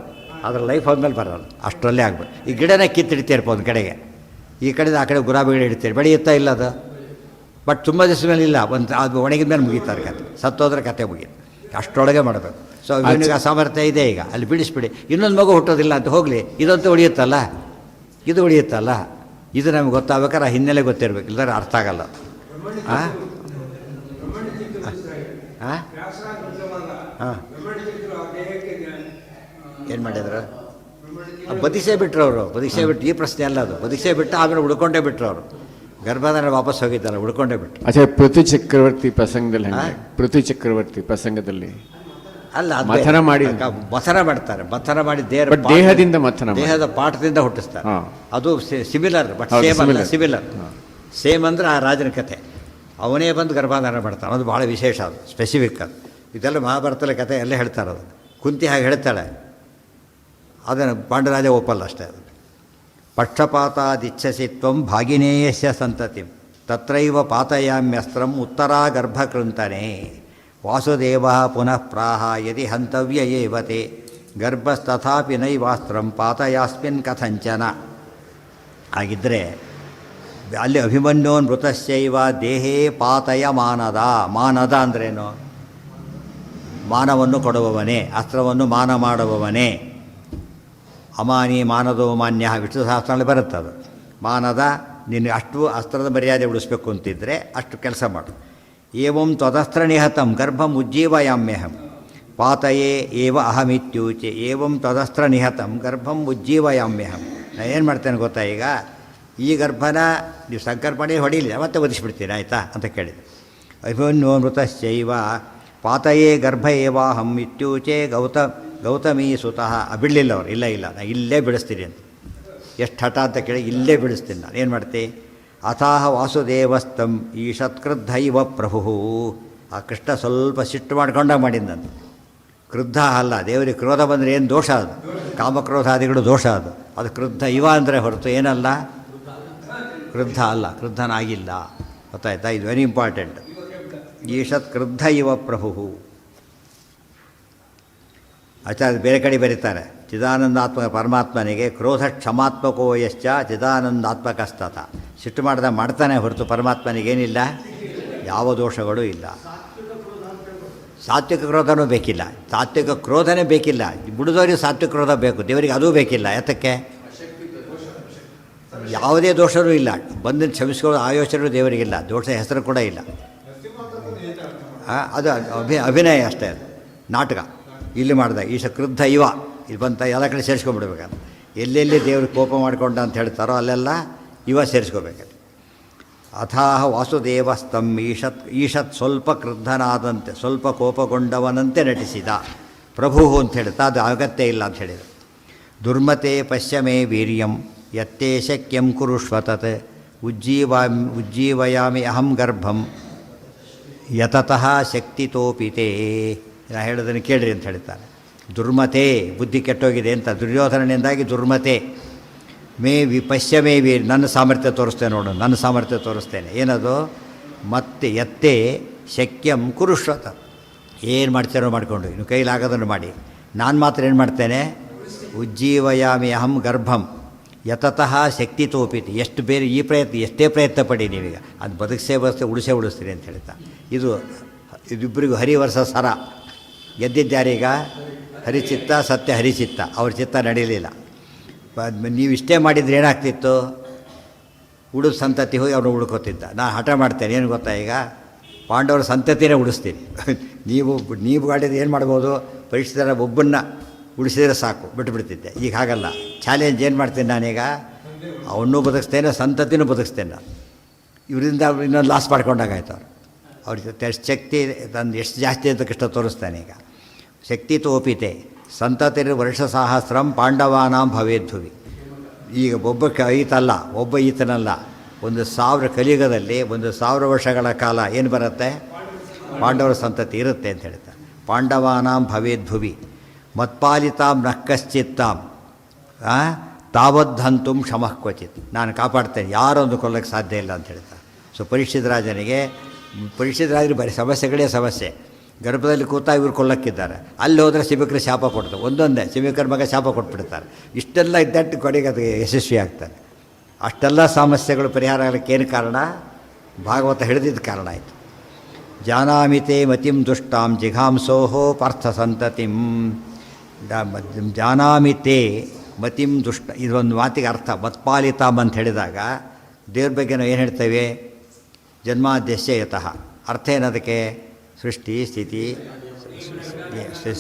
ಅದ್ರ ಲೈಫ್ ಆದಮೇಲೆ ಬರೋಲ್ಲ. ಅಷ್ಟರಲ್ಲೇ ಆಗ್ಬೇಕು. ಈ ಗಿಡನೇ ಕಿತ್ತಿಡ್ತೀರಪ್ಪ ಒಂದು ಕಡೆಗೆ, ಈ ಕಡೆಯಿಂದ ಆ ಕಡೆ ಗುಲಾಬಿ ಗಿಡ ಇಡ್ತೀರಿ, ಬೆಳೆಯುತ್ತಾ ಇಲ್ಲ ಅದು. ಬಟ್ ತುಂಬ ದಿವಸ ಮೇಲೆ ಇಲ್ಲ, ಅದು ಒಣಗಿದ ಮೇಲೆ ಮುಗೀತಾರೆ ಕತೆ. ಸತ್ತೋದ್ರೆ ಕತೆ ಮುಗೀತು. ಅಷ್ಟರೊಳಗೆ ಮಾಡಬೇಕು. ಸೊ ಇವನಿಗೆ ಆ ಸಾಮರ್ಥ್ಯ ಇದೆ. ಈಗ ಅಲ್ಲಿ ಬಿಡಿಸ್ಬಿಡಿ. ಇನ್ನೊಂದು ಮಗು ಹುಟ್ಟೋದಿಲ್ಲ ಅಂತ ಹೋಗಲಿ, ಇದಂತೂ ಉಳಿಯುತ್ತಲ್ಲ, ಇದು ಉಳಿಯುತ್ತಲ್ಲ. ಇದು ನಮ್ಗೆ ಗೊತ್ತಾಗಬೇಕಾದ್ರೆ ಆ ಹಿನ್ನೆಲೆ ಗೊತ್ತಿರಬೇಕು, ಇಲ್ಲದ್ರೆ ಅರ್ಥ ಆಗಲ್ಲ. ಹಾಂ ಹಾಂ ಹಾಂ ಏನು ಮಾಡಿದ್ರು? ಬದಿಸೇ ಬಿಟ್ಟರು ಅವರು. ಬದಿಸೇ ಬಿಟ್ಟು, ಈ ಪ್ರಶ್ನೆ ಅಲ್ಲ ಅದು. ಬದಿಸೇ ಬಿಟ್ಟು ಆಮೇಲೆ ಉಳ್ಕೊಂಡೇ ಬಿಟ್ಟರು ಅವರು. ಗರ್ಭಧಾರಣೆ ವಾಪಸ್ ಹೋಗಿದ್ದಲ್ಲ, ಉಳ್ಕೊಂಡೇ ಬಿಟ್ಟು. ಅಚ್ಚಾ, ಪೃಥ್ವಿ ಚಕ್ರವರ್ತಿ ಪ್ರಸಂಗದಲ್ಲಿ ಪೃಥ್ವಿ ಚಕ್ರವರ್ತಿ ಪ್ರಸಂಗದಲ್ಲಿ ಅಲ್ಲ, ಮಥನ ಮಾಡಿ ಮಥನ ಮಾಡ್ತಾರೆ. ಮಥನ ಮಾಡಿ ದೇಹದಿಂದ ಮಥನ, ದೇಹದ ಪಾಠದಿಂದ ಹುಟ್ಟಿಸ್ತಾರೆ. ಅದು ಸಿಮಿಲರ್, ಬಟ್ ಸೇಮ್ ಅಲ್ಲ. ಸಿಮಿಲರ್ ಸೇಮ್ ಅಂದರೆ ಆ ರಾಜನ ಕಥೆ. ಅವನೇ ಬಂದು ಗರ್ಭಧಾರಣೆ ಮಾಡ್ತಾನೆ. ಅದು ಭಾಳ ವಿಶೇಷ, ಅದು ಸ್ಪೆಸಿಫಿಕ್. ಅದು ಇದೆಲ್ಲ ಮಹಾಭಾರತದ ಕಥೆ ಎಲ್ಲ ಹೇಳ್ತಾರೆ. ಅದು ಕುಂತಿ ಹಾಗೆ ಹೇಳ್ತಾಳೆ, ಅದನ್ನು ಪಾಂಡರಾಜ ಒಪ್ಪಲ್ಲ ಅಷ್ಟೇ. ಅದು ಪಕ್ಷಪಾತಾದಿಚ್ಛಸಿ ತ್ವಂ ಭಾಗಿನೇಯಸ್ಯ ಸಂತತಿಂ ತತ್ರೈವ ಪಾತಯಾಮ್ಯಸ್ತ್ರಂ ಉತ್ತರಾಗರ್ಭಕೃಂತನೇ ವಾಸುದೇವ ಪುನಃ ಪ್ರಾಹ ಯದಿ ಹಂತವ್ಯ ಏವತೆ ಗರ್ಭಸ್ತಥಾಪಿ ನೈವಾಸ್ತ್ರಂ ಪಾತಯಾಸ್ಮಿನ್ ಕಥಂಚನ. ಹಾಗಿದ್ದರೆ ಅಲ್ಲಿ ಅಭಿಮನ್ಯೋನ್ ಮೃತಶ್ಚೈವ ದೇಹೇ ಪಾತಯ ಮಾನದ. ಮಾನದ ಅಂದ್ರೇನು? ಮಾನವನ್ನು ಕೊಡುವವನೇ, ಅಸ್ತ್ರವನ್ನು ಮಾನ ಮಾಡುವವನೇ. ಅಮಾನಿ ಮಾನದೋ ಮಾನ್ಯ ವಿಷ್ಣು ಸಹಸ್ರನಲ್ಲಿ ಬರುತ್ತದು. ಮಾನದ, ನೀನು ಅಷ್ಟು ಅಸ್ತ್ರದ ಮರ್ಯಾದೆ ಉಳಿಸ್ಬೇಕು ಅಂತಿದ್ದರೆ ಅಷ್ಟು ಕೆಲಸ ಮಾಡು. ಏವಂ ತ್ವದಸ್ತ್ರ ನಿಹತಂ ಗರ್ಭಂ ಉಜ್ಜೀವಯಾಮ್ಯಹಂ ಪಾತಯೇ ಏವ ಅಹಮಿತ್ಯೂಚೆ. ಏವಂ ತ್ವದಸ್ತ್ರ ನಿಹತಂ ಗರ್ಭಂ ಉಜ್ಜೀವಯಾಮ್ಯಹಂ. ನಾನು ಏನು ಮಾಡ್ತೇನೆ ಗೊತ್ತಾ, ಈ ಗರ್ಭನ ನೀವು ಸಂಕರ್ಪಣೆ ಹೊಡೀಲಿ ಮತ್ತೆ ಒದಿಸ್ಬಿಡ್ತೀನಿ ಆಯಿತಾ ಅಂತ ಕೇಳಿದೆ. ಅಭಿಮನ್ಯೋ ಮೃತಶ್ಚೈವ ಪಾತಯೇ ಗರ್ಭ ಏವಾಹಂ ಇತ್ಯೂಚೆ ಗೌತಮೀ ಸುತಃ. ಬಿಡಲಿಲ್ಲ ಅವರು, ಇಲ್ಲ ನಾನು ಇಲ್ಲೇ ಬಿಡಿಸ್ತೀನಿ ಅಂತ. ಎಷ್ಟು ಹಠ ಅಂತ ಕೇಳಿ, ಇಲ್ಲೇ ಬಿಡಿಸ್ತೀನಿ ನಾನು. ಏನು ಮಾಡ್ತಿ? ಅಥಾಹ ವಾಸುದೇವಸ್ತಂ ಈಷತ್ಕೃದ್ಧೈವ ಪ್ರಭು. ಆ ಕೃಷ್ಣ ಸ್ವಲ್ಪ ಸಿಟ್ಟು ಮಾಡ್ಕೊಂಡಾಗ ಮಾಡಿದ್ದಂತೆ. ಕ್ರುದ್ಧ ಅಲ್ಲ, ದೇವರಿಗೆ ಕ್ರೋಧ ಬಂದರೆ ಏನು ದೋಷ ಅದು? ಕಾಮಕ್ರೋಧಾದಿಗಳು ದೋಷ ಅದು. ಅದು ಕ್ರುದ್ಧ ಇವ ಅಂದರೆ ಹೊರತು ಏನಲ್ಲ, ಕ್ರುದ್ಧ ಅಲ್ಲ, ಕ್ರುದ್ಧನಾಗಿಲ್ಲ. ಗೊತ್ತಾಯ್ತಾ? ಇದು ವೆರಿ ಇಂಪಾರ್ಟೆಂಟ್. ಈಷತ್ ಕ್ರುದ್ಧ ಇವ ಪ್ರಭು. ಆಚಾರ್ಯ ಬೇರೆ ಕಡೆ ಬರೀತಾರೆ, ಚಿದಾನಂದಾತ್ಮಕ ಪರಮಾತ್ಮನಿಗೆ ಕ್ರೋಧ ಕ್ಷಮಾತ್ಮಕೋ ಯಶ್ಚ ಚಿದಾನಂದಾತ್ಮಕಸ್ತತ. ಸಿಟ್ಟು ಮಾಡ್ತಾನೆ ಹೊರತು ಪರಮಾತ್ಮನಿಗೇನಿಲ್ಲ, ಯಾವ ದೋಷಗಳೂ ಇಲ್ಲ. ಸಾತ್ವಿಕ ಕ್ರೋಧನೂ ಬೇಕಿಲ್ಲ, ಸಾತ್ವಿಕ ಕ್ರೋಧನೇ ಬೇಕಿಲ್ಲ. ಬಿಡಿದವರಿಗೆ ಸಾತ್ವಿಕ ಕ್ರೋಧ ಬೇಕು, ದೇವರಿಗೆ ಅದೂ ಬೇಕಿಲ್ಲ. ಯಾತಕ್ಕೆ? ಯಾವುದೇ ದೋಷವೂ ಇಲ್ಲ, ಬಂದು ಕ್ಷಮಿಸ್ಕೊಳ್ಳೋ ಆಯೋಚನೆ ದೇವರಿಗಿಲ್ಲ, ದೋಷ ಹೆಸರು ಕೂಡ ಇಲ್ಲ. ಅದು ಅಭಿನಯ ಅಷ್ಟೇ, ಅದು ನಾಟಕ. ಇಲ್ಲಿ ಮಾಡಿದಾಗ ಈಶ ಕ್ರುದ್ಧ ಇವ ಇದು ಬಂತ ಎಲ್ಲ ಕಡೆ ಸೇರಿಸ್ಕೊಂಡ್ಬಿಡ್ಬೇಕಂತ. ಎಲ್ಲೆಲ್ಲಿ ದೇವ್ರಿಗೆ ಕೋಪ ಮಾಡಿಕೊಂಡ ಅಂತ ಹೇಳ್ತಾರೋ ಅಲ್ಲೆಲ್ಲ ಇವ ಸೇರಿಸ್ಕೋಬೇಕಂತ. ಅಥಾಹ ವಾಸುದೇವಸ್ತಂ ಈಷತ್ ಸ್ವಲ್ಪ ಕ್ರುದ್ಧನಾದಂತೆ, ಸ್ವಲ್ಪ ಕೋಪಗೊಂಡವನಂತೆ ನಟಿಸಿದ ಪ್ರಭು ಅಂತ ಹೇಳ್ತಾ. ಅದು ಅಗತ್ಯ ಇಲ್ಲ ಅಂತ ಹೇಳಿದರು. ದುರ್ಮತೆ ಪಶ್ಯಮೇ ವೀರ್ಯಂ ಯತ್ತೇ ಶಕ್ಯಂ ಕುರುಷ್ವತತ್ ಉಜ್ಜೀವಯಾಮಿ ಅಹಂ ಗರ್ಭಂ ಯತತಃ ಶಕ್ತಿತೋಪಿತೇ. ನಾ ಹೇಳೋದನ್ನು ಕೇಳ್ರಿ ಅಂತ ಹೇಳ್ತಾರೆ. ದುರ್ಮತೆ, ಬುದ್ಧಿ ಕೆಟ್ಟೋಗಿದೆ ಅಂತ, ದುರ್ಯೋಧನನಿಂದಾಗಿ ದುರ್ಮತೆ. ಪಶ್ಯಮೇ ವೀರ್, ನನ್ನ ಸಾಮರ್ಥ್ಯ ತೋರಿಸ್ತೇನೆ ನೋಡು, ನನ್ನ ಸಾಮರ್ಥ್ಯ ತೋರಿಸ್ತೇನೆ. ಏನದು? ಮತ್ತೆ ಎತ್ತೇ ಶಕ್ಯಂ ಕುರುಷ್ವತ. ಏನು ಮಾಡ್ತೀರೋ ಮಾಡಿಕೊಂಡು, ಇನ್ನು ಕೈಲಾಗೋದನ್ನು ಮಾಡಿ. ನಾನು ಮಾತ್ರ ಏನು ಮಾಡ್ತೇನೆ? ಉಜ್ಜೀವಯಾಮಿ ಅಹಂ ಗರ್ಭಂ ಯತತಃ ಶಕ್ತಿ ತೋಪಿತಿ. ಎಷ್ಟು ಬೇರೆ ಈ ಪ್ರಯತ್ನ, ಎಷ್ಟೇ ಪ್ರಯತ್ನ ಪಡಿ ನೀವೀಗ, ಅದು ಬದುಕಿಸೇ ಉಳಿಸ್ತೀರಿ ಅಂತ ಹೇಳ್ತಾ. ಇದಿಬ್ಬರಿಗೂ ಹರಿವರ್ಷ ಸರ. ಗೆದ್ದಿದ್ದಾರೀಗ ಹರಿಚಿತ್ತ, ಸತ್ಯ ಹರಿಚಿತ್ತ. ಅವ್ರ ಚಿತ್ತ ನಡೀಲಿಲ್ಲ. ನೀವು ಇಷ್ಟೇ ಮಾಡಿದರೆ ಏನಾಗ್ತಿತ್ತು? ಉಳಿದ ಸಂತತಿ ಹೋಗಿ ಅವನು ಉಳ್ಕೋತಿದ್ದ. ನಾನು ಹಠ ಮಾಡ್ತೇನೆ, ಏನು ಗೊತ್ತಾ, ಈಗ ಪಾಂಡವರ ಸಂತತಿನೇ ಉಳಿಸ್ತೀನಿ. ನೀವು ಗಾಡಿದ ಏನು ಮಾಡ್ಬೋದು? ಪರೀಕ್ಷಿತರ ಒಬ್ಬನ್ನ ಉಳಿಸಿದರೆ ಸಾಕು, ಬಿಟ್ಟುಬಿಡ್ತಿದ್ದೆ. ಈಗ ಹಾಗಲ್ಲ, ಚಾಲೆಂಜ್ ಏನು ಮಾಡ್ತೀನಿ ನಾನೀಗ? ಅವನ್ನೂ ಬದುಕಿಸ್ತೇನೆ, ಸಂತತಿನೂ ಬದುಕಿಸ್ತೇನೆ ನಾನು. ಇವರಿಂದ ಇನ್ನೊಂದು ಲಾಸ್ ಮಾಡ್ಕೊಂಡಾಗಾಯ್ತು. ಅವ್ರಿಗೆ ಶಕ್ತಿ ತಂದು ಎಷ್ಟು ಜಾಸ್ತಿ ಅಂತ ಕೃಷ್ಣ ತೋರಿಸ್ತಾನೆ. ಈಗ ಶಕ್ತಿ ತೋಪಿತೆ ಸಂತತಿರ್ ವರ್ಷ ಸಹಸ್ರಂ ಪಾಂಡವಾನಾಂ ಭವೇದ್ಭುವಿ. ಈಗ ಒಬ್ಬ ಈತಲ್ಲ, ಒಬ್ಬ ಈತನಲ್ಲ, 1000 ಕಲಿಯುಗದಲ್ಲಿ 1000 ವರ್ಷಗಳ ಕಾಲ ಏನು ಬರುತ್ತೆ? ಪಾಂಡವರ ಸಂತತಿ ಇರುತ್ತೆ ಅಂತ ಹೇಳ್ತಾರೆ. ಪಾಂಡವಾನಾಂ ಭವೇದ್ಭುವಿ ಮತ್ಪಾಲಿತಾಂ ನಃ ಕಶ್ಚಿತ್ತಾಂ ತಾವದ್ಧಂತುಂ ಕ್ಷಮಃ ಕ್ವಚಿತ್. ನಾನು ಕಾಪಾಡ್ತೇನೆ, ಯಾರೊಂದು ಕೊಲ್ಲಕ್ಕೆ ಸಾಧ್ಯ ಇಲ್ಲ ಅಂತ ಹೇಳ್ತಾರೆ. ಸೊ ಪರೀಕ್ಷಿತ ರಾಜರಿಗೆ ಬರೀ ಸಮಸ್ಯೆಗಳೇ ಸಮಸ್ಯೆ. ಗರ್ಭದಲ್ಲಿ ಕೂತಾ ಇವರು ಕೊಲ್ಲಕ್ಕಿದ್ದಾರೆ. ಅಲ್ಲಿ ಹೋದರೆ ಶಿಬಿಕರು ಶಾಪ ಕೊಡ್ತಾರೆ. ಒಂದೊಂದೇ ಶಿಬಿಕರ ಮಗ ಶಾಪ ಕೊಟ್ಬಿಡ್ತಾರೆ. ಇಷ್ಟೆಲ್ಲ ಇದ್ದಟ್ಟು ಕೊನೆಗೆ ಅದು ಯಶಸ್ವಿ ಆಗ್ತಾರೆ. ಅಷ್ಟೆಲ್ಲ ಸಮಸ್ಯೆಗಳು ಪರಿಹಾರ ಆಗಲಿಕ್ಕೆ ಏನು ಕಾರಣ? ಭಾಗವತ ಹಿಡಿದಿದ್ದ ಕಾರಣ ಆಯಿತು. ಜಾನಾಮಿತೆ ಮತಿಂ ದುಷ್ಟಾಂ ಜಿಘಾಂಸೋಹೋ ಪಾರ್ಥ ಸಂತತಿಂ. ಜಾನಾಮಿತೆ ಮತಿಂ ದುಷ್ಟ, ಇದೊಂದು ಮಾತಿಗೆ ಅರ್ಥ. ಮತ್ಪಾಲಿತಾಮ್ ಅಂತ ಹೇಳಿದಾಗ ದೇವ್ರ ಬಗ್ಗೆ ನಾವು ಏನು ಹೇಳ್ತೇವೆ? ಜನ್ಮಾದ್ಯಸ್ಯ ಯತಃ. ಅರ್ಥ ಏನದಕ್ಕೆ? ಸೃಷ್ಟಿ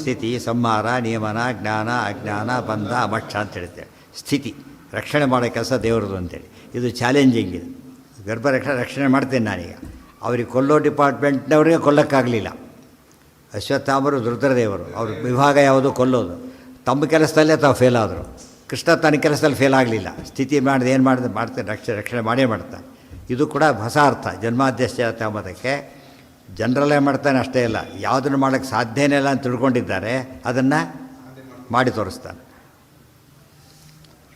ಸ್ಥಿತಿ ಸಂಹಾರ ನಿಯಮನ ಜ್ಞಾನ ಅಜ್ಞಾನ ಬಂಧ ಮೋಕ್ಷ ಅಂತ ಹೇಳ್ತೇವೆ. ಸ್ಥಿತಿ ರಕ್ಷಣೆ ಮಾಡೋ ಕೆಲಸ ದೇವ್ರದ್ದು ಅಂತೇಳಿ. ಇದು ಚಾಲೆಂಜಿಂಗ್. ಇದು ಗರ್ಭ ರಕ್ಷಣೆ ಮಾಡ್ತೇನೆ ನಾನೀಗ. ಅವ್ರಿಗೆ ಕೊಲ್ಲೋ ಡಿಪಾರ್ಟ್ಮೆಂಟ್ನವ್ರಿಗೆ ಕೊಲ್ಲಕ್ಕಾಗಲಿಲ್ಲ. ಅಶ್ವತ್ಥಾಮರು ರುದ್ರದೇವರು, ಅವ್ರ ವಿಭಾಗ ಯಾವುದು? ಕೊಲ್ಲೋದು. ತಮ್ಮ ಕೆಲಸದಲ್ಲೇ ತಾವು ಫೇಲ್ ಆದರು. ಕೃಷ್ಣ ತನ್ನ ಕೆಲಸದಲ್ಲಿ ಫೇಲ್ ಆಗಲಿಲ್ಲ. ಸ್ಥಿತಿ ಮಾಡಿದೆ, ಏನು ಮಾಡ್ತೇನೆ, ರಕ್ಷಣೆ ಮಾಡೇ ಮಾಡ್ತಾನೆ. ಇದು ಕೂಡ ಹೊಸ ಅರ್ಥ ಜನ್ಮಾದ್ಯಸ್ಯ ಎಂಬುದಕ್ಕೆ. ಜನರಲ್ಲೇ ಮಾಡ್ತಾನೆ ಅಷ್ಟೇ ಇಲ್ಲ, ಯಾವುದನ್ನು ಮಾಡೋಕ್ಕೆ ಸಾಧ್ಯನೇ ಇಲ್ಲ ಅಂತ ತಿಳ್ಕೊಂಡಿದ್ದಾರೆ, ಅದನ್ನು ಮಾಡಿ ತೋರಿಸ್ತಾನೆ.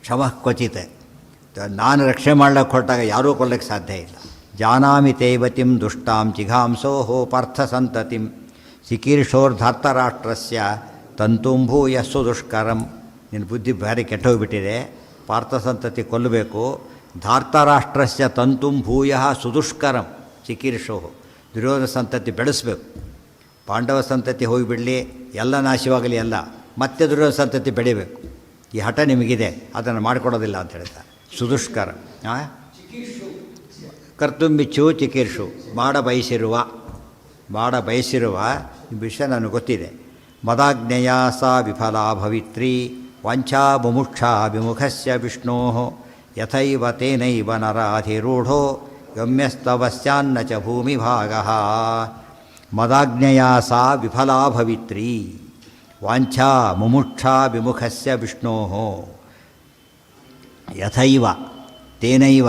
ಕ್ಷಮಃ ಕ್ವಚಿತ್. ನಾನು ರಕ್ಷಣೆ ಮಾಡ್ಲಿಕ್ಕೆ ಹೊರಟಾಗ ಯಾರೂ ಕೊಲ್ಲಕ್ಕೆ ಸಾಧ್ಯ ಇಲ್ಲ. ಜಾನಾಮಿ ತೇವತಿಂ ದುಷ್ಟಾಂ ಜಿಘಾಂಸೋಹೋ ಪಾರ್ಥ ಸಂತತಿಂ ಚಿಕೀರ್ಷೋರ್ಧಾರ್ತರಾಷ್ಟ್ರಸ್ಯ ತಂತುಂಭೂಯ ಸುದುಷ್ಕರಂ. ನಿನ್ನ ಬುದ್ಧಿ ಭಾರಿ ಕೆಟ್ಟೋಗ್ಬಿಟ್ಟಿದೆ, ಪಾರ್ಥಸಂತತಿ ಕೊಲ್ಲಬೇಕು. ಧಾರ್ತರಾಷ್ಟ್ರಸ್ಯ ತಂತುಂಭೂಯ ಸುದುಷ್ಕರಂ ಚಿಕೀರ್ಷೋ. ದುರ್ಯೋಧನ ಸಂತತಿ ಬೆಳೆಸಬೇಕು. ಪಾಂಡವ ಸಂತತಿ ಹೋಗಿಬಿಡಲಿ, ಎಲ್ಲ ನಾಶವಾಗಲಿ ಅಲ್ಲ, ಮತ್ತೆ ದುರ್ಯೋಧನ ಸಂತತಿ ಬೆಳಿಬೇಕು. ಈ ಹಠ ನಿಮಗಿದೆ, ಅದನ್ನು ಮಾಡಿಕೊಡೋದಿಲ್ಲ ಅಂತ ಹೇಳ್ತಾರೆ. ಸುದುಷ್ಕರ ಕರ್ತುಂಬಿಚ್ಚು ಚಿಕೀರ್ಷು, ಮಾಡ ಬಯಸಿರುವ ವಿಷಯ ನನಗೆ ಗೊತ್ತಿದೆ. ಮದಾಜ್ಞೆಯ ಸಾ ವಿಫಲಾ ಭವಿತ್ರಿ ವಾಂಛಾ ಮುಮುಕ್ಷಾ ವಿಮುಖಸ್ಯ ವಿಷ್ಣೋ ಯಥೈವ ತೇನೈವ ನರಾಧಿರೂಢೋ ಗಮ್ಯಸ್ತವಸ್ಯಾನ್ನ ಚ ಭೂಮಿಭಾಗಃ. ಮದಾಜ್ಞೆಯ ಸಾ ವಿಫಲಾ ಭವಿತ್ರಿ ವಾಂಛಾ ಮುಮುಕ್ಷಾ ವಿಮುಖಸ್ಯ ವಿಷ್ಣೋ ಯಥೈವ ತೇನೈವ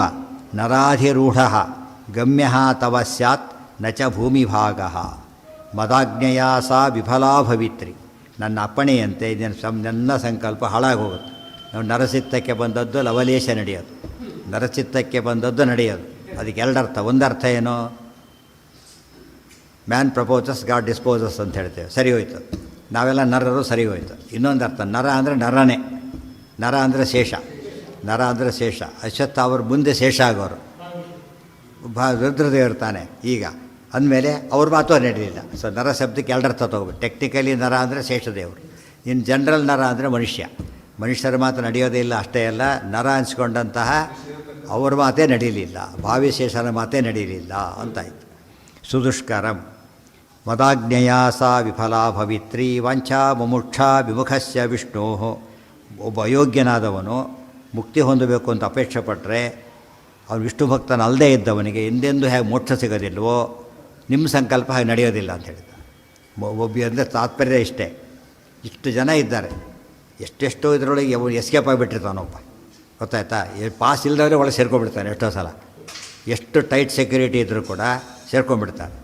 ನರಾಧಿರೂಢಃ ಗಮ್ಯಃ ತವ ಸ್ಯಾತ್ ನ ಚ ಭೂಮಿಭಾಗಃ. ಮದಾಜ್ಞೆಯ ಸಾ ವಿಫಲಾ ಭವಿತ್ರಿ, ನನ್ನ ಅಪ್ಪಣೆಯಂತೆ ನನ್ನ ಸಂಕಲ್ಪ ಹಾಳಾಗೋಗುತ್ತೆ. ನಾವು ನರಸಿತ್ತಕ್ಕೆ ಬಂದದ್ದು ಲವಲೇಶ ನಡೆಯೋದು, ನರಚಿತ್ತಕ್ಕೆ ಬಂದದ್ದು ನಡೆಯೋದು. ಅದಕ್ಕೆ ಎರಡರ್ಥ. ಒಂದರ್ಥ ಏನು, ಮ್ಯಾನ್ ಪ್ರಪೋಸಸ್ ಗಾಡ್ ಡಿಸ್ಪೋಸಸ್ ಅಂತ ಹೇಳ್ತೇವೆ, ಸರಿ ಹೋಯ್ತು, ನಾವೆಲ್ಲ ನರರು, ಸರಿ ಹೋಯ್ತು. ಇನ್ನೊಂದು ಅರ್ಥ, ನರ ಅಂದರೆ ನರನೇ, ನರ ಅಂದರೆ ಶೇಷ, ನರ ಅಂದರೆ ಶೇಷ. ಅಶ್ವತ್ಥ ಅವರು ಮುಂದೆ ಶೇಷ ಆಗೋರು, ರುದ್ರದೇವರು ತಾನೆ. ಈಗ ಅಂದಮೇಲೆ ಅವ್ರ ಮಾತು ನಡೆಯಲಿಲ್ಲ. ಸೊ ನರ ಶಬ್ದಕ್ಕೆ ಎರಡರ್ಥ ತೊಗೋಬೇಕು. ಟೆಕ್ನಿಕಲಿ ನರ ಅಂದರೆ ಶೇಷದೇವರು, ಇನ್ನು ಜನರಲ್ ನರ ಅಂದರೆ ಮನುಷ್ಯರ ಮಾತು ನಡೆಯೋದೇ ಇಲ್ಲ. ಅಷ್ಟೇ ಅಲ್ಲ, ನರ ಅನಿಸ್ಕೊಂಡಂತಹ ಅವ್ರ ಮಾತೇ ನಡೀಲಿಲ್ಲ, ಭಾವಿಶೇಷನ ಮಾತೇ ನಡೀಲಿಲ್ಲ ಅಂತಾಯಿತು. ಸುದುಷ್ಕರಂ ಮದಾಜ್ಞೆಯ ಸಾ ವಿಫಲಾ ಭವಿತ್ರಿ ವಾಂಛಾ ಮುಮುಕ್ಷಾ ವಿಮುಖಸ್ಯ ವಿಷ್ಣೋ. ಒಬ್ಬ ಅಯೋಗ್ಯನಾದವನು ಮುಕ್ತಿ ಹೊಂದಬೇಕು ಅಂತ ಅಪೇಕ್ಷೆ ಪಟ್ಟರೆ ಅವನು ವಿಷ್ಣು ಭಕ್ತನಲ್ಲದೇ ಇದ್ದವನಿಗೆ ಎಂದೆಂದೂ ಹೇಗೆ ಮೋಕ್ಷ ಸಿಗೋದಿಲ್ವೋ, ನಿಮ್ಮ ಸಂಕಲ್ಪ ಹಾಗೆ ನಡೆಯೋದಿಲ್ಲ ಅಂತ ಹೇಳಿದ. ಒಬ್ಬ ಅಂದರೆ ತಾತ್ಪರ್ಯ ಇಷ್ಟೇ. ಇಷ್ಟು ಜನ ಇದ್ದಾರೆ, ಎಷ್ಟೆಷ್ಟೋ ಇದರೊಳಗೆ ಎಸ್ಕೇಪ್ ಆಗಿಬಿಟ್ಟಿರ್ತಾನೊಬ್ಬ, ಗೊತ್ತಾಯ್ತಾ. ಪಾಸ್ ಇಲ್ಲದವರೇ ಒಳಗೆ ಸೇರ್ಕೊಂಡ್ಬಿಡ್ತಾನೆ ಎಷ್ಟೋ ಸಲ. ಎಷ್ಟು ಟೈಟ್ ಸೆಕ್ಯೂರಿಟಿ ಇದ್ದರೂ ಕೂಡ ಸೇರ್ಕೊಂಡ್ಬಿಡ್ತಾನೆ.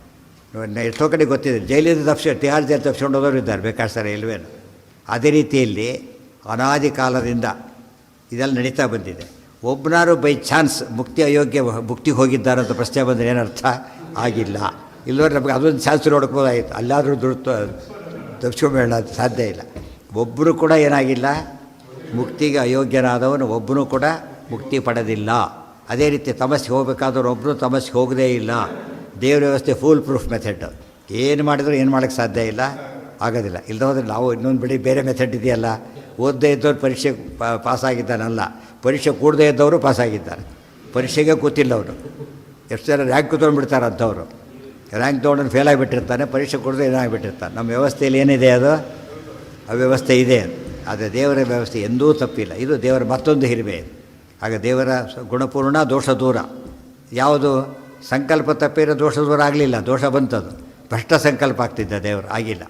ಎಷ್ಟೋ ಕಡೆ ಗೊತ್ತಿದೆ, ಜೈಲಿಂದ ತಿಹಾರ್ ಜೈಲು ತಪ್ಪಿಸ್ಕೊಂಡು ಹೋದವರು ಇದ್ದಾರೆ ಬೇಕಾದ ಸರ, ಇಲ್ವೇನು. ಅದೇ ರೀತಿಯಲ್ಲಿ ಅನಾದಿ ಕಾಲದಿಂದ ಇದೆಲ್ಲ ನಡೀತಾ ಬಂದಿದೆ. ಒಬ್ಬನಾರು ಬೈ ಚಾನ್ಸ್ ಮುಕ್ತಿಗೆ ಹೋಗಿದ್ದಾರೆ ಅಂತ ಪ್ರಶ್ನೆ ಬಂದರೆ ಏನರ್ಥ ಆಗಿಲ್ಲ. ಇಲ್ಲವರೆ ನಮಗೆ ಅದೊಂದು ಚಾನ್ಸ್ ನೋಡ್ಕೋದಾಯಿತು, ಅಲ್ಲಾದರೂ ತಪ್ಪಿಸ್ಕೊಂಬೇಡ ಅಂತ ಸಾಧ್ಯ ಇಲ್ಲ. ಒಬ್ಬರು ಕೂಡ ಏನಾಗಿಲ್ಲ, ಮುಕ್ತಿಗೆ ಅಯೋಗ್ಯನಾದವನು ಒಬ್ಬನೂ ಕೂಡ ಮುಕ್ತಿ ಪಡೆದಿಲ್ಲ. ಅದೇ ರೀತಿ ತಮಸ್ಸಿಗೆ ಹೋಗಬೇಕಾದವ್ರು ಒಬ್ಬರು ತಮಸ್ಸಿಗೆ ಹೋಗದೇ ಇಲ್ಲ. ದೇವ್ರ ವ್ಯವಸ್ಥೆ ಫುಲ್ ಪ್ರೂಫ್ ಮೆಥಡ್, ಏನು ಮಾಡಿದ್ರು ಏನು ಮಾಡೋಕ್ಕೆ ಸಾಧ್ಯ ಇಲ್ಲ, ಆಗೋದಿಲ್ಲ. ಇಲ್ಲದ ಹೋದರೆ ನಾವು ಇನ್ನೊಂದು ಬಿಡಿ ಬೇರೆ ಮೆಥಡ್ ಇದೆಯಲ್ಲ. ಓದದೇ ಇದ್ದವ್ರು ಪರೀಕ್ಷೆ ಪಾಸಾಗಿದ್ದಾನಲ್ಲ, ಪರೀಕ್ಷೆ ಕೂಡದೇ ಇದ್ದವರು ಪಾಸಾಗಿದ್ದಾರೆ. ಪರೀಕ್ಷೆಗೆ ಕೂತಿಲ್ಲ ಅವರು. ಎಷ್ಟು ಜನ ರ್ಯಾಂಕ್ ತೊಗೊಂಡ್ಬಿಡ್ತಾರೆ ಅಂಥವ್ರು. ರ್ಯಾಂಕ್ ತೊಗೊಂಡು ಫೇಲ್ ಆಗಿಬಿಟ್ಟಿರ್ತಾನೆ, ಪರೀಕ್ಷೆ ಕೊಡದೆ ಏನಾಗಿಬಿಟ್ಟಿರ್ತಾನೆ. ನಮ್ಮ ವ್ಯವಸ್ಥೆಯಲ್ಲಿ ಏನಿದೆ ಅದು ಅವ್ಯವಸ್ಥೆ ಇದೆ. ಆದರೆ ದೇವರ ವ್ಯವಸ್ಥೆ ಎಂದೂ ತಪ್ಪಿಲ್ಲ. ಇದು ದೇವರ ಮತ್ತೊಂದು ಹಿರಿಮೆ. ಆಗ ದೇವರ ಗುಣಪೂರ್ಣ, ದೋಷ ದೂರ. ಯಾವುದು ಸಂಕಲ್ಪ ತಪ್ಪಿರೋ ದೋಷ ದೂರ ಆಗಲಿಲ್ಲ, ದೋಷ ಬಂತದು. ಭ್ರಷ್ಟ ಸಂಕಲ್ಪ ಆಗ್ತಿದ್ದ ದೇವರು, ಆಗಿಲ್ಲ.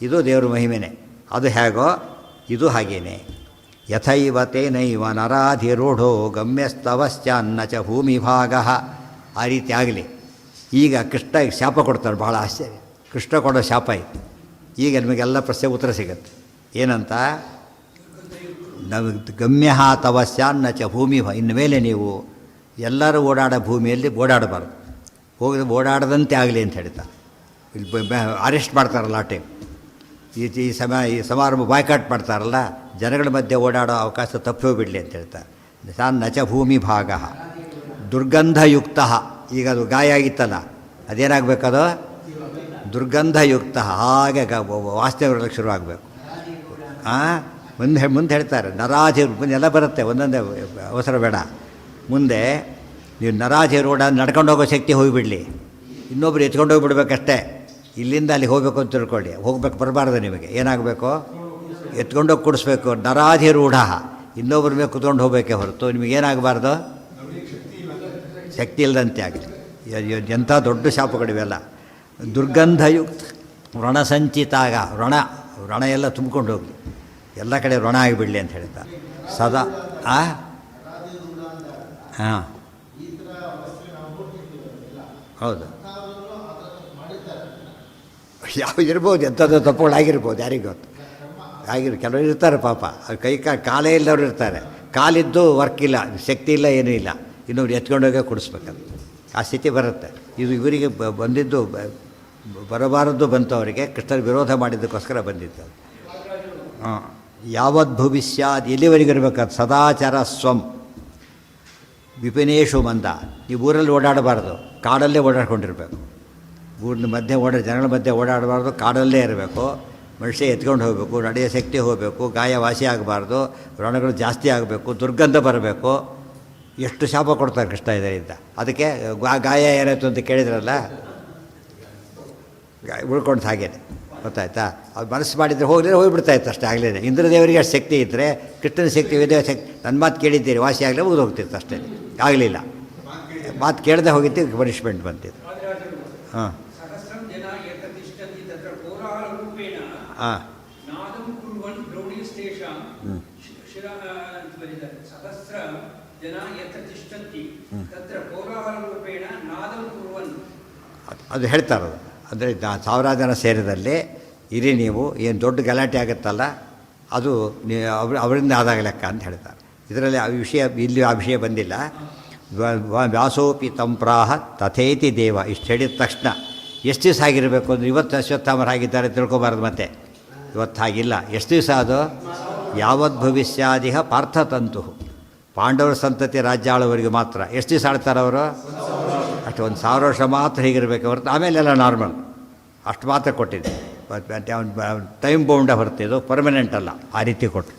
ಇದು ದೇವರ ಮಹಿಮೆನೆ. ಅದು ಹೇಗೋ ಇದು ಹಾಗೇನೆ. ಯಥೈವ ತೇನೈವ ನರಾಧಿರೂಢೋ ಗಮ್ಯಸ್ತವಶ್ಚಾನ್ನ ಚ ಭೂಮಿಭಾಗ. ಆ ರೀತಿ ಆಗಲಿ. ಈಗ ಕೃಷ್ಣ ಶಾಪ ಕೊಡ್ತಾರೆ, ಬಹಳ ಆಶ್ಚರ್ಯ. ಕೃಷ್ಣ ಕೊಡೋ ಶಾಪ ಇತ್ತು. ಈಗ ನಿಮಗೆಲ್ಲ ಪ್ರಶ್ನೆ ಉತ್ತರ ಸಿಗುತ್ತೆ. ಏನಂತ, ಗಮ್ಯ ತವಸ್ಯಾನ್ನ ಚ ಭೂಮಿ. ಇನ್ಮೇಲೆ ನೀವು ಎಲ್ಲರೂ ಓಡಾಡೋ ಭೂಮಿಯಲ್ಲಿ ಓಡಾಡಬಾರ್ದು, ಓಡಾಡದಂತೆ ಆಗಲಿ ಅಂತ ಹೇಳ್ತಾರೆ. ಇಲ್ಲಿ ಅರೆಸ್ಟ್ ಮಾಡ್ತಾರಲ್ಲ ಆ ಟೈಮ್, ಈ ಸಮಾರಂಭ ಬಾಯ್ಕಾಟ್ ಮಾಡ್ತಾರಲ್ಲ, ಜನಗಳ ಮಧ್ಯೆ ಓಡಾಡೋ ಅವಕಾಶ ತಪ್ಪಿ ಹೋಗ್ಬಿಡಲಿ ಅಂತ ಹೇಳ್ತಾರೆ. ನ ಚ ಭೂಮಿ ಭಾಗ ದುರ್ಗಂಧಯುಕ್ತ. ಈಗ ಅದು ಗಾಯ ಆಗಿತ್ತಲ್ಲ, ಅದೇನಾಗಬೇಕದು ದುರ್ಗಂಧಯುಕ್ತ, ಹಾಗೆ ವಾಸನೆ ಬರಲಿಕ್ಕೆ ಶುರುವಾಗಬೇಕು. ಮುಂದೆ ಹೇಳ್ತಾರೆ ನರಾಧಿರು, ಮುಂದೆ ಎಲ್ಲ ಬರುತ್ತೆ, ಒಂದೊಂದೇ ಅವಸರ ಬೇಡ. ಮುಂದೆ ನೀವು ನರಾಧಿರು ನಡ್ಕೊಂಡು ಹೋಗೋ ಶಕ್ತಿ ಹೋಗಿಬಿಡಲಿ, ಇನ್ನೊಬ್ರು ಎತ್ಕೊಂಡು ಹೋಗಿಬಿಡ್ಬೇಕಷ್ಟೇ. ಇಲ್ಲಿಂದ ಅಲ್ಲಿ ಹೋಗಬೇಕು ಅಂತ ತಿಳ್ಕೊಳ್ಳಿ, ಹೋಗ್ಬೇಕು ಬರಬಾರ್ದು. ನಿಮಗೆ ಏನಾಗಬೇಕು, ಎತ್ಕೊಂಡೋಗಿ ಕುಡಿಸ್ಬೇಕು. ನರಾಧಿರೂಢ, ಇನ್ನೊಬ್ಬರ ಮೇಲೆ ಕುತ್ಕೊಂಡು ಹೋಗಬೇಕೇ ಹೊರತು ನಿಮಗೇನಾಗಬಾರ್ದು, ಶಕ್ತಿ ಇಲ್ಲದಂತೆ ಆಗಲಿ. ಎಂಥ ದೊಡ್ಡ ಶಾಪಗಳಿವೆಲ್ಲ. ದುರ್ಗಂಧಯುಕ್ತ ವ್ರಣ ಸಂಚಿತಾಗ, ವ್ರಣ ಎಲ್ಲ ತುಂಬ್ಕೊಂಡು ಹೋಗಲಿ, ಎಲ್ಲ ಕಡೆ ವ್ರಣ ಆಗಿಬಿಡಲಿ ಅಂತ ಹೇಳ್ತಾರೆ. ಸದಾ ಹಾಂ ಹೌದು, ಯಾವ ಇರ್ಬೋದು, ಎಂಥದ್ದು ತಪ್ಪುಗಳಾಗಿರ್ಬೋದು, ಯಾರಿಗೂ ಗೊತ್ತು. ಕೆಲವರು ಇರ್ತಾರೆ ಪಾಪ, ಕೈ ಕಾಲೇ ಇಲ್ಲದವ್ರು ಇರ್ತಾರೆ. ಕಾಲಿದ್ದು ವರ್ಕ್ ಇಲ್ಲ, ಶಕ್ತಿ ಇಲ್ಲ, ಏನೂ ಇಲ್ಲ, ಇನ್ನೊಬ್ರು ಎತ್ಕೊಂಡೋಗೇ ಕುಡಿಸ್ಬೇಕಂತ ಆ ಸ್ಥಿತಿ ಬರುತ್ತೆ. ಇದು ಇವರಿಗೆ ಬಂದಿದ್ದು ಬರಬಾರದು ಬಂತು ಅವರಿಗೆ, ಕೃಷ್ಣನ ವಿರೋಧ ಮಾಡಿದ್ದಕ್ಕೋಸ್ಕರ ಬಂದಿತ್ತು. ಹಾಂ, ಯಾವದ್ ಭವಿಷ್ಯಾದ್ ಎಲ್ಲಿವರೆಗಿರ್ಬೇಕಾದ ಸದಾಚಾರ ಸ್ವಂ ವಿಪಿನೇಶು ಮಂದ. ಈ ಊರಲ್ಲಿ ಓಡಾಡಬಾರ್ದು, ಕಾಡಲ್ಲೇ ಓಡಾಡ್ಕೊಂಡಿರ್ಬೇಕು. ಊರಿನ ಮಧ್ಯೆ ಜನಗಳ ಮಧ್ಯೆ ಓಡಾಡಬಾರ್ದು, ಕಾಡಲ್ಲೇ ಇರಬೇಕು. ಮನುಷ್ಯ ಎತ್ಕೊಂಡು ಹೋಗಬೇಕು, ನಡೆಯೋ ಶಕ್ತಿ ಹೋಗಬೇಕು, ಗಾಯ ವಾಸಿ ಆಗಬಾರ್ದು, ವ್ರಣಗಳು ಜಾಸ್ತಿ ಆಗಬೇಕು, ದುರ್ಗಂಧ ಬರಬೇಕು. ಎಷ್ಟು ಶಾಪ ಕೊಡ್ತಾರೆ ಕೃಷ್ಣ ಇದರಿಂದ. ಅದಕ್ಕೆ ಗಾಯ ಏನಾಯಿತು ಅಂತ ಕೇಳಿದ್ರಲ್ಲ, ಉಳ್ಕೊಂಡು ಹಾಗೇನೆ ಗೊತ್ತಾಯ್ತಾ. ಅದು ಮನಸ್ಸು ಮಾಡಿದರೆ ಹೋಗಿಬಿಡ್ತಾಯಿತ್ತು ಅಷ್ಟೇ. ಆಗಲೇ ಇಂದ್ರದೇವರಿಗೆ ಅಷ್ಟು ಶಕ್ತಿ ಇದ್ದರೆ ಕೃಷ್ಣನ ಶಕ್ತಿ ವಿದೇವ ಶಕ್ತಿ. ನನ್ನ ಮಾತು ಕೇಳಿದ್ದೀರಿ, ವಾಸಿ ಆಗಲೇ ಮುಗಿದು ಹೋಗ್ತಿತ್ತು ಅಷ್ಟೇ. ಆಗಲಿಲ್ಲ, ಮಾತು ಕೇಳದೆ ಹೋಗಿತ್ತು, ಪನಿಷ್ಮೆಂಟ್ ಬಂತಿತ್ತು. ಹಾಂ ಹಾಂ ಅದು ಹೇಳ್ತಾರದು. ಅಂದರೆ ಸಾವಿರಾರು ಜನ ಸೇರಿದಲ್ಲಿ ಇರಿ ನೀವು, ಏನು ದೊಡ್ಡ ಗಲಾಟೆ ಆಗುತ್ತಲ್ಲ ಅದು ಅವರಿಂದ ಆದಾಗ ಲೆಕ್ಕ ಅಂತ ಹೇಳ್ತಾರೆ. ಇದರಲ್ಲಿ ಆ ವಿಷಯ, ಇಲ್ಲಿ ಆ ವಿಷಯ ಬಂದಿಲ್ಲ. ವ್ಯಾಸೋಪಿ ತಂಪ್ರಾಹ ತಥೇತಿ ದೇವ. ಇಷ್ಟು ಹೇಳಿದ ತಕ್ಷಣ ಎಷ್ಟು ದಿವಸ ಆಗಿರಬೇಕು ಅಂದರೆ ಇವತ್ತು ಅಶ್ವತ್ಥಾಮರು ಆಗಿದ್ದಾರೆ ತಿಳ್ಕೊಬಾರ್ದು. ಮತ್ತೆ ಇವತ್ತು ಹಾಗಿಲ್ಲ. ಎಷ್ಟು ದಿವಸ ಅದು? ಯಾವದ್ ಭವಿಷ್ಯಾದಿಹ ಪಾರ್ಥತಂತು. ಪಾಂಡವರ ಸಂತತಿ ರಾಜ್ಯ ಆಳುವವರಿಗೆ ಮಾತ್ರ. ಎಷ್ಟು ದಿವಸ ಆಳ್ತಾರೆ ಅವರು? ಅಷ್ಟು 1000 ವರ್ಷ ಮಾತ್ರ ಹೀಗಿರಬೇಕು ಹೊರತು ಆಮೇಲೆಲ್ಲ ನಾರ್ಮಲ್. ಅಷ್ಟು ಮಾತ್ರ ಕೊಟ್ಟಿದೆ. ಟೈಮ್ ಬೌಂಡ ಹೊರತಿದ್ದು, ಪರ್ಮನೆಂಟ್ ಅಲ್ಲ. ಆ ರೀತಿ ಕೊಟ್ಟು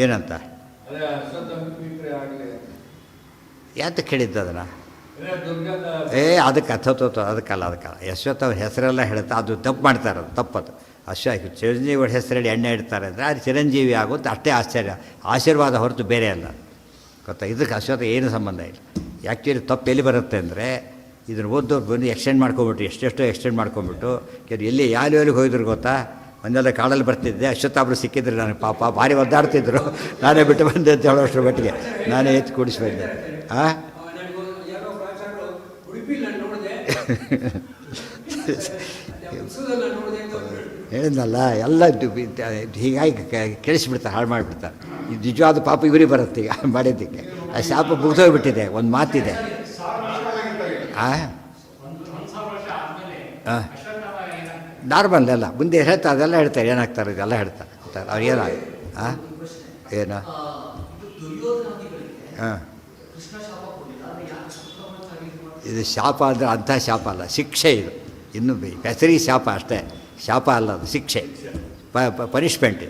ಏನಂತ ಯಾತಕ್ಕೆ ಹೇಳಿದ್ದು ಅದನ್ನು? ಅದಕ್ಕೆ ಅದಕ್ಕಲ್ಲ. ಯಶ್ವತ್ ಅವ್ರ ಹೆಸರೆಲ್ಲ ಹೇಳ್ತಾ ಅದು ತಪ್ಪು ಮಾಡ್ತಾರೆ. ಅದು ತಪ್ಪದು. ಚಿರಂಜೀವಿ ಹೆಸರಲ್ಲಿ ಎಣ್ಣೆ ಇಡ್ತಾರೆ ಅಂದರೆ ಅದು ಚಿರಂಜೀವಿ ಆಗುತ್ತೆ, ಅಷ್ಟೇ ಆಶ್ಚರ್ಯ. ಆಶೀರ್ವಾದ ಹೊರತು ಬೇರೆ ಅಲ್ಲ. ಗೊತ್ತಾ? ಇದಕ್ಕೆ ಅಶ್ವತ್ಥ ಏನು ಸಂಬಂಧ ಇಲ್ಲ. ಆ್ಯಕ್ಚುಲಿ ತಪ್ಪು ಎಲ್ಲಿ ಬರುತ್ತೆ ಅಂದರೆ, ಇದನ್ನು ಓದೋರು ಬಂದು ಎಕ್ಸ್ಟೆಂಡ್ ಮಾಡ್ಕೊಂಬಿಟ್ಟು, ಎಷ್ಟೆಷ್ಟೋ ಎಕ್ಸ್ಟೆಂಡ್ ಮಾಡ್ಕೊಂಬಿಟ್ಟು ಎಲ್ಲಿ ಎಲ್ಲಿಗೆ ಹೋಗಿದ್ರು ಗೊತ್ತಾ? ಒಂದೆಲ್ಲ ಕಾಡಲ್ಲಿ ಬರ್ತಿದ್ದೆ, ಅಶ್ವತ್ಥಾಬ್ರು ಸಿಕ್ಕಿದ್ರು ನನಗೆ. ಪಾಪ ಭಾರಿ ಒದ್ದಾಡ್ತಿದ್ರು. ನಾನೇ ಬಿಟ್ಟು ಬಂದೆ ಅಂತ ಹೇಳೋಷ್ಟ್ರ ಮಟ್ಟಿಗೆ ನಾನೇ ಎತ್ತಿ ಕೂಡಿಸ್ಬಂದೆ. ಹಾಂ ಹೇಳಿದ್ನಲ್ಲ, ಎಲ್ಲ ಹೀಗಾಗಿ ಕೇಳಿಸ್ಬಿಡ್ತಾರೆ, ಹಾಳು ಮಾಡಿಬಿಡ್ತಾರೆ. ಇದು ನಿಜವಾದ ಪಾಪ ಇವರಿಗೆ ಬರುತ್ತೆ ಈಗ ಮಾಡಿದ್ದಕ್ಕೆ. ಆ ಶಾಪ ಮುಗಿದೋಗ್ಬಿಟ್ಟಿದೆ. ಒಂದು ಮಾತಿದೆ. ಹಾಂ ಹಾಂ ನಾರ್ಮಲ್ ಎಲ್ಲ ಮುಂದೆ ಹೇಳ್ತಾರೆ, ಅದೆಲ್ಲ ಹೇಳ್ತಾರೆ. ಏನಾಗ್ತಾರೆ ಇದೆಲ್ಲ ಹೇಳ್ತಾರೆ. ಅವ್ರು ಏನಾಗ ಹಾಂ ಏನು ಹಾಂ ಇದು ಶಾಪ ಅಂದರೆ ಅಂಥ ಶಾಪ ಅಲ್ಲ, ಶಿಕ್ಷೆ. ಇದು ಇನ್ನೂ ಹೆಸರಿಗೆ ಶಾಪ ಅಷ್ಟೇ, ಶಾಪ ಅಲ್ಲ, ಅದು ಶಿಕ್ಷೆ, ಪನಿಷ್ಮೆಂಟ್.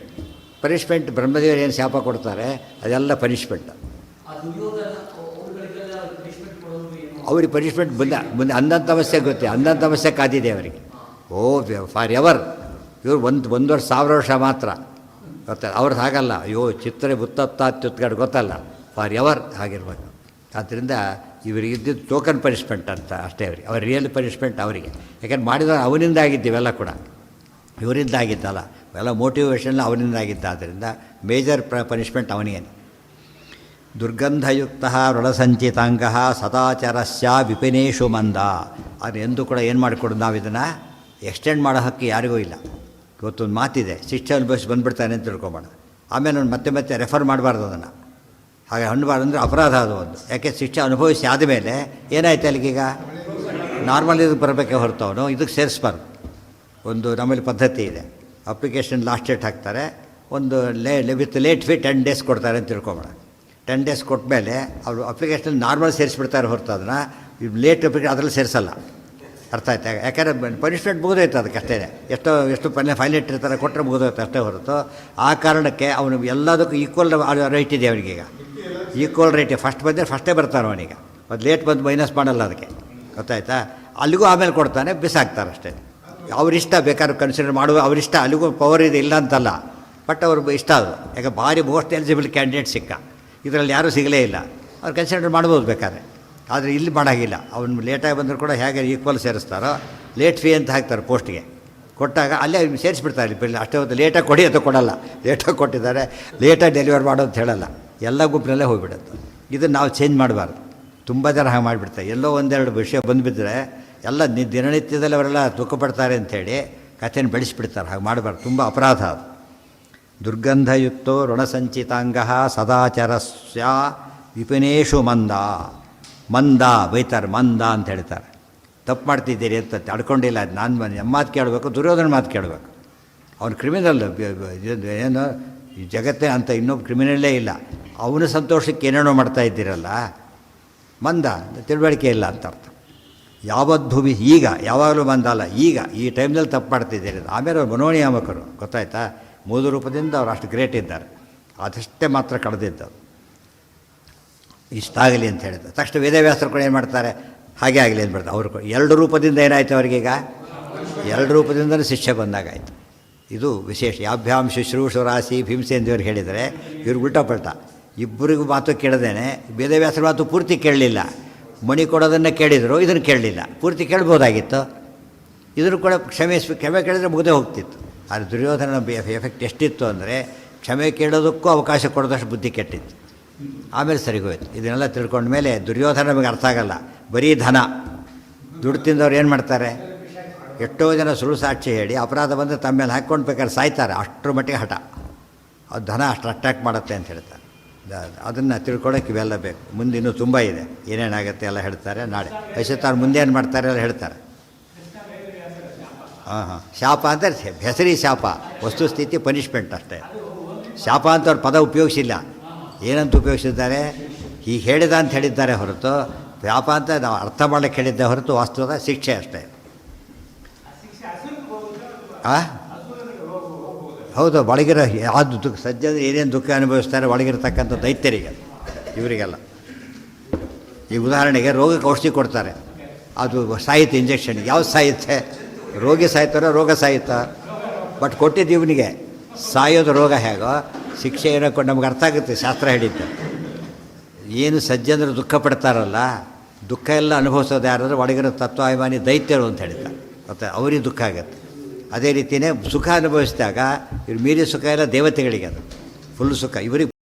ಪನಿಷ್ಮೆಂಟ್ ಬ್ರಹ್ಮದೇವರು ಏನು ಶಾಪ ಕೊಡ್ತಾರೆ ಅದೆಲ್ಲ ಪನಿಷ್ಮೆಂಟ್. ಅವ್ರಿಗೆ ಪನಿಷ್ಮೆಂಟ್ ಮುಂದೆ ಅಂದಂಥ ಅವಶ್ಯ ಗೊತ್ತೇ, ಅಂದಂಥ ಅವಶ್ಯ ಕಾದಿದೆ ಅವರಿಗೆ. For ever. ಇವ್ರು ಒಂದು ವರ್ಷ 1000 ವರ್ಷ ಮಾತ್ರ ಗೊತ್ತಲ್ಲ. ಅವ್ರದ್ದು ಹಾಗಲ್ಲ. ಚಿತ್ರ ಬುತ್ತತ್ತಾತ್ಯುತ್ಗಡೆ ಗೊತ್ತಲ್ಲ, ಫಾರ್ ಎವರ್ ಆಗಿರ್ಬೇಕು. ಆದ್ದರಿಂದ ಇವರಿಗೆ ಇದ್ದಿದ್ದು ಟೋಕನ್ ಪನಿಷ್ಮೆಂಟ್ ಅಂತ ಅಷ್ಟೇ. ಅವ್ರ ರಿಯಲ್ ಪನಿಷ್ಮೆಂಟ್ ಅವರಿಗೆ. ಯಾಕೆಂದ್ರೆ ಮಾಡಿದ ಅವನಿಂದ ಆಗಿದ್ದೀವೆಲ್ಲ ಕೂಡ, ಇವರಿಂದ ಆಗಿದ್ದಲ್ಲ. ಎಲ್ಲ ಮೋಟಿವೇಶನ್ ಅವನಿಂದ ಆಗಿದ್ದ. ಆದ್ದರಿಂದ ಮೇಜರ್ ಪನಿಷ್ಮೆಂಟ್ ಅವನಿಗೇನೆ. ದುರ್ಗಂಧಯುಕ್ತ ವೃಣಸಂಚಿತಾಂಗ ಸದಾಚರಸ್ಯ ವಿಪಿನೇಶು ಮಂದ. ಅದು ಎಂದೂ ಕೂಡ ಏನು ಮಾಡಿಕೊಡೋದು, ನಾವು ಇದನ್ನು ಎಕ್ಸ್ಟೆಂಡ್ ಮಾಡೋ ಹಕ್ಕಿ ಯಾರಿಗೂ ಇಲ್ಲ. ಇವತ್ತೊಂದು ಮಾತಿದೆ, ಶಿಕ್ಷೆ ಅನುಭವಿಸಿ ಬಂದುಬಿಡ್ತಾನೆ ಅಂತ ತಿಳ್ಕೊಬೇಡ. ಆಮೇಲೆ ಅವ್ನು ಮತ್ತೆ ಮತ್ತೆ ರೆಫರ್ ಮಾಡಬಾರ್ದು ಅದನ್ನು. ಹಾಗೆ ಅನ್ನಬಾರ್ದು ಅಂದರೆ ಅಪರಾಧ ಅದು ಒಂದು. ಯಾಕೆ ಶಿಕ್ಷೆ ಅನುಭವಿಸಿ ಆದಮೇಲೆ ಏನಾಯ್ತು ಅಲ್ಲಿಗೀಗ ನಾರ್ಮಲ್ ಇದಕ್ಕೆ ಬರಬೇಕೆ ಹೊರತು ಅವನು ಇದಕ್ಕೆ ಸೇರಿಸ್ಬಾರ್ದು. ಒಂದು ನಮ್ಮಲ್ಲಿ ಪದ್ಧತಿ ಇದೆ, ಅಪ್ಲಿಕೇಶನ್ ಲಾಸ್ಟ್ ಡೇಟ್ ಹಾಕ್ತಾರೆ, ಒಂದು ವಿತ್ ಲೇಟ್ ಫೀ 10 days ಕೊಡ್ತಾರೆ ಅಂತ ತಿಳ್ಕೊಬೇಡ. 10 days ಕೊಟ್ಟ ಮೇಲೆ ಅವರು ಅಪ್ಲಿಕೇಶನ್ ನಾರ್ಮಲ್ ಸೇರಿಸ್ಬಿಡ್ತಾರೆ ಹೊರತು ಅದನ್ನು ಲೇಟ್ ಅಪ್ಲಿಕೇಶನ್ ಅದರಲ್ಲಿ ಸೇರಿಸಲ್ಲ. ಅರ್ಥ ಆಯ್ತಾ? ಯಾಕಂದರೆ ಪನಿಷ್ಮೆಂಟ್ ಮುಗಿದೋಯ್ತು ಅದಕ್ಕೆ ಅಷ್ಟೇ. ಎಷ್ಟು ಫೈನ್ ಇಟ್ಟಿರ್ತಾರೆ, ಕೊಟ್ಟರೆ ಮುಗಿದೋಯ್ತು ಅಷ್ಟೇ ಹೊರತು. ಆ ಕಾರಣಕ್ಕೆ ಅವನು ಎಲ್ಲದಕ್ಕೂ ಈಕ್ವಲ್ ರೈಟ್ ಇದೆ ಅವನಿಗೀಗ. Equal right. ಫಸ್ಟ್ ಬಂದರೆ ಫಸ್ಟೇ ಬರ್ತಾನೆ ಅವನಿಗೆ. ಅದು ಲೇಟ್ ಬಂದು ಮೈನಸ್ ಮಾಡಲ್ಲ ಅದಕ್ಕೆ. ಗೊತ್ತಾಯ್ತಾ? ಅಲ್ಲಿಗೂ ಆಮೇಲೆ ಕೊಡ್ತಾನೆ, ಬಿಸಾಕ್ತಾರೆ ಅಷ್ಟೇ. ಅವರಿಷ್ಟ ಬೇಕಾದ್ರೆ ಕನ್ಸಿಡರ್ ಮಾಡುವ ಅವರಿಷ್ಟ. ಅಲ್ಲಿಗೂ ಪವರ್ ಇದೆ, ಇಲ್ಲ ಅಂತಲ್ಲ. ಬಟ್ ಅವ್ರಿಗೆ ಇಷ್ಟ ಅದು. ಯಾಕೆ ಭಾರಿ ಮೋಸ್ಟ್ ಎಲಿಜಿಬಲ್ ಕ್ಯಾಂಡಿಡೇಟ್ ಸಿಕ್ಕ, ಇದರಲ್ಲಿ ಯಾರೂ ಸಿಗಲೇ ಇಲ್ಲ. ಅವ್ರು ಕನ್ಸಿಡರ್ ಮಾಡ್ಬೋದು ಬೇಕಾದ್ರೆ. ಆದರೆ ಇಲ್ಲಿ ಮಾಡೋಂಗಿಲ್ಲ. ಅವ್ನು ಲೇಟಾಗಿ ಬಂದರೂ ಕೂಡ ಹೇಗೆ ಈಕ್ವಲ್ ಸೇರಿಸ್ತಾರೋ, ಲೇಟ್ ಫೀ ಅಂತ ಹಾಕ್ತಾರೆ ಪೋಸ್ಟ್ಗೆ. ಕೊಟ್ಟಾಗ ಅಲ್ಲೇ ಸೇರಿಸ್ಬಿಡ್ತಾರೆ. ಇಲ್ಲಿ ಅಷ್ಟೇ ಹೊತ್ತು ಲೇಟಾಗಿ ಕೊಡಿ ಅಂತ ಕೊಡಲ್ಲ. ಲೇಟಾಗಿ ಕೊಟ್ಟಿದ್ದಾರೆ, ಲೇಟಾಗಿ ಡೆಲಿವರ್ ಮಾಡೋ ಅಂತ ಹೇಳಲ್ಲ. ಎಲ್ಲ ಗುಂಪಿನಲ್ಲೇ ಹೋಗಿಬಿಡುತ್ತೆ. ಇದನ್ನು ನಾವು ಚೇಂಜ್ ಮಾಡಬಾರ್ದು. ತುಂಬ ಜನ ಹಾಗೆ ಮಾಡಿಬಿಡ್ತಾರೆ. ಎಲ್ಲೋ ಒಂದೆರಡು ವಿಷಯ ಬಂದುಬಿದ್ದರೆ ಎಲ್ಲ ದಿನನಿತ್ಯದಲ್ಲಿ ಅವರೆಲ್ಲ ದುಃಖ ಪಡ್ತಾರೆ ಅಂಥೇಳಿ ಕಥೆನ ಬೆಳೆಸಿಬಿಡ್ತಾರೆ. ಹಾಗೆ ಮಾಡಬಾರ್ದು, ತುಂಬ ಅಪರಾಧ ಅದು. ದುರ್ಗಂಧಯುಕ್ತೋ ಋಣಸಂಚಿತಾಂಗ ಸದಾಚರಸ್ಯ ವಿಪಿನೇಶು ಮಂದ. ಮಂದ ಬೈತಾರೆ, ಮಂದ ಅಂತ ಹೇಳ್ತಾರೆ. ತಪ್ಪು ಮಾಡ್ತಿದ್ದೀರಿ ಅಂತ ತಡ್ಕೊಂಡಿಲ್ಲ. ನಾನು ನಮ್ಮ ಮಾತು ಕೇಳಬೇಕು, ದುರ್ಯೋಧನ ಮಾತು ಕೇಳಬೇಕು. ಅವನು ಕ್ರಿಮಿನಲ್, ಏನು ಈ ಜಗತ್ತೇ ಅಂತ ಇನ್ನೊಬ್ಬ ಕ್ರಿಮಿನಲ್ಲೇ ಇಲ್ಲ. ಅವನ ಸಂತೋಷಕ್ಕೆ ಏನೇನೋ ಮಾಡ್ತಾ ಇದ್ದೀರಲ್ಲ, ಮಂದ ತಿಳುವಳಿಕೆ ಇಲ್ಲ ಅಂತ ಅರ್ಥ. ಯಾವದ್ಭೂಮಿ ಈಗ ಯಾವಾಗಲೂ ಮಂದ ಅಲ್ಲ, ಈಗ ಈ ಟೈಮ್ನಲ್ಲಿ ತಪ್ಪು ಮಾಡ್ತಿದ್ದೀರಿ. ಆಮೇಲೆ ಅವ್ರು ಮನೋನಿಯಾಮಕರು, ಗೊತ್ತಾಯ್ತಾ? ಮೂಲ ರೂಪದಿಂದ ಅವ್ರು ಅಷ್ಟು ಗ್ರೇಟ್ ಇದ್ದಾರೆ. ಅದಷ್ಟೇ ಮಾತ್ರ ಕಳೆದಿದ್ದವು. ಇಷ್ಟಾಗಲಿ ಅಂತ ಹೇಳಿದ್ರು ತಕ್ಷಣ ವೇದವ್ಯಾಸರು ಕೂಡ ಏನು ಮಾಡ್ತಾರೆ, ಹಾಗೆ ಆಗಲಿ ಅಂತ ಬರ್ತಾರೆ. ಅವರು ಎರಡು ರೂಪದಿಂದ ಏನಾಯಿತು ಅವರಿಗೀಗ, ಎರಡು ರೂಪದಿಂದಲೂ ಶಿಷ್ಯ ಬಂದಾಗಾಯಿತು. ಇದು ವಿಶೇಷ. ಯಾಭ್ಯಾಂ ಶುಶ್ರೂಷುರಾಸಿ ಭೀಮಸೇಂದ್ರವ್ರು ಹೇಳಿದರೆ ಇವ್ರು ಉಲ್ಟಾಪಲ್ಟ. ಇಬ್ಬರಿಗೂ ಮಾತು ಕೇಳದೇನೆ ವೇದವ್ಯಾಸರ ಮಾತು ಪೂರ್ತಿ ಕೇಳಲಿಲ್ಲ. ಮಣಿ ಕೊಡೋದನ್ನು ಕೇಳಿದರು, ಇದನ್ನು ಕೇಳಲಿಲ್ಲ. ಪೂರ್ತಿ ಕೇಳ್ಬೋದಾಗಿತ್ತು. ಇದನ್ನು ಕೂಡ ಕ್ಷಮೆ ಕೇಳಿದರೆ ಮುಗದೆ ಹೋಗ್ತಿತ್ತು. ಆದರೆ ದುರ್ಯೋಧನ ಎಫೆಕ್ಟ್ ಎಷ್ಟಿತ್ತು ಅಂದರೆ ಕ್ಷಮೆ ಕೇಳೋದಕ್ಕೂ ಅವಕಾಶ ಕೊಡೋದಷ್ಟು ಬುದ್ಧಿ ಕೆಟ್ಟಿತ್ತು. ಆಮೇಲೆ ಸರಿಗೋಯ್ತು. ಇದನ್ನೆಲ್ಲ ತಿಳ್ಕೊಂಡ ಮೇಲೆ ದುರ್ಯೋಧನ ನಮಗೆ ಅರ್ಥ ಆಗಲ್ಲ. ಬರೀ ಧನ ದುಡ್ಡು ತಿಂದವ್ರು ಏನು ಮಾಡ್ತಾರೆ, ಎಷ್ಟೋ ಜನ ಸುಳ್ಳು ಸಾಕ್ಷಿ ಹೇಳಿ ಅಪರಾಧ ಬಂದರೆ ತಮ್ಮ ಮೇಲೆ ಹಾಕ್ಕೊಂಡು ಬೇಕಾದ್ರೆ ಸಾಯ್ತಾರೆ. ಅಷ್ಟರ ಮಟ್ಟಿಗೆ ಹಠ. ಅದು ಧನ ಅಷ್ಟು ಅಟ್ಯಾಕ್ ಮಾಡುತ್ತೆ ಅಂತ ಹೇಳ್ತಾರೆ. ಅದನ್ನು ತಿಳ್ಕೊಳ್ಳೋಕೆ ಇವೆಲ್ಲ ಬೇಕು. ಮುಂದೆ ಇನ್ನೂ ತುಂಬ ಇದೆ, ಏನೇನಾಗುತ್ತೆ ಎಲ್ಲ ಹೇಳ್ತಾರೆ. ನಾಳೆ ಯಶತ್ತಾರು ಮುಂದೆ ಏನು ಮಾಡ್ತಾರೆ ಎಲ್ಲ ಹೇಳ್ತಾರೆ. ಶಾಪ ಅಂದರೆ ಹೆಸರಿ ಶಾಪ, ವಸ್ತುಸ್ಥಿತಿ ಪನಿಷ್ಮೆಂಟ್ ಅಷ್ಟೇ. ಶಾಪ ಅಂತ ಅವ್ರ ಪದ ಉಪಯೋಗಿಸಿಲ್ಲ. ಏನಂತ ಉಪಯೋಗಿಸಿದ್ದಾರೆ, ಹೀಗೆ ಹೇಳಿದ ಅಂತ ಹೇಳಿದ್ದಾರೆ ಹೊರತು, ಶಾಪ ಅಂತ ನಾವು ಅರ್ಥ ಮಾಡಲಿಕ್ಕೆ ಹೇಳಿದ್ದೆ ಹೊರತು ವಾಸ್ತವದ ಶಿಕ್ಷೆ ಅಷ್ಟೇ. ಹೌದು, ಒಳಗಿರೋ ಯಾವುದು ದುಃಖ, ಸಜ್ಜನ ಏನೇನು ದುಃಖ ಅನುಭವಿಸ್ತಾರೆ ಒಳಗಿರ್ತಕ್ಕಂಥ ದೈತ್ಯರಿಗೆ, ಇವರಿಗೆಲ್ಲ. ಈ ಉದಾಹರಣೆಗೆ ರೋಗಕ್ಕೆ ಔಷಧಿ ಕೊಡ್ತಾರೆ, ಅದು ಸಾಯುತ್ತೆ ಇಂಜೆಕ್ಷನ್. ಯಾವ್ದು ಸಾಯುತ್ತೆ? ರೋಗಿ ಸಾಯ್ತಾರೋ ರೋಗ ಸಾಯುತ್ತಾ? ಬಟ್ ಕೊಟ್ಟಿದ್ದು ಇವನಿಗೆ ಸಾಯೋದು ರೋಗ ಹೇಗೋ ಶಿಕ್ಷೆ ಏನೋ ನಮ್ಗೆ ಅರ್ಥ ಆಗುತ್ತೆ. ಶಾಸ್ತ್ರ ಹೇಳಿದ್ದು ಏನು, ಸಜ್ಜನರು ದುಃಖ ಪಡ್ತಾರಲ್ಲ, ದುಃಖ ಎಲ್ಲ ಅನುಭವಿಸೋದು ಯಾರಾದರೂ ಒಳಗಿರೋ ತತ್ವಾಭಿಮಾನಿ ದೈತ್ಯರು ಅಂತ ಹೇಳ್ತಾರೆ. ಮತ್ತು ಅವ್ರಿಗೆ ದುಃಖ ಆಗುತ್ತೆ. ಅದೇ ರೀತಿಯೇ ಸುಖ ಅನುಭವಿಸಿದಾಗ ಇವ್ರು ಮೀರಿ ಸುಖ ಎಲ್ಲ ದೇವತೆಗಳಿಗೆ, ಅದು ಫುಲ್ ಸುಖ. ಇವರಿಗೆ